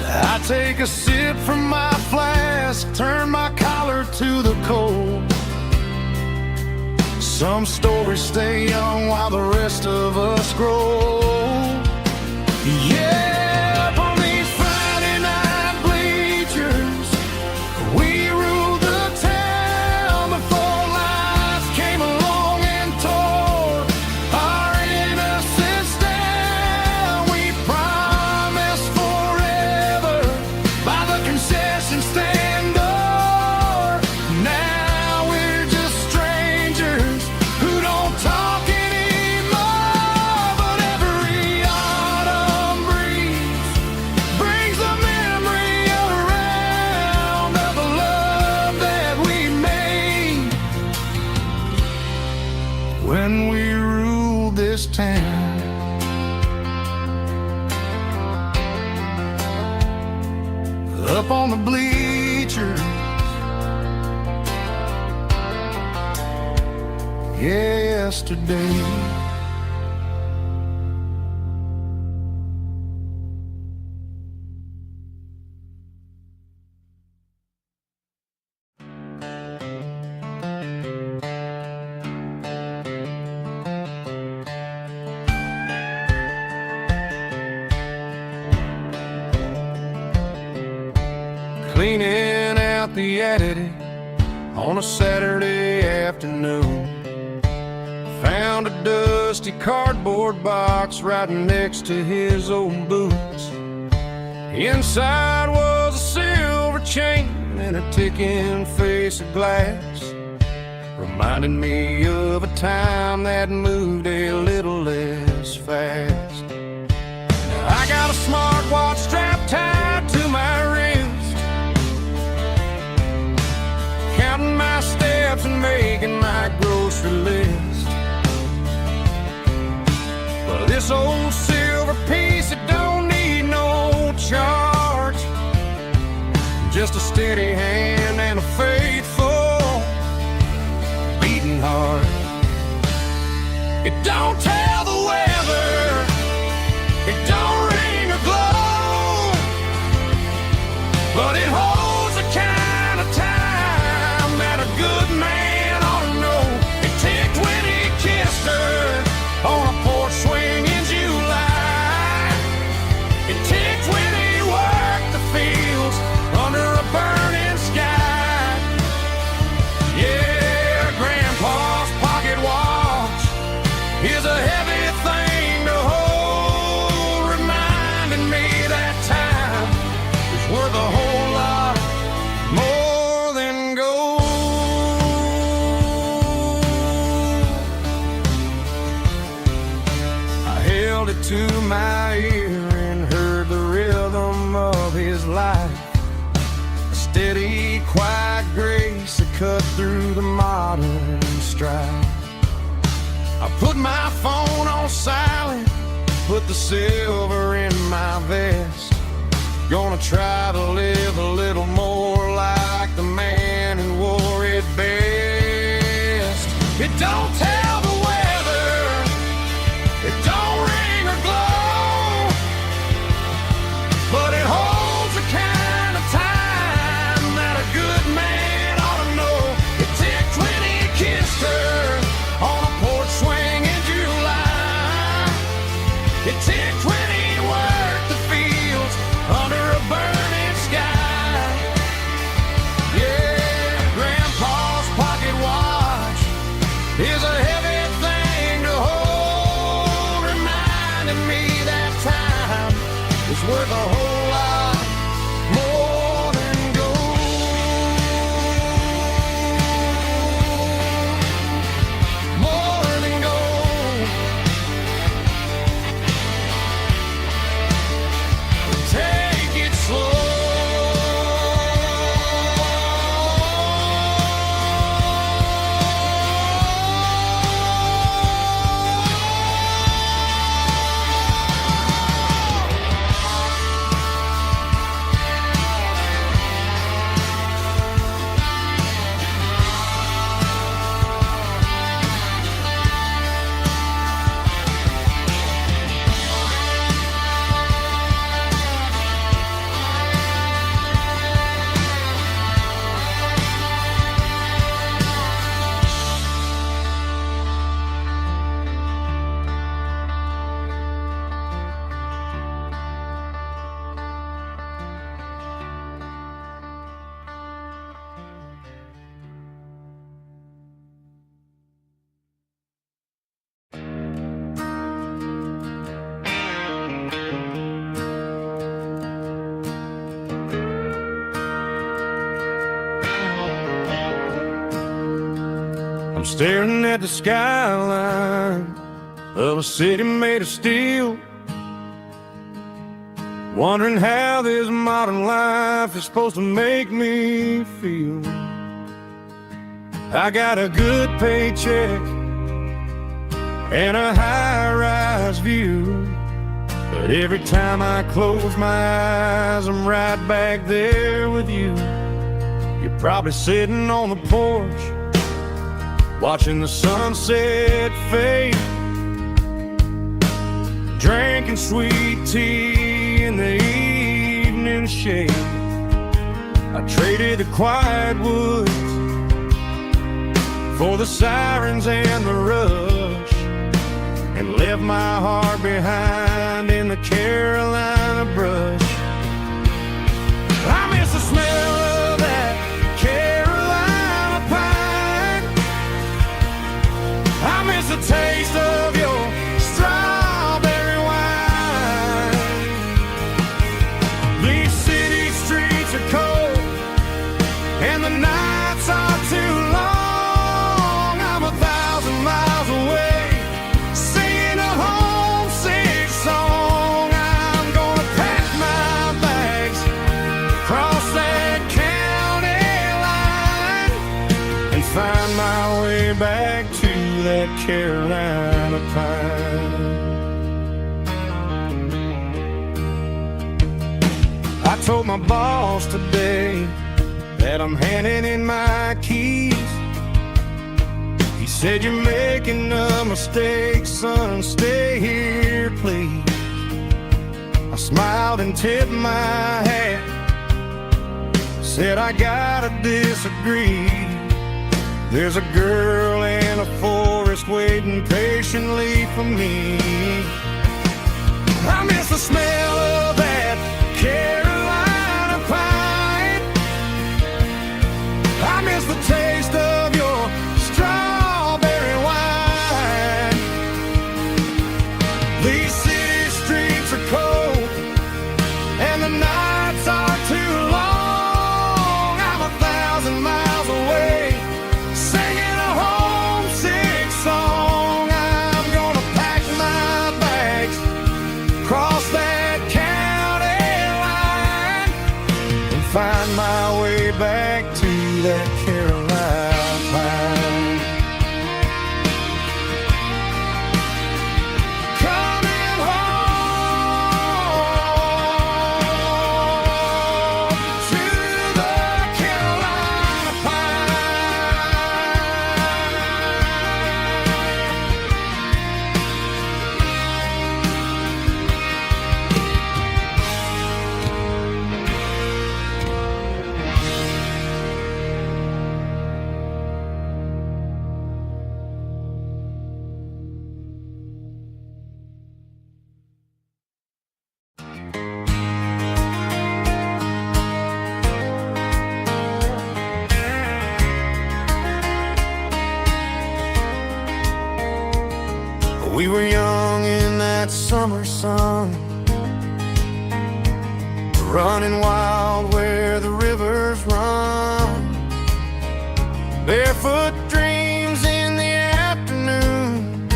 I take a sip from my flask, turn my collar to the cold. Some stories stay young while the rest of us grow. Yeah, up on these Friday night bleachers, we ruled the town before life came along and tore our innocence down. We promised forever by the concession stand door. Now we're just strangers who don't talk anymore. But every autumn breeze brings the memory around of the love that we made when we ruled this town. Up on the bleachers, yesterday. Cleaning out the attic on a Saturday afternoon, found a dusty cardboard box right next to his old boots. Inside was a silver chain and a ticking face of glass, reminding me of a time that moved a little less fast. Now I got a smartwatch strapped tied to my wrist, counting my steps and making my grocery list. Well, this old silver piece, it don't need no charge, just a steady hand and a faithful beating heart. It don't tell the weather, it don't ring or glow, but it holds the kind of time that a good man ought to know. It ticked when he kissed her on a porch swing in July. It ticked when he worked the fields under a burning sky. Yeah, Grandpa's pocket watch is a heavy thing to hold, reminding me that time is worth a whole lot more than gold. I held it to my ear and heard the rhythm of his life, a steady, quiet grace that cut through the modern strife. I put my phone on silent, put the silver in my vest. Gonna try to live a little more like the man who wore it best. It don't tell the weather, it don't ring or glow, but it holds the kind of time that a good man ought to know. It ticked when he kissed her on a porch swing in July. It ticked when he worked the fields under a burning sky. Yeah, Grandpa's pocket watch is a heavy thing to hold, reminding me that time is worth a whole lot more than gold. More than gold. Take it slow. I'm staring at the skyline of a city made of steel, wondering how this modern life is supposed to make me feel. I got a good paycheck and a high-rise view, but every time I close my eyes, I'm right back there with you. You're probably sitting on the porch, watching the sunset fade, drinking sweet tea in the evening shade. I traded the quiet woods for the sirens and the rush, and left my heart behind in the Carolina brush. I miss the smell of that Carolina pine. I miss the taste of your strawberry wine. These city streets are cold and the nights are too long. I'm 1,000 miles away, singing a homesick song. I'm gonna pack my bags, cross that county line, and find my way back to that Carolina pine. I told my boss today that I'm handing in my keys. He said, you're making up mistake, son, stay here, please. I smiled and tipped my hat, said I gotta disagree. There's a girl in a forest waiting patiently for me. I miss the smell of that Carolina pine. I miss the taste of your strawberry wine. These city streets are cold and the nights are too long. I'm 1,000 miles away, singing a homesick song. I'm gonna pack my bags, cross that county line, and find my way back to that Carolina pine. Coming home to the Carolina We were young in that summer sun, running wild where the rivers run. Barefoot dreams in the afternoon,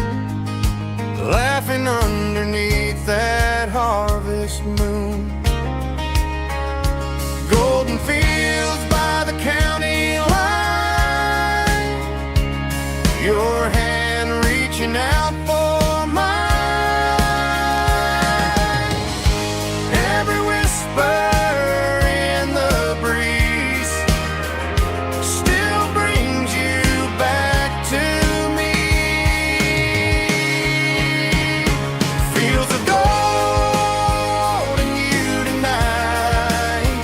laughing underneath that harvest moon. Golden fields by the county line, your hand reaching out for mine. Every whisper in the breeze still brings you back to me. Fields of gold and you tonight,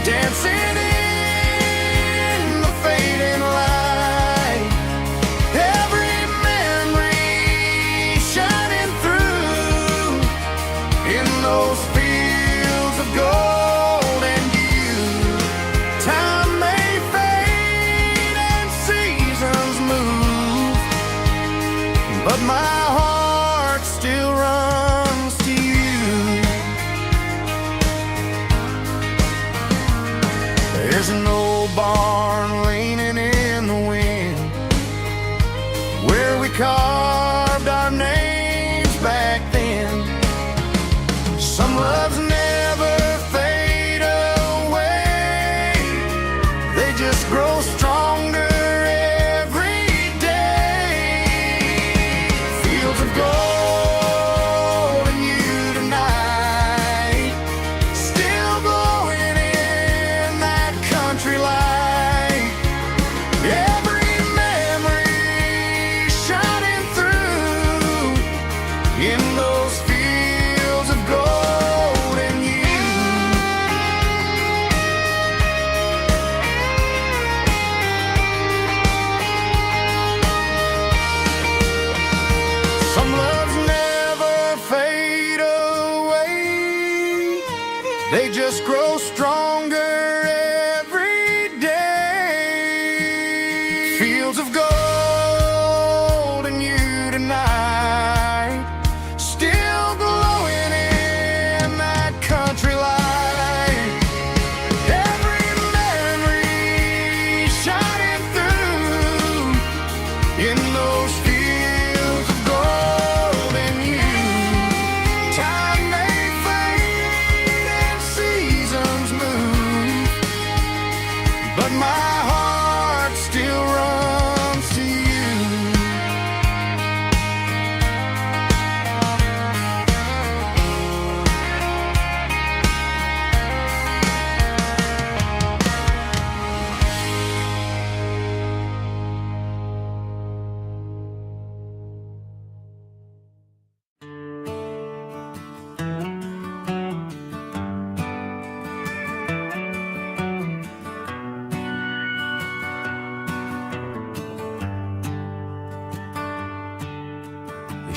dancing in the fading light. Every memory shining through in those fields of gold and you. Time may fade and seasons move, but my heart still runs to you. There's an old barn leaning in the wind, where we carved our names back then. Some loves never fade away, they just grow stronger every day. Fields of gold and you tonight, still glowing in that country light. Every memory shining through in those fields of gold and you. Some loves never fade away, they just grow stronger every day. Fields of gold and you tonight, still glowing in that country light. Every memory shining through in those fields of gold and you. Time may fade and seasons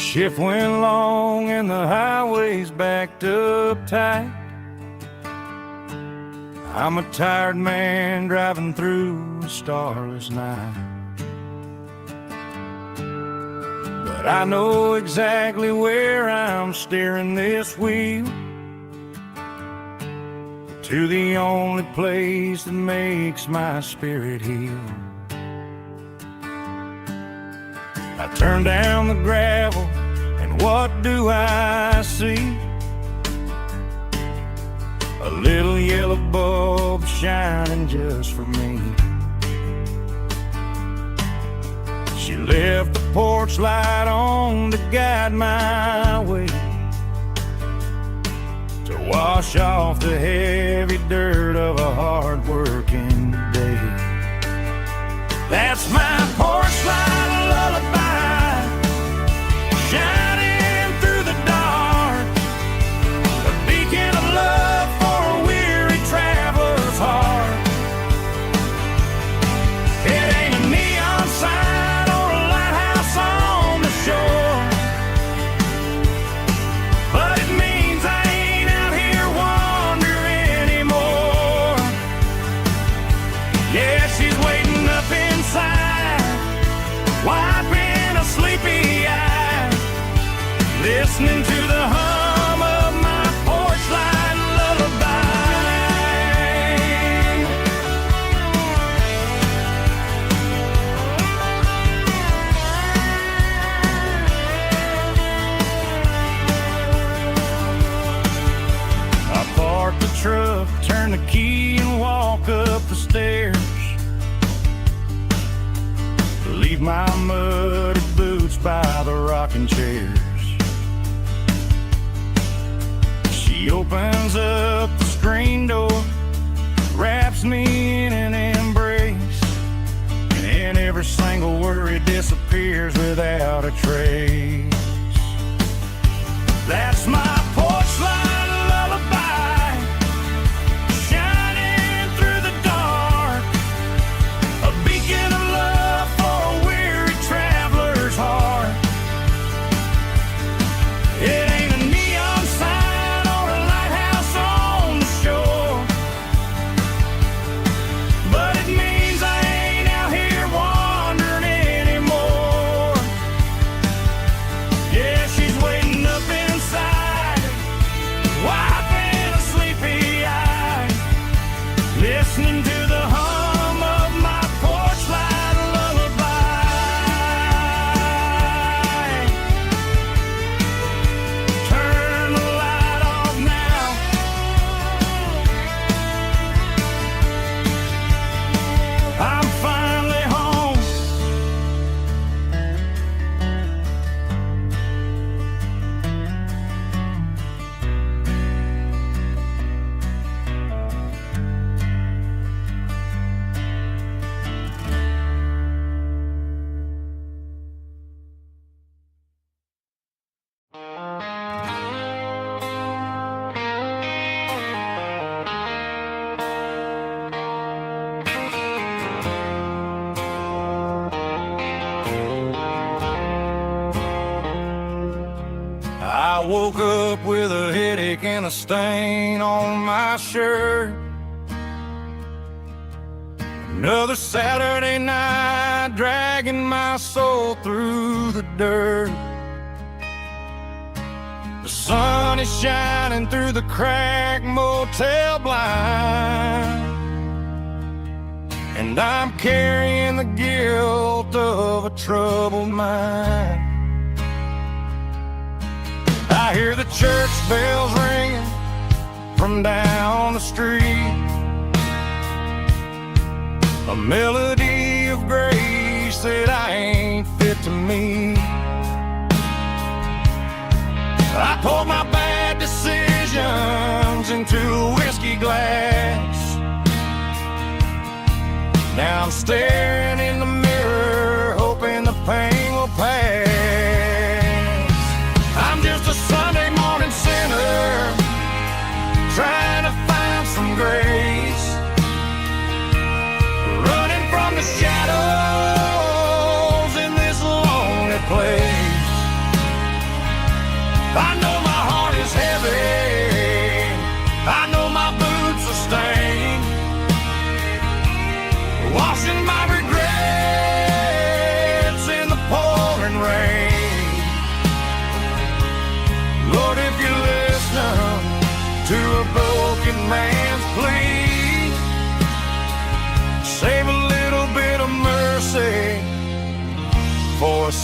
Shift went long and the highway's backed up tight. I'm a tired man driving through a starless night. But I know exactly where I'm steering this wheel, to the only place that makes my spirit heal. I turn down the gravel, and what do I see? A little yellow bulb shining just for me. She left the porch light on to guide my way, to wash off the heavy dirt of a hard-working day. That's my porch light lullaby, shining through the dark, a beacon of love for a weary traveler's heart. It ain't a neon sign or a lighthouse on the shore, but it means I ain't out here wandering anymore. Yeah, she's waiting up inside, wiping a sleepy eye, listening to the hum of my porch light lullaby. I park the truck, turn the key and walk up the stairs, leave my muddy boots by the rocking chairs. She opens up the screen door, wraps me in an embrace, and every single worry disappears without a trace. That's my porch light lullaby, shining through the dark, a beacon of love for a weary traveler's heart. It ain't a neon sign or a lighthouse on the shore, but it means I ain't out here wandering anymore. Yeah, she's waiting up inside, wiping a sleepy eye, listening to the hum of my porch light lullaby. Turn the light off now, I'm finally home. I woke up with a headache and a stain on my shirt. Another Saturday night, dragging my soul through the dirt. The sun is shining through the cracked motel blind, and I'm carrying the guilt of a troubled mind. I hear the church bells ringing from down the street, a melody of grace that I ain't fit to meet. I poured my bad decisions into a whiskey glass. Now I'm staring in the mirror, hoping the pain will pass. I'm just a Sunday morning sinner, trying to find some grace, running from the shadows in this lonely place.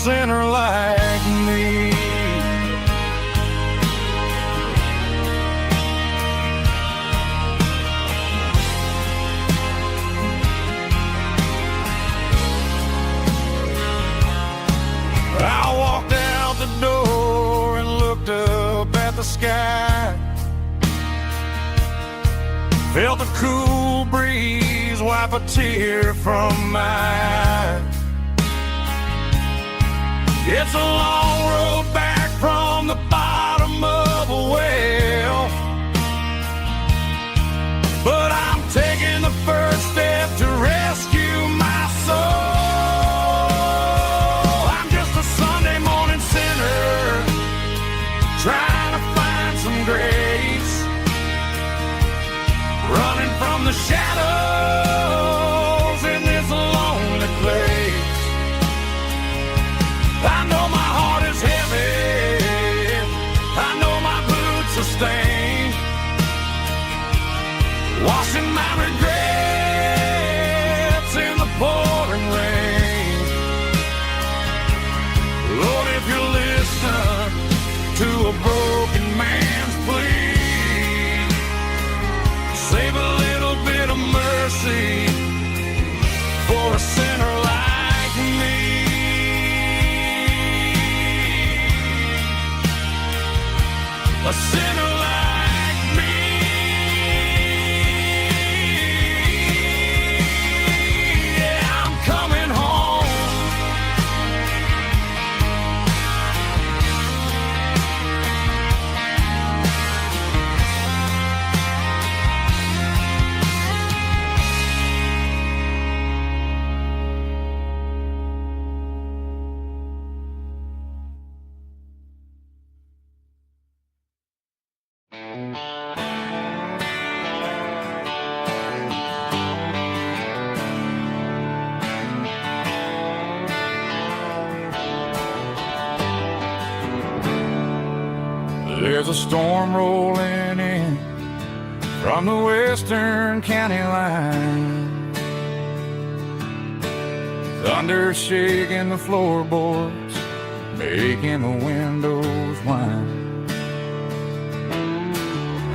sinner like me. I walked out the door and looked up at the sky. Felt the cool breeze wipe a tear from my eye. It's a long road back from the bottom of a well, but I'm taking the first step to rescue my soul. I'm just a Sunday morning sinner trying to find some grace, running from the shadows in this lonely place. I know my heart is heavy, I know my boots are stained, washing my regrets in the pouring rain. Lord, if you listen to a broken man's plea, save a little bit of mercy for a sinner like me. A sinner like me. Yeah, I'm coming home. There's a storm rolling in from the western county line, thunder shaking the floorboards, making the windows whine.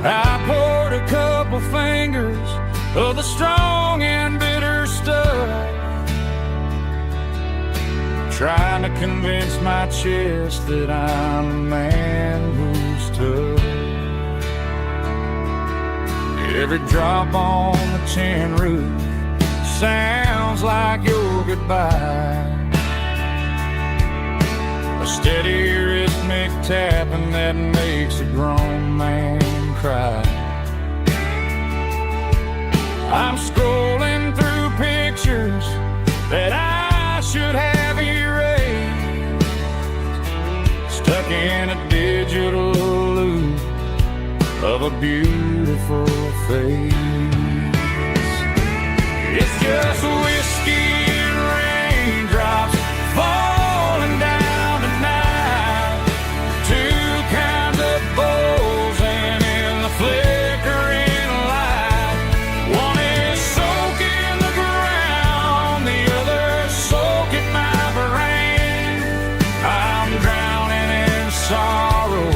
I poured a couple fingers of the strong and bitter stuff, trying to convince my chest that I'm a man who's tough. Every drop on the tin roof sounds like your goodbye, a steady rhythmic tapping that makes a grown man cry. I'm scrolling through pictures that I should have erased, stuck in a digital loop of a beautiful face. It's just whiskey and raindrops falling down tonight, two kinds of bowls and in the flickering light. One is soaking the ground, the other soaking my brain. I'm drowning in sorrow,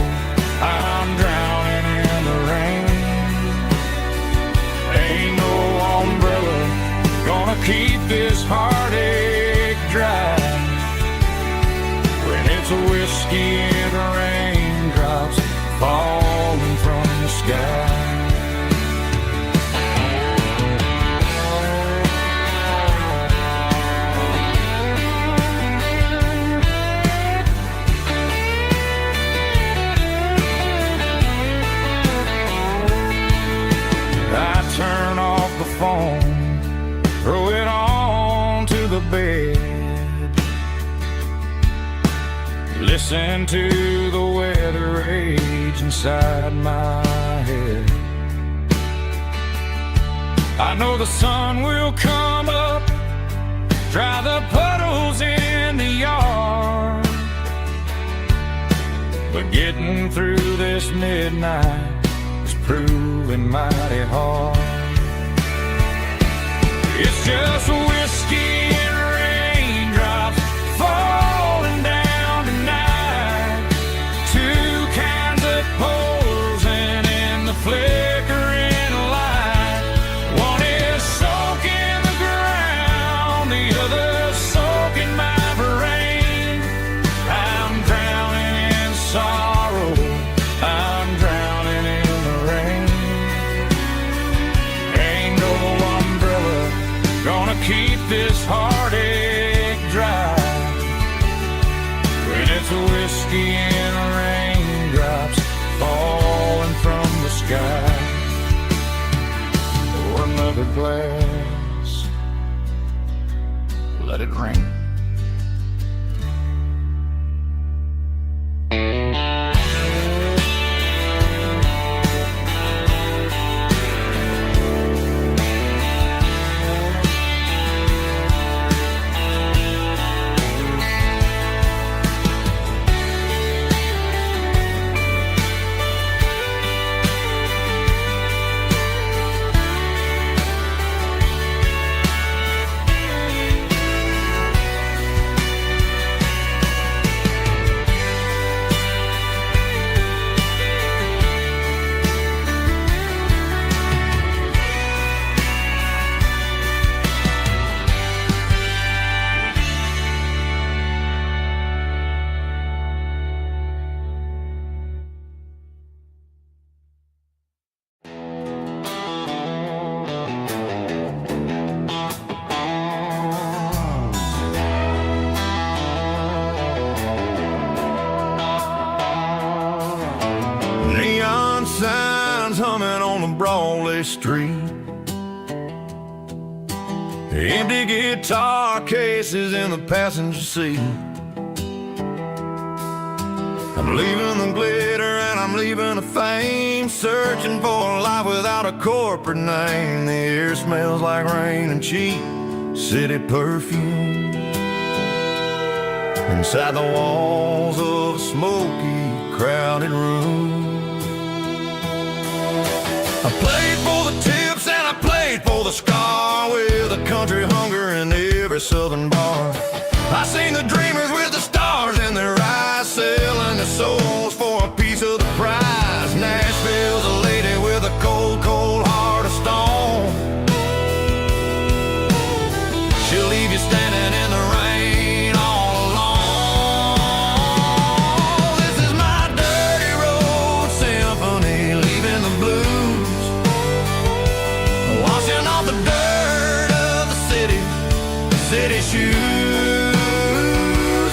I'm drowning in the rain. Ain't no umbrella gonna keep this heartache dry when it's a whiskey and raindrops falling from the sky. I turn off the phone, throw it on to the bed, listen to the weather rage inside my head. I know the sun will come up, dry the puddles in the yard, but getting through this midnight is proving mighty hard. It's just whiskey and raindrops falling down this heartache dry. When it's a whiskey and raindrops falling from the sky. Or another glass, let it rain. Neon signs humming on the Broadway street. Empty guitar cases in the passenger seat. I'm leaving the glitter and I'm leaving the fame, searching for a life without a corporate name. The air smells like rain and cheap city perfume. Inside the walls of a smoky, crowded room. I played for the tips and I played for the scar, with a country hunger in every southern bar. I seen the dreamers with the stars in their eyes, selling their souls for a piece of the prize. Nashville's a lady with a cold, cold heart of stone. She'll leave you standing in the rain all alone. This is my dirty road symphony, leaving the blues, washing off the dirt of the city shoes.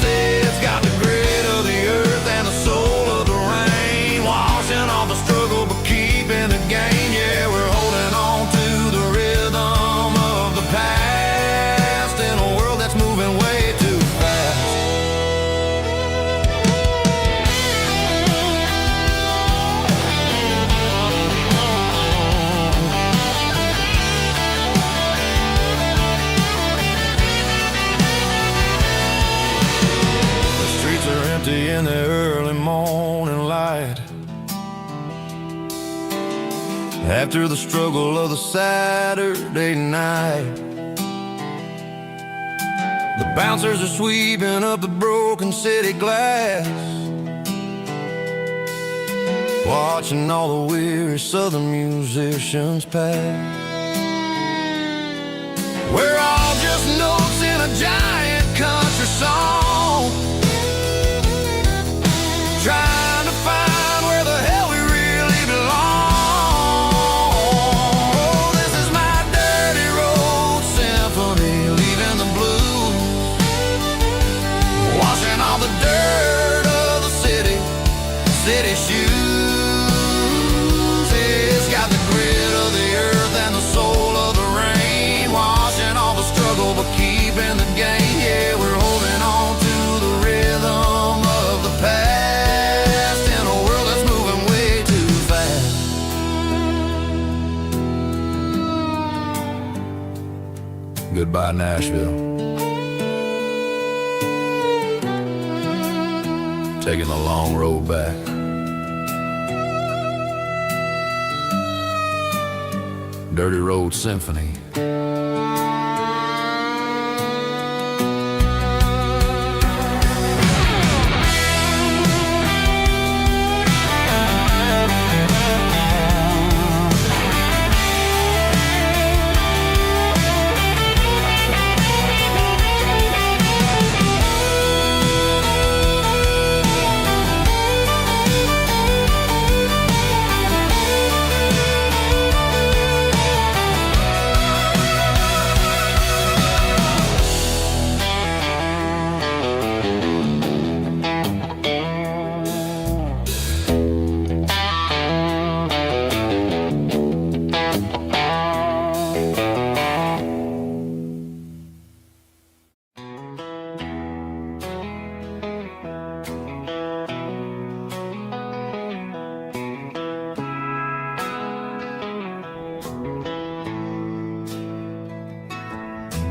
It's got the grit of the earth and the soul of the rain, washing off the struggle but keeping the gain. Yeah, we're holding on to the rhythm of the past in a world that's moving way too fast. In the early morning light, after the struggle of the Saturday night, the bouncers are sweeping up the broken city glass, watching all the weary southern musicians pass. We're all just notes in a giant country song, trying to find where the hell we really belong. Oh, this is my dirty road symphony, leaving the blues, washing all the dirt of the city shoes. It's got the grit of the earth and the soul of the rain, washing all the struggle but keeping the gain. Yeah, we're holding on to the rhythm of the past. Goodbye, Nashville. Taking the long road back. Dirty Road Symphony.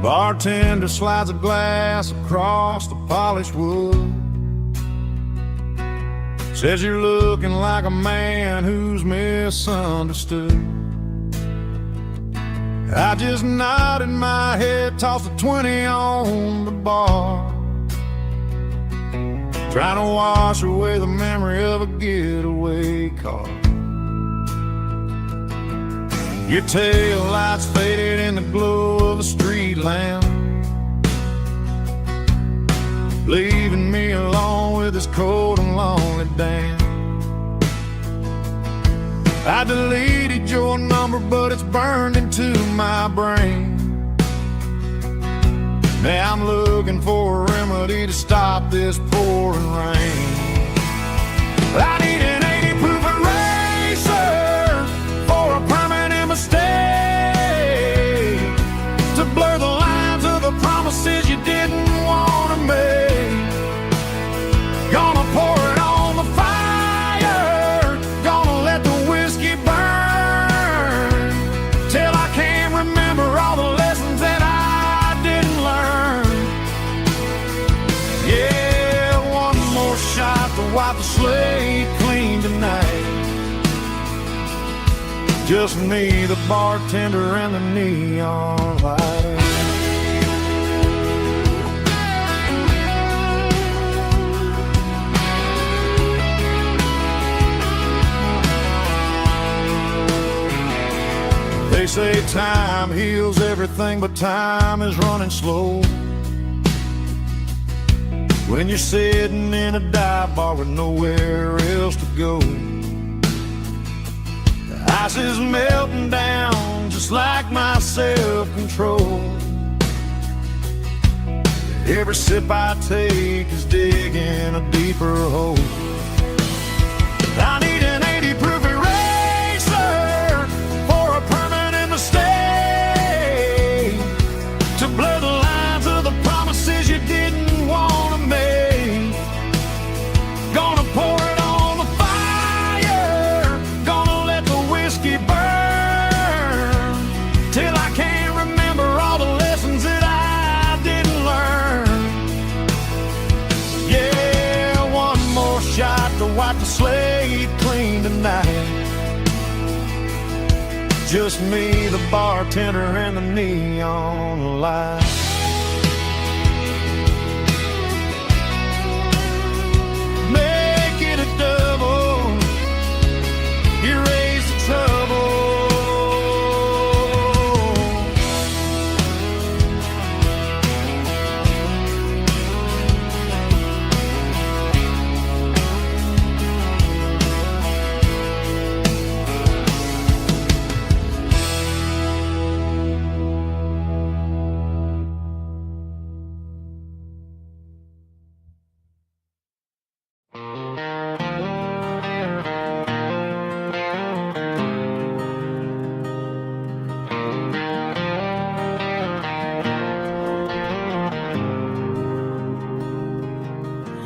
Bartender slides a glass across the polished wood. Says you're looking like a man who's misunderstood. I just nodded my head, tossed a 20 on the bar, trying to wash away the memory of a getaway car. Your tail lights faded in the glow of a street lamp, leaving me alone with this cold and lonely damn. I deleted your number, but it's burned into my brain. Now I'm looking for a remedy to stop this pouring rain. I need an 80 proof eraser for a permanent mistake, to blur the lines of the promises you didn't want to make. Gonna pour it on the fire, gonna let the whiskey burn, till I can't remember all the lessons that I didn't learn. Yeah, one more shot to wipe the slate clean tonight. Just me, the bartender, and the neon light. They say time heals everything, but time is running slow when you're sitting in a dive bar with nowhere else to go. The ice is melting down just like my self-control. Every sip I take is digging a deeper hole. I need an 80 proof eraser for a permanent mistake, to blur the lines of the promises you didn't want to make. Gonna pour it on the fire, gonna let the whiskey burn, till I can't remember all the lessons that I didn't learn. Yeah, one more shot to wipe the slate clean tonight. Just me, the bartender, and the neon light. Make it a double, erase the trouble.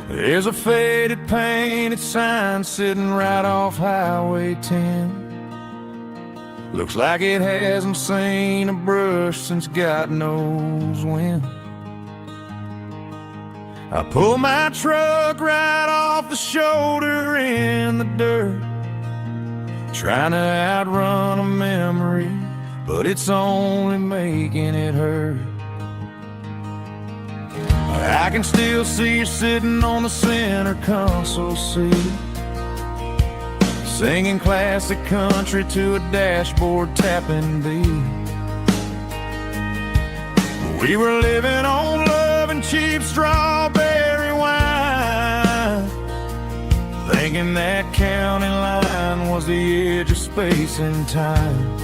There's a faded painted sign sitting right off Highway 10. Looks like it hasn't seen a brush since God knows when. I pull my truck right off the shoulder in the dirt, trying to outrun a memory, but it's only making it hurt. I can still see you sitting on the center console seat, singing classic country to a dashboard tapping beat. We were living on love and cheap strawberry wine, thinking that county line was the edge of space and time.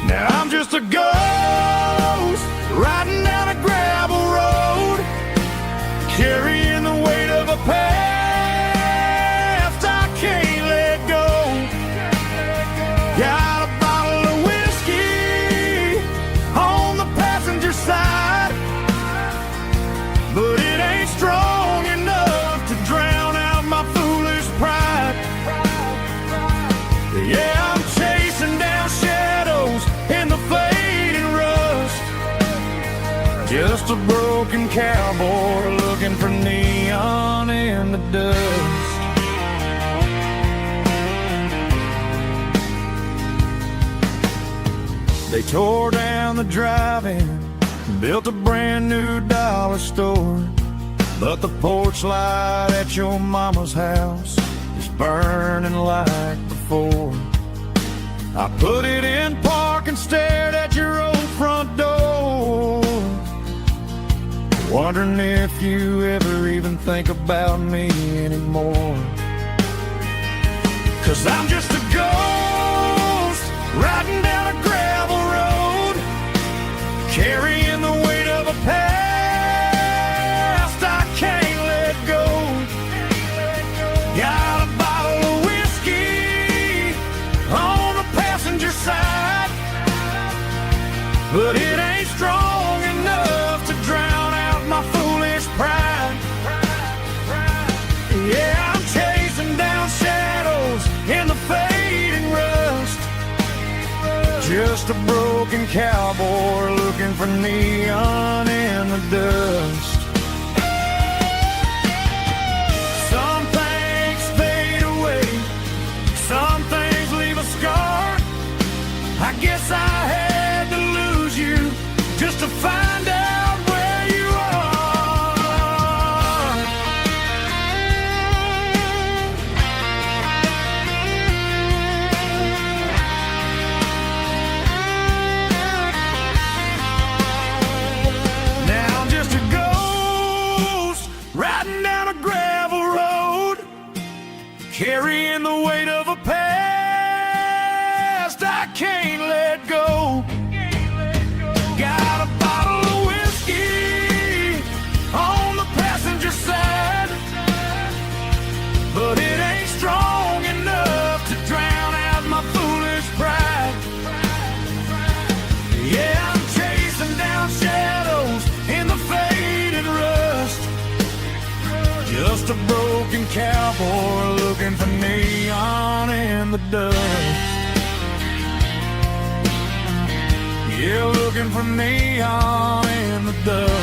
Now I'm just a ghost riding down a gravel road, carrying the weight of a past I can't let go. Got a bottle of whiskey on the passenger side, but it ain't strong enough to drown out my foolish pride. Yeah, I'm chasing down shadows in the fading rust, Just a broken cowboy looking for neon in the dust. They tore down the drive-in, built a brand new dollar store, but the porch light at your mama's house is burning like before. I put it in park and stared at your old front door, wondering if you ever even think about me anymore. 'Cause I'm just a ghost riding down a gravel road, carrying the weight of a past I can't let go. Got a bottle of whiskey on the passenger side, but it ain't strong enough to drown out my foolish pride. Yeah, I'm chasing down shadows in the fading rust, just a broken cowboy looking for neon in the dust. Some things fade away, some things leave a scar. I guess I had to lose you just to find out where you are. Now I'm just a ghost riding down a gravel road, carrying the weight of a past I can't let go. Got a bottle of whiskey on the passenger side, but it ain't strong enough to drown out my foolish pride. Yeah, I'm chasing down shadows in the fading rust, just a broken cowboy looking for neon in the dust. Yeah, looking for neon in the dust.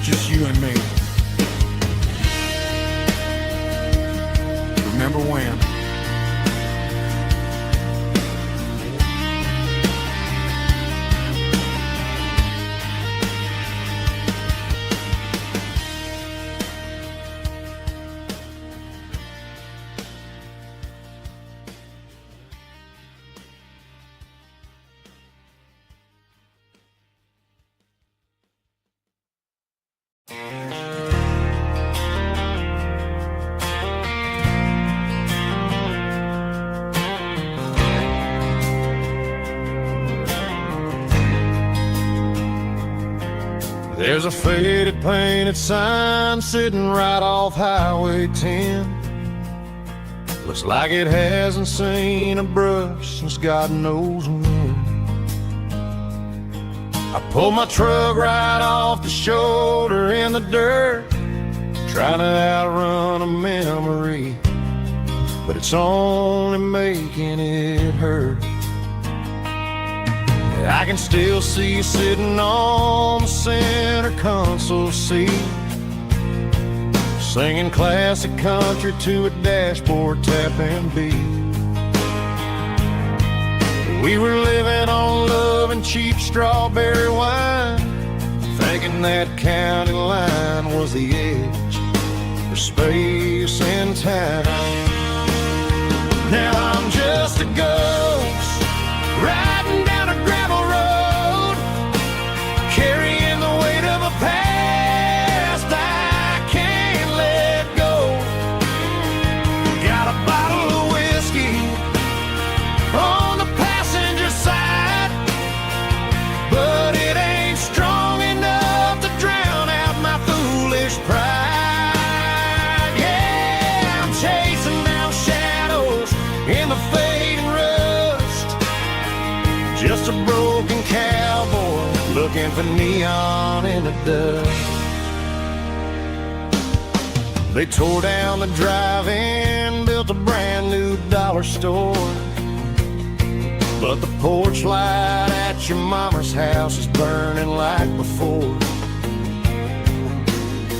Just you and me. Remember when? There's a faded painted sign sitting right off Highway 10. Looks like it hasn't seen a brush since God knows when. I pulled my truck right off the shoulder in the dirt, trying to outrun a memory, but it's only making it hurt. I can still see you sitting on the center console seat, singing classic country to a dashboard tapping beat. We were living on love and cheap strawberry wine, thinking that county line was the edge for space and time. Now I'm just a ghost riding down a gravel road, carrying the weight of a past I can't let go. Got a bottle of whiskey on the passenger side, but it ain't strong enough to drown out my foolish pride. Yeah, I'm chasing down shadows in the fading rust, just a broken cowboy looking for neon in the dust. They tore down the drive-in, built a brand new dollar store, but the porch light at your mama's house is burning like before.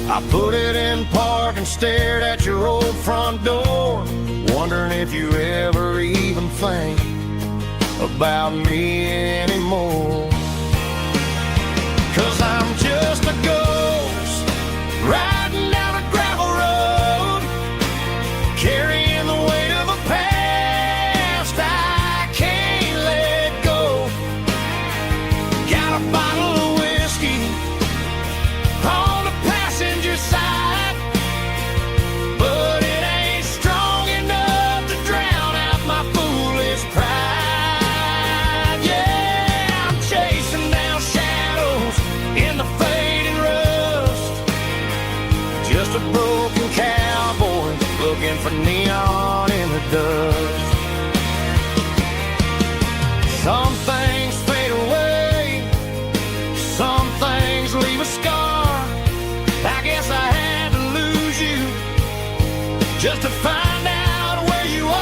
I put it in park and stared at your old front door, wondering if you ever even think about me anymore. 'Cause I'm just a ghost riding down a gravel road, carrying the weight of a past I can't let go. Got a bottle of whiskey on the passenger side, but it ain't strong enough to drown out my foolish pride. Yeah, I'm chasing down shadows in the fading rust, just a broken cowboy looking for neon in the dust. Some things fade away, some things leave a scar. I guess I had to lose you just to find out where you are.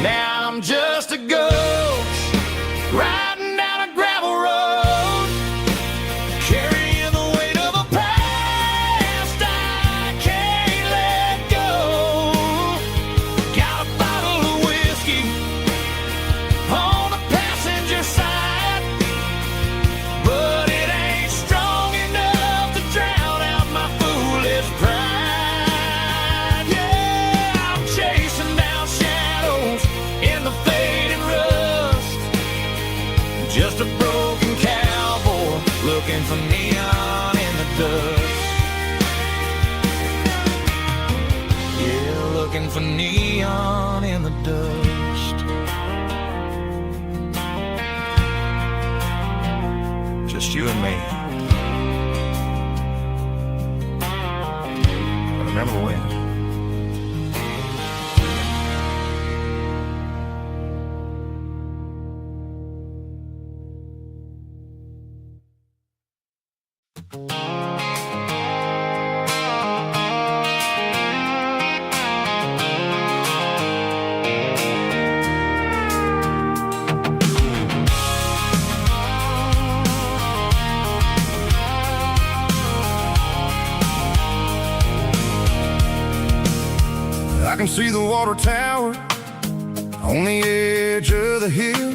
Now I'm just a ghost riding down a gravel road, carrying the weight of a past I can't let go. Got a bottle of whiskey on the passenger side, but it ain't strong enough to drown out my foolish pride. Yeah, I'm chasing down shadows in the fading rust, just a broken cowboy looking for neon in the dust. Yeah, looking for neon in the dust. Just you and me. I remember when. I can see the water tower on the edge of the hill.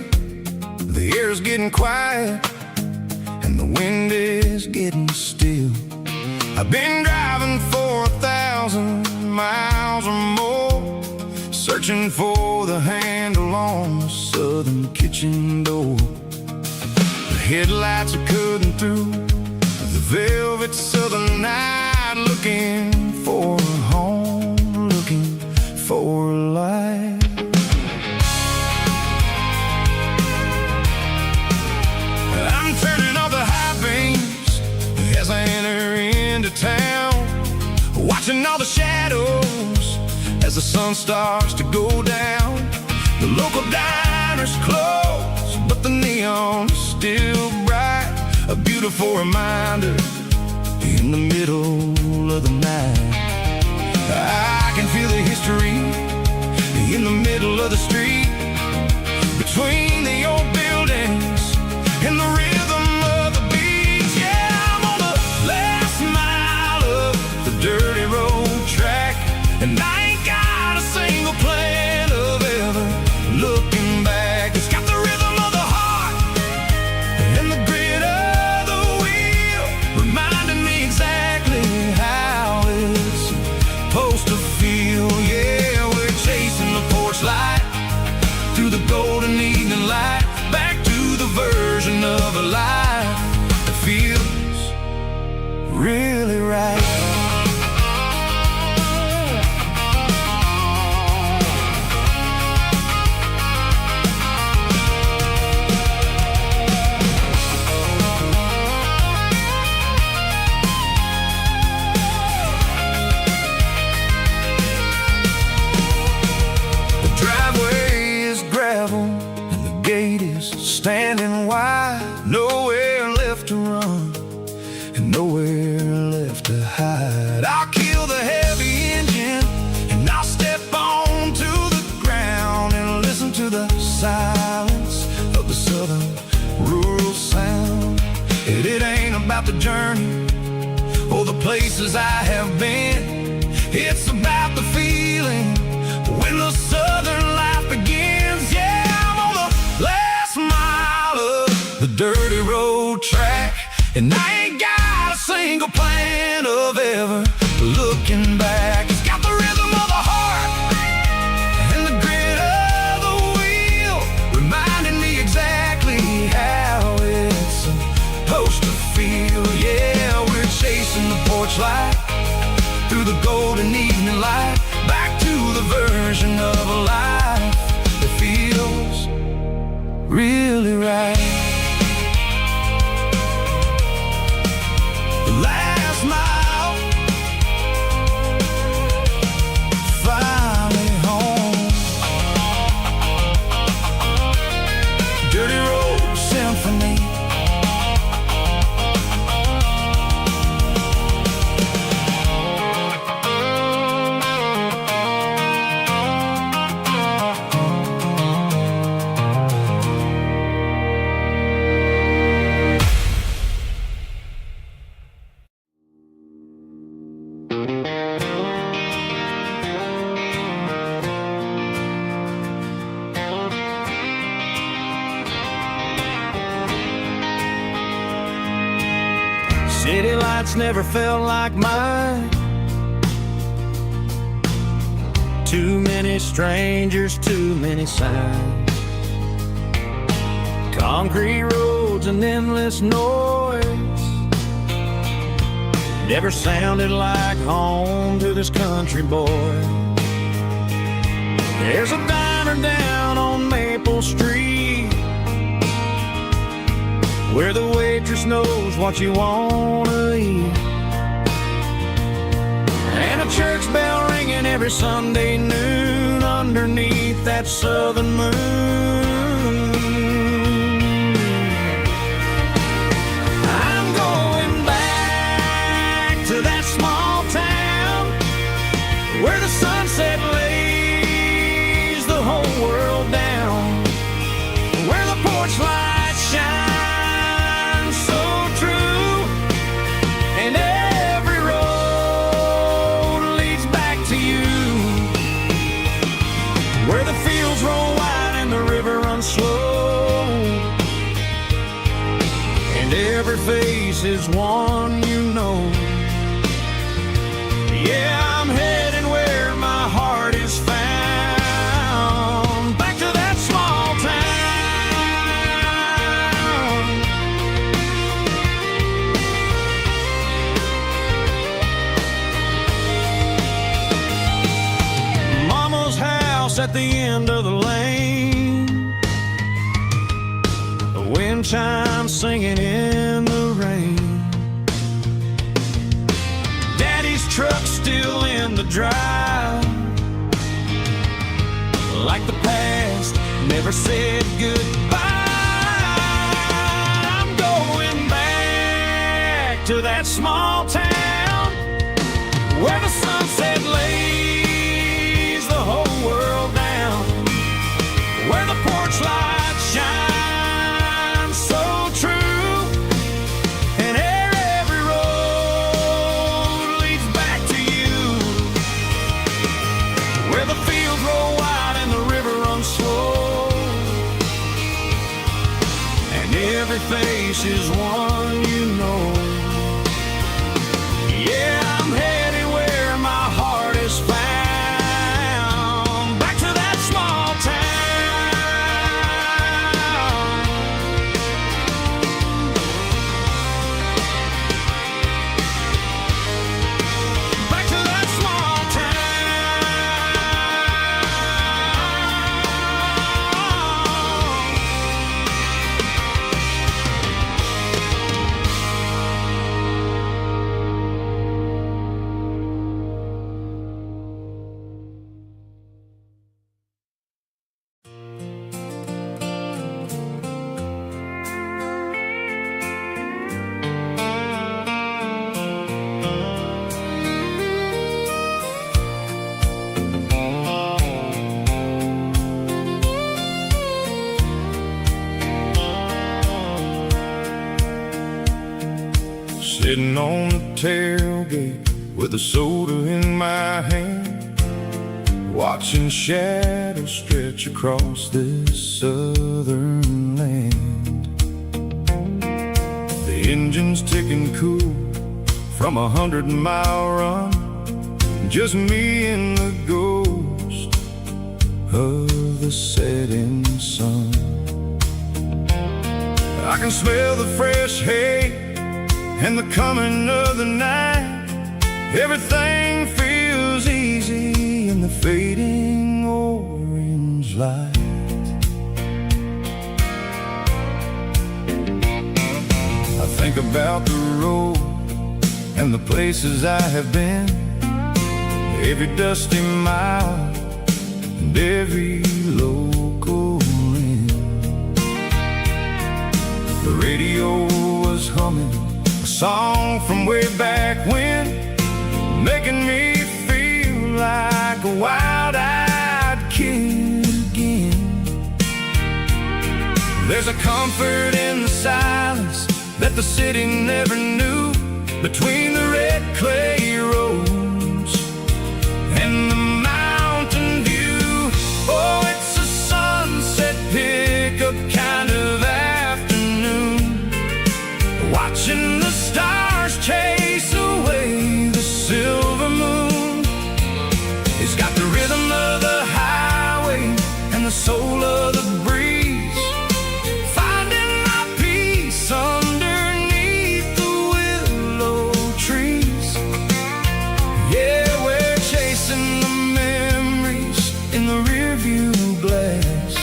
The air is getting quiet and the wind is getting still. I've been driving for 1,000 miles or more, searching for the handle on the southern kitchen door. The headlights are cutting through the velvet southern night, looking for a home, looking for a life. I'm turning off the high beams as I enter into town, watching all the shadows as the sun starts to go down. The local diner's closed, but the neon is still bright, a beautiful reminder in the middle of the night. I can feel the history in the middle of the street, between the old buildings and the rhythm of the beats. Yeah, I'm on the last mile of the dirty road track, and I ain't got a single plan of ever looking back. It's got the rhythm of the heart and the grit of the wheel, reminding me exactly how it's supposed to feel. Yeah, we're chasing the porch light through the golden evening light, back to the version of a life that feels really right. nowhere left to hide. I'll kill the heavy engine and I'll step onto the ground and listen to the silence of the southern rural sound. It ain't about the journey or the places I have been. It's about the feeling when the southern life begins. Yeah, I'm on the last mile of the dirty road track, and I ain't got a single plan of ever looking back. It's got the rhythm of the heart and the grit of the wheel, reminding me exactly how it's supposed to feel. Yeah, we're chasing the porch light through the golden evening light, back to the version of a life that feels really right. The last mile, finally home. Dirty Road Symphony. City lights never felt like mine. Too many strangers, too many signs. Concrete roads and endless noise never sounded like home to this country boy. There's a diner down on Maple Street where the waitress knows what you wanna eat, and a church bell ringing every Sunday noon underneath that southern moon. I'm going back to that small town where the sunset lays the whole world down, where the porch lights shine slow, and every face is one you know. Yeah, I'm heading where my heart is found, back to that small town. Mama's house at the end of the lane, wind chimes singing in the rain. Daddy's truck still in the drive, like the past never said goodbye. I'm going back to that small town where the sunset lays the whole world down, where the porch lights shine face is one you know. Yeah, I'm heading where my heart is found, back to that small town. Back to that small town. Sitting on the tailgate with a soda in my hand, watching shadows stretch across this southern land. The engine's ticking cool from 100-mile run, just me and the ghost of the setting sun. I can smell the fresh hay and the coming of the night. Everything feels easy in the fading orange light. I think about the road and the places I have been, every dusty mile and every local inn. The radio was humming a song from way back when, making me feel like a wild-eyed kid again. There's a comfort in the silence that the city never knew, between the red clay roads and the mountain view. Oh, it's a sunset pickup kind of afternoon, watching the stars chase away the silver moon. It's got the rhythm of the highway and the soul of the breeze, finding my peace underneath the willow trees. Yeah, we're chasing the memories in the rearview glass,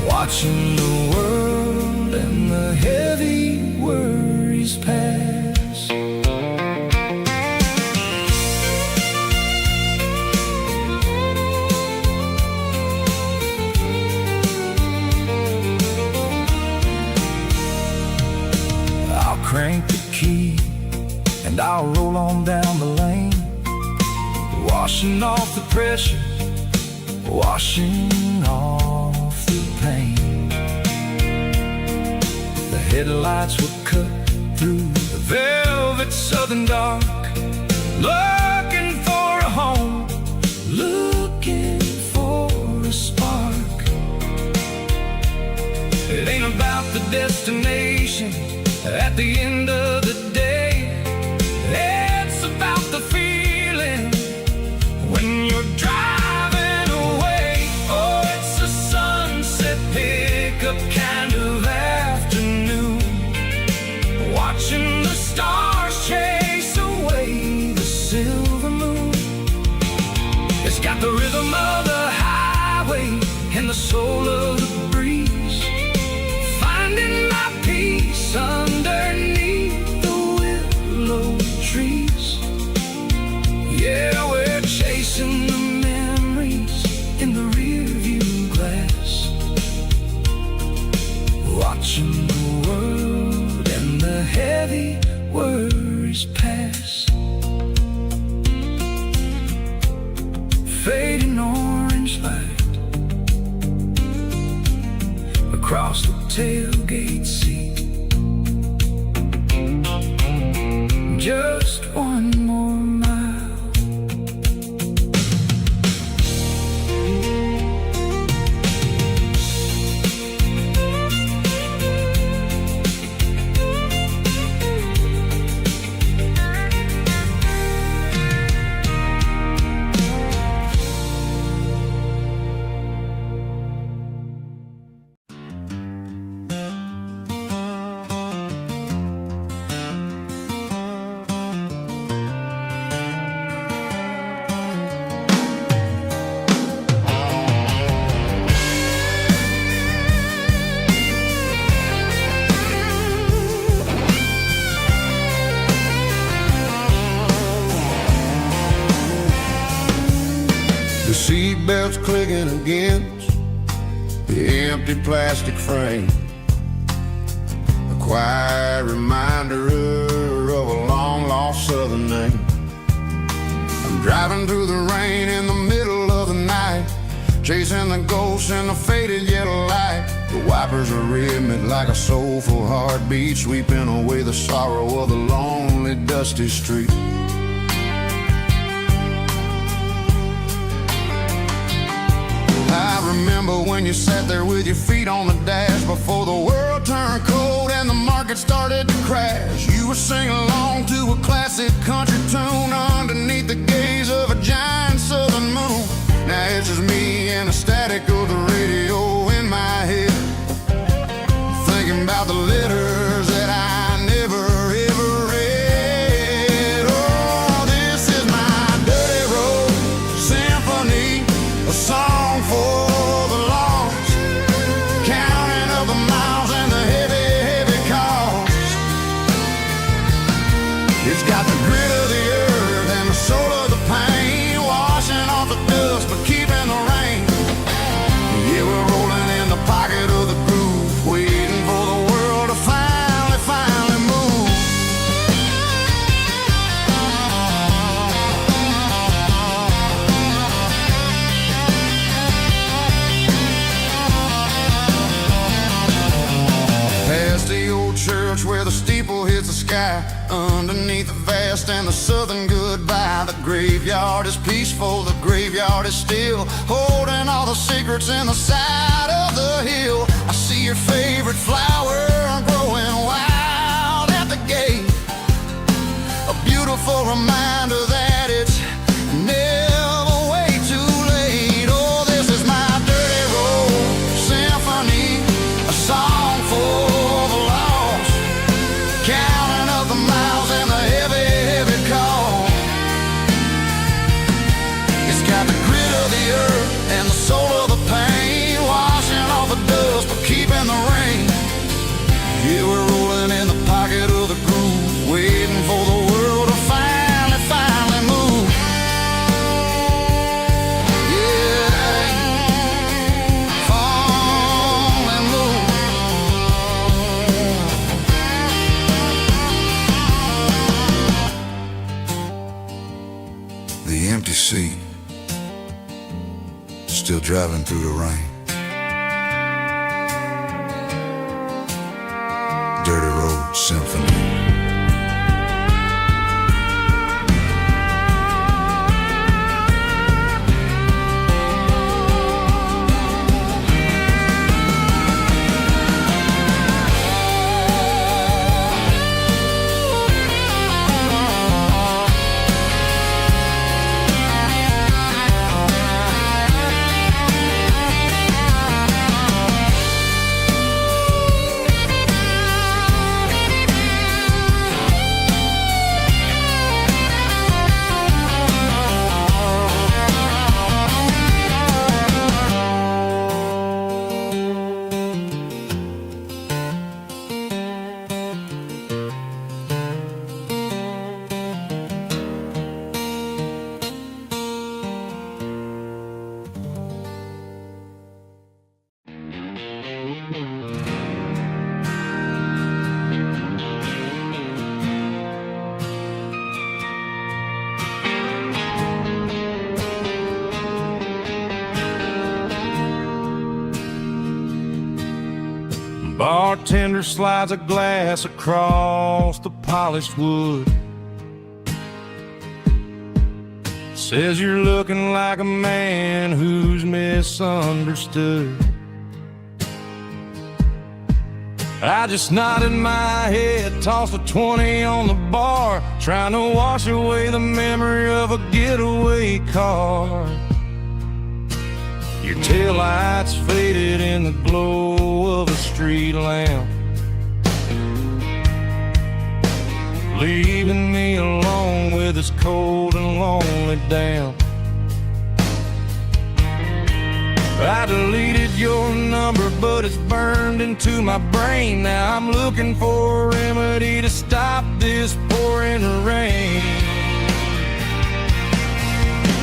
watching the world and the heavy worries pass. I'll crank the key and I'll roll on down the lane, washing off the pressure, washing off the pain. The headlights will cut through the velvet southern dark, looking for a home, looking for a spark. It ain't about the destination at the end of the day, it's about the feeling when you're driving away. Oh, it's a sunset pickup kind of afternoon, watching the stars chase away the silver moon. It's got the rhythm of the highway and the soul of the breeze, finding my peace underneath the willow trees. Yeah, we're chasing the memories in the rearview glass, watching the world and the heavy worries pass. Fading orange light across the tailgate seat. Just one more mile. The seatbelt's clicking against the empty plastic frame, a quiet reminder of a long-lost southern name. I'm driving through the rain in the middle of the night, chasing the ghosts in the faded yellow light. The wipers are rhythmic like a soulful heartbeat, sweeping away the sorrow of the lonely, dusty street. I remember when you sat there with your feet on the dash before the world turned cold and the market started to crash. You were singing along to a classic country tune underneath the gaze of a giant southern moon. Now it's just me and the static of the radio in my head, thinking about the letters that I never ever read. Oh, this is my dirty road symphony, a song for the lost, counting up the miles and the heavy, heavy cost. It's got the grit of the earth and the soul of the pain, washing off the dust but keeping the rain. Yeah, we're rolling in the pocket of the groove, waiting for the world to finally move. Past the old church where the steeple hits the sky, underneath the vast and the southern goodbye. The graveyard is peaceful, the graveyard is still, holding all the secrets in the side of the hill. I see your favorite flower growing wild at the gate, a beautiful reminder that it's never way too late. Oh, this is my dirty road symphony, a song for the lost, counting up the miles and the heavy, heavy cost. It's got the grit of the earth and the soul of the pain, washing off the dust but keeping the rain. Yeah, we're rolling in the pocket of the groove, waiting for the world to finally move. Yeah, finally move. The empty seat, still driving through the rain. Dirty Road Symphony. Bartender slides a glass across the polished wood, says you're looking like a man who's misunderstood. I just nodded my head, tossed a 20 on the bar, trying to wash away the memory of a getaway car. Your taillights faded in the glow of a street lamp, leaving me alone with this cold and lonely damp. I deleted your number, but it's burned into my brain. Now I'm looking for a remedy to stop this pouring rain.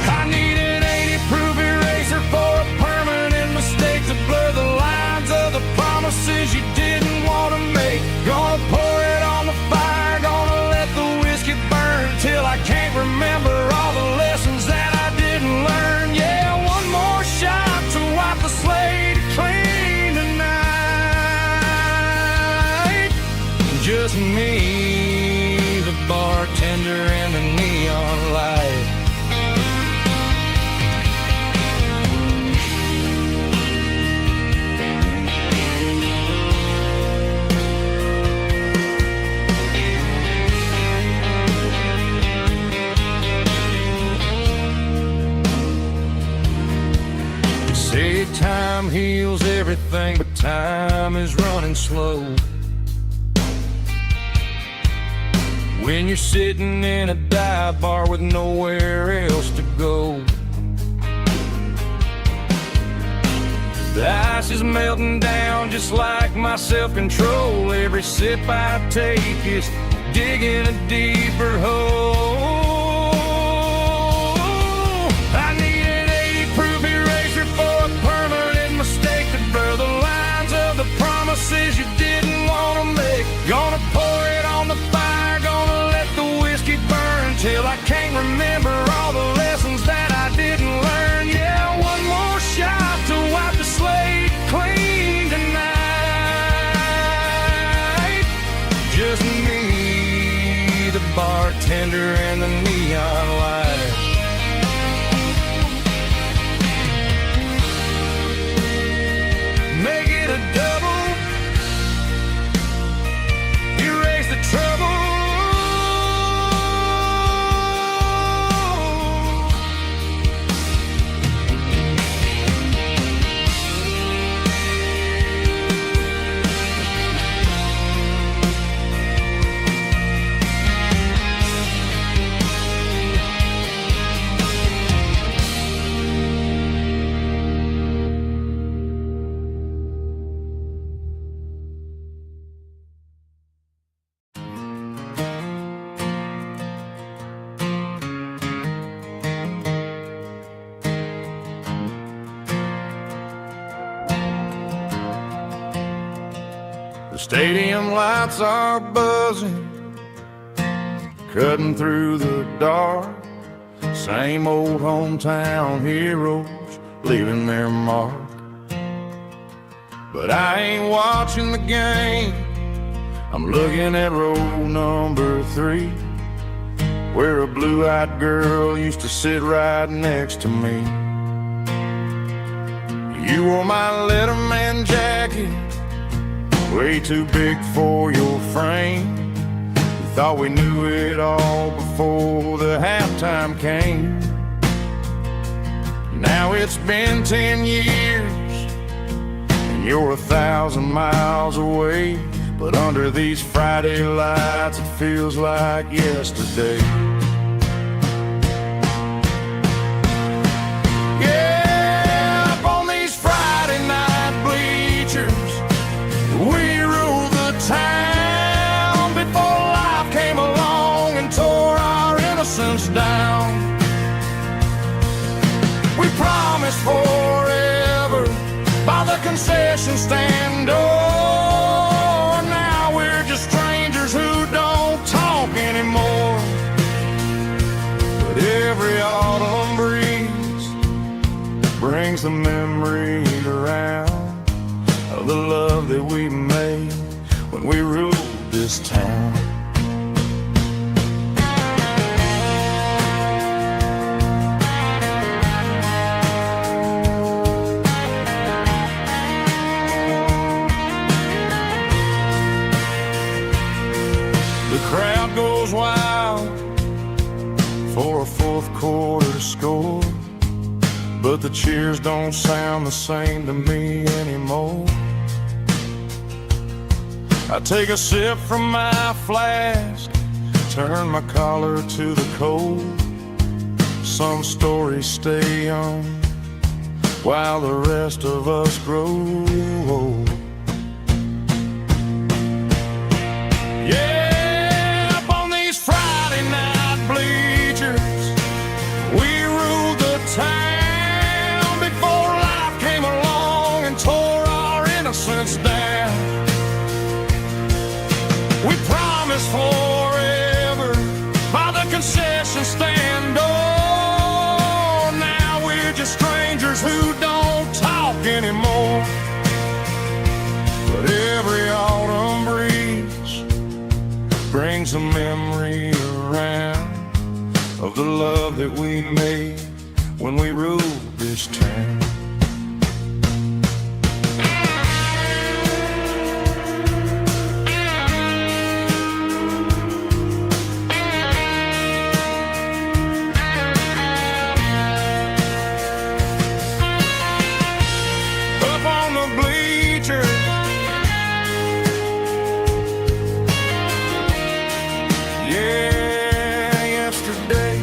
I need an 80-proof eraser for a permanent mistake to blur the lines of the promises you didn't want to make. Gonna pour it on the fire, gonna let the whiskey burn till I can't remember all the lessons that I didn't learn. Yeah, one more shot to wipe the slate clean tonight. time heals everything, but time is running slow. When you're sitting in a dive bar with nowhere else to go, the ice is melting down just like my self-control. Every sip I take is digging a deeper hole. I need an 80-proof eraser for a permanent mistake to blur the lines of the promises you didn't want to make. Gonna pour it on the fire, gonna let the whiskey burn till I can't remember all the lessons that I didn't learn. Yeah, one more shot to wipe the slate clean tonight. Just me, the bartender, and the neon light. Make it a double, erase the trouble. The stadium lights are buzzing, cutting through the dark. Same old hometown heroes leaving their mark. But I ain't watching the game, I'm looking at row number 3, where a blue-eyed girl used to sit right next to me. You wore my Letterman jacket, way too big for your frame. We thought we knew it all before the halftime came. Now it's been 10 years and you're 1,000 miles away, but under these Friday lights it feels like yesterday. Yeah, up on these Friday night bleachers, we ruled the town before life came along and tore our innocence down. We promised forever by the concession stand door. Now we're just strangers who don't talk anymore. But every autumn breeze brings the memories around of the love that we made when we ruled this town. The crowd goes wild for a fourth quarter score, but the cheers don't sound the same to me anymore. I take a sip from my flask, turn my collar to the cold. Some stories stay young while the rest of us grow old. Yeah, up on these Friday night bleachers, we ruled the town before life came along and tore our innocence down. We promised forever by the concession stand door. Now we're just strangers who don't talk anymore. But every autumn breeze brings a memory around of the love that we made when we ruled this town. Up yeah, yesterday.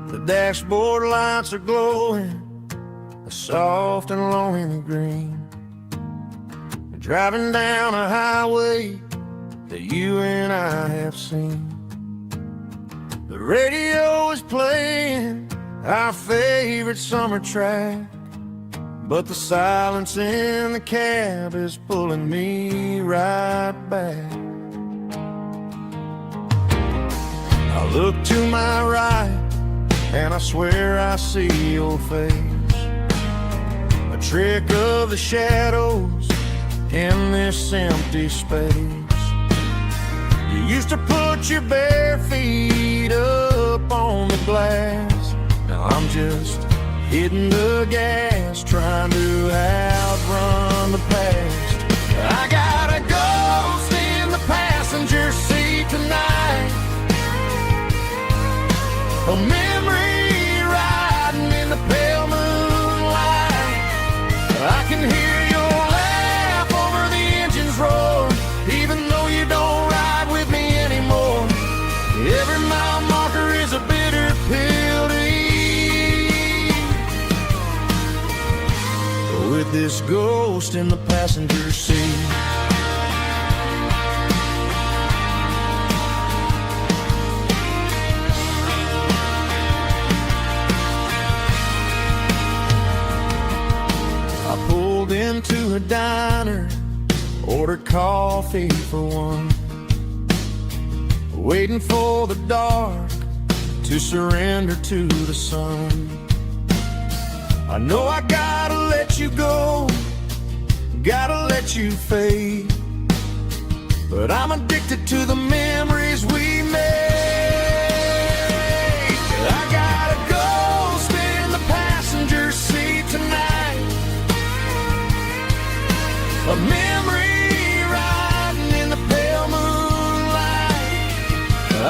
The dashboard lights are glowing, a soft and lonely green. Driving down a highway that you and I have seen. The radio is playing our favorite summer track, but the silence in the cab is pulling me right back. I look to my right and I swear I see your face, a trick of the shadows in this empty space. You used to put your bare feet up on the glass. Now I'm just hitting the gas, trying to outrun the past. I got a ghost in the passenger seat tonight, a memory riding in the pale moonlight. I can hear your laugh over the engine's roar, even though you don't ride with me anymore. Every mile marker is a bitter pill to eat, with this ghost in the passenger seat. Into a diner, ordered coffee for one, waiting for the dark to surrender to the sun. I know I gotta let you go, gotta let you fade, but I'm addicted to the memories we made. I got a ghost in the passenger seat tonight, a memory riding in the pale moonlight.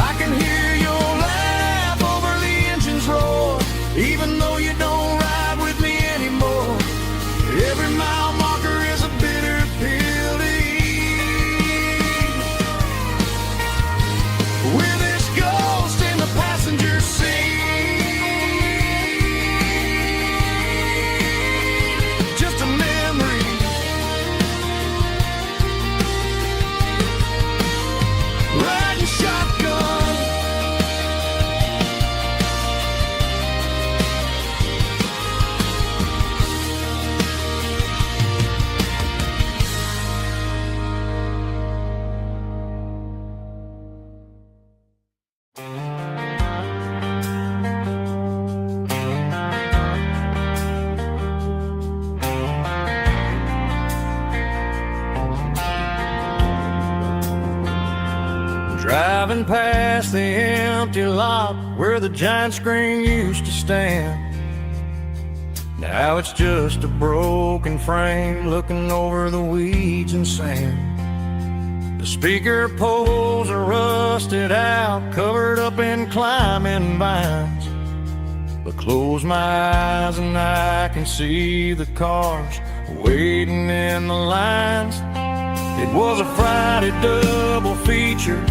I can hear your laugh over the engine's roar, even though you don't ride with me anymore. Every mile marker is a bitter pill to eat, with this ghost in the passenger seat. Just a memory, riding shotgun. Driving past the empty lot where the giant screen used to stand. Now it's just a broken frame looking over the weeds and sand. The speaker poles are rusted out, covered up in climbing vines. But close my eyes and I can see the cars waiting in the lines. It was a Friday double feature,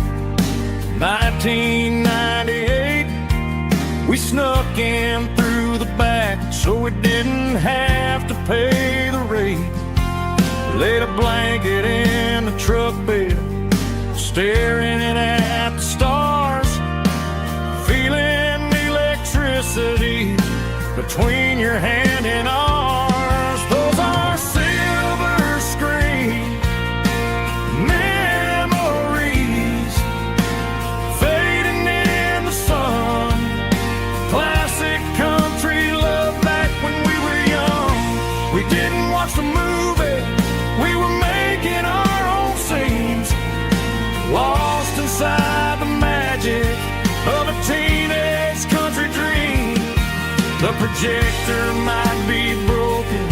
1998. We snuck in through the back so we didn't have to pay the rate. Laid a blanket in the truck bed, staring at the stars, feeling electricity between your hand and ours. Those are silver screen memories fading in the sun. Classic country love back when we were young. We didn't watch the movie, we were making our own scenes, lost inside the magic of a teenage country dream. The projector might be broken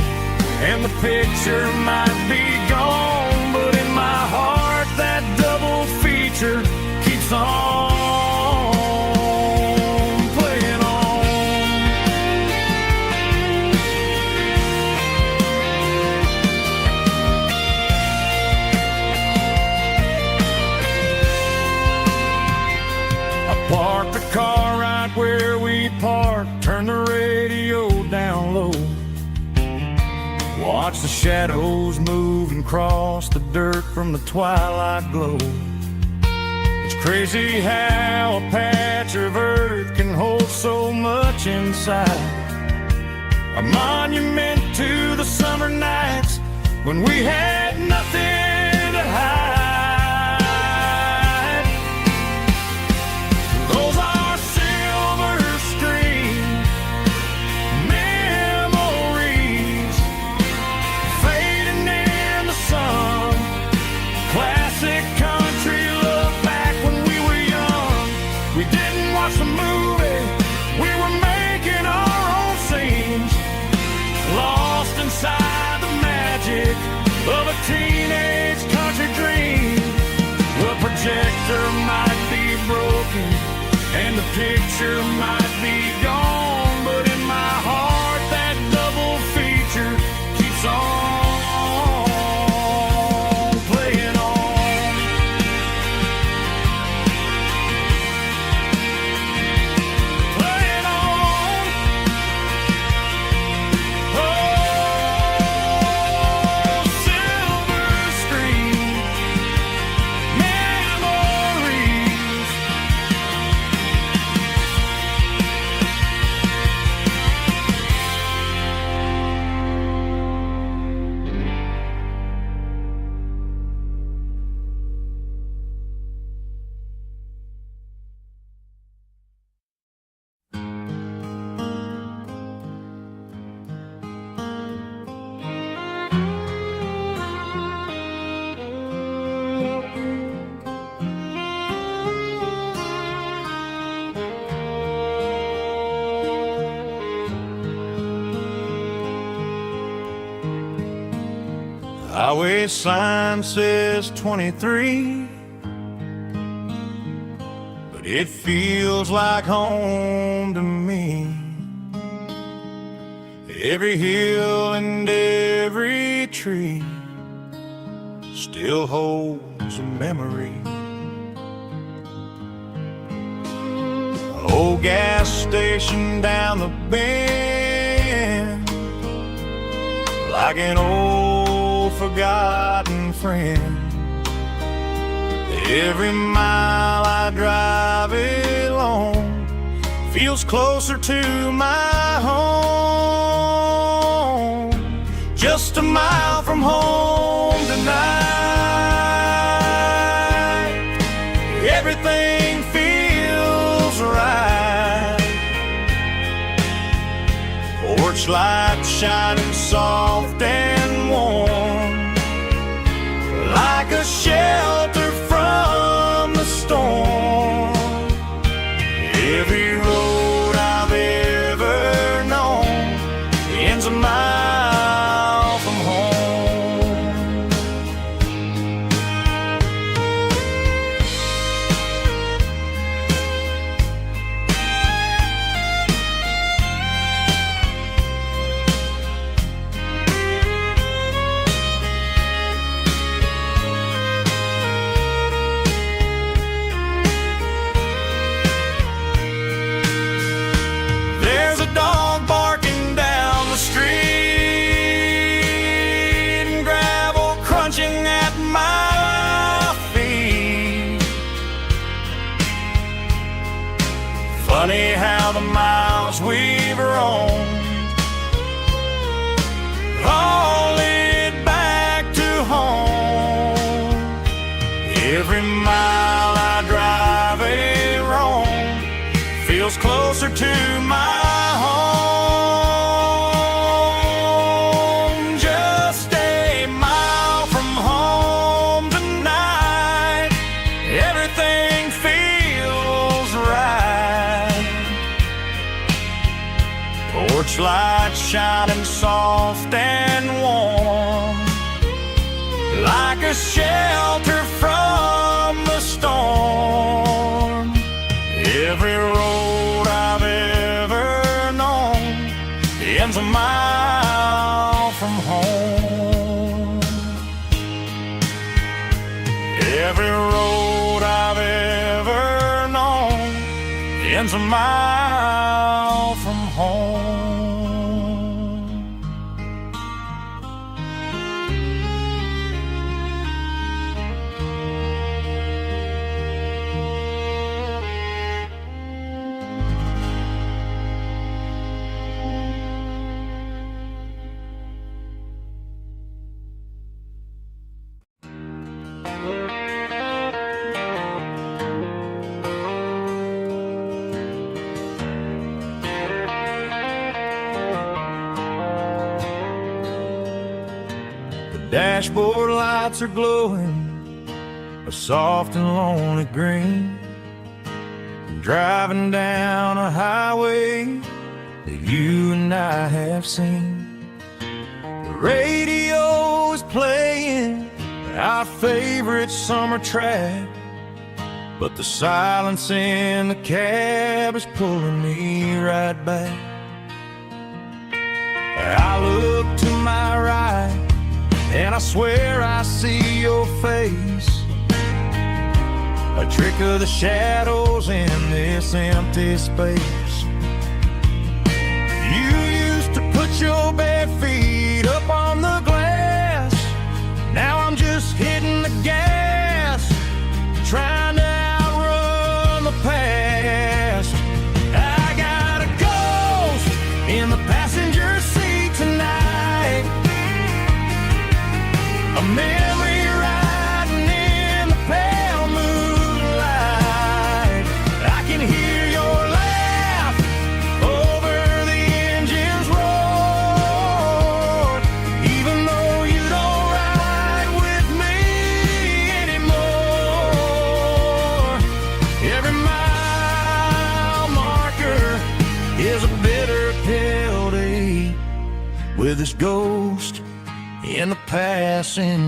and the picture might be gone, but in my heart that double feature keeps on playing on. I parked the car right where we parked, turned the radio down low, watch the shadows move and cross the dirt from the twilight glow. It's crazy how a patch of earth can hold so much inside, a monument to the summer nights when we had nothing to hide. Those are silver screen memories fading in the sun. Classic country love back when we were young. We didn't watch the movie, we were making our own scenes, lost inside the magic of a teenage country dream. The projector might be broken and the picture might be gone, but in my heart that double feature keeps on playing on. Playing on. Oh, silver screen memories. Highway sign says 23, but it feels like home to me. Every hill and every tree still holds a memory. Old gas station down the bend, like an old forgotten friend. Every mile I drive it along feels closer to my home. Just a mile from home tonight, everything feels right. Porch light shining soft and warm, like a shelter from the storm. Every road I've ever known ends a mile from home. Every mile I drive a roam feels closer to my home. Just a mile from home tonight, everything feels right. Porch light shining soft and warm, like a shelter from the storm. Every road I've ever known ends a mile from home. Every road I've ever known ends a mile from home. Dashboard lights are glowing a soft and lonely green. I'm driving down a highway that you and I have seen. The radio is playing our favorite summer track, but the silence in the cab is pulling me right back. I look to my right and I swear I see your face, a trick of the shadows in this empty space. You used to put your bare feet up on the glass. Now I'm just hitting the gas, trying to outrun the past. I got a ghost in the passenger seat tonight, a memory riding in the pale moonlight. I can hear your laugh over the engine's roar, even though you don't ride with me anymore. Every mile marker is a bitter pill to eat, with this ghost in the passing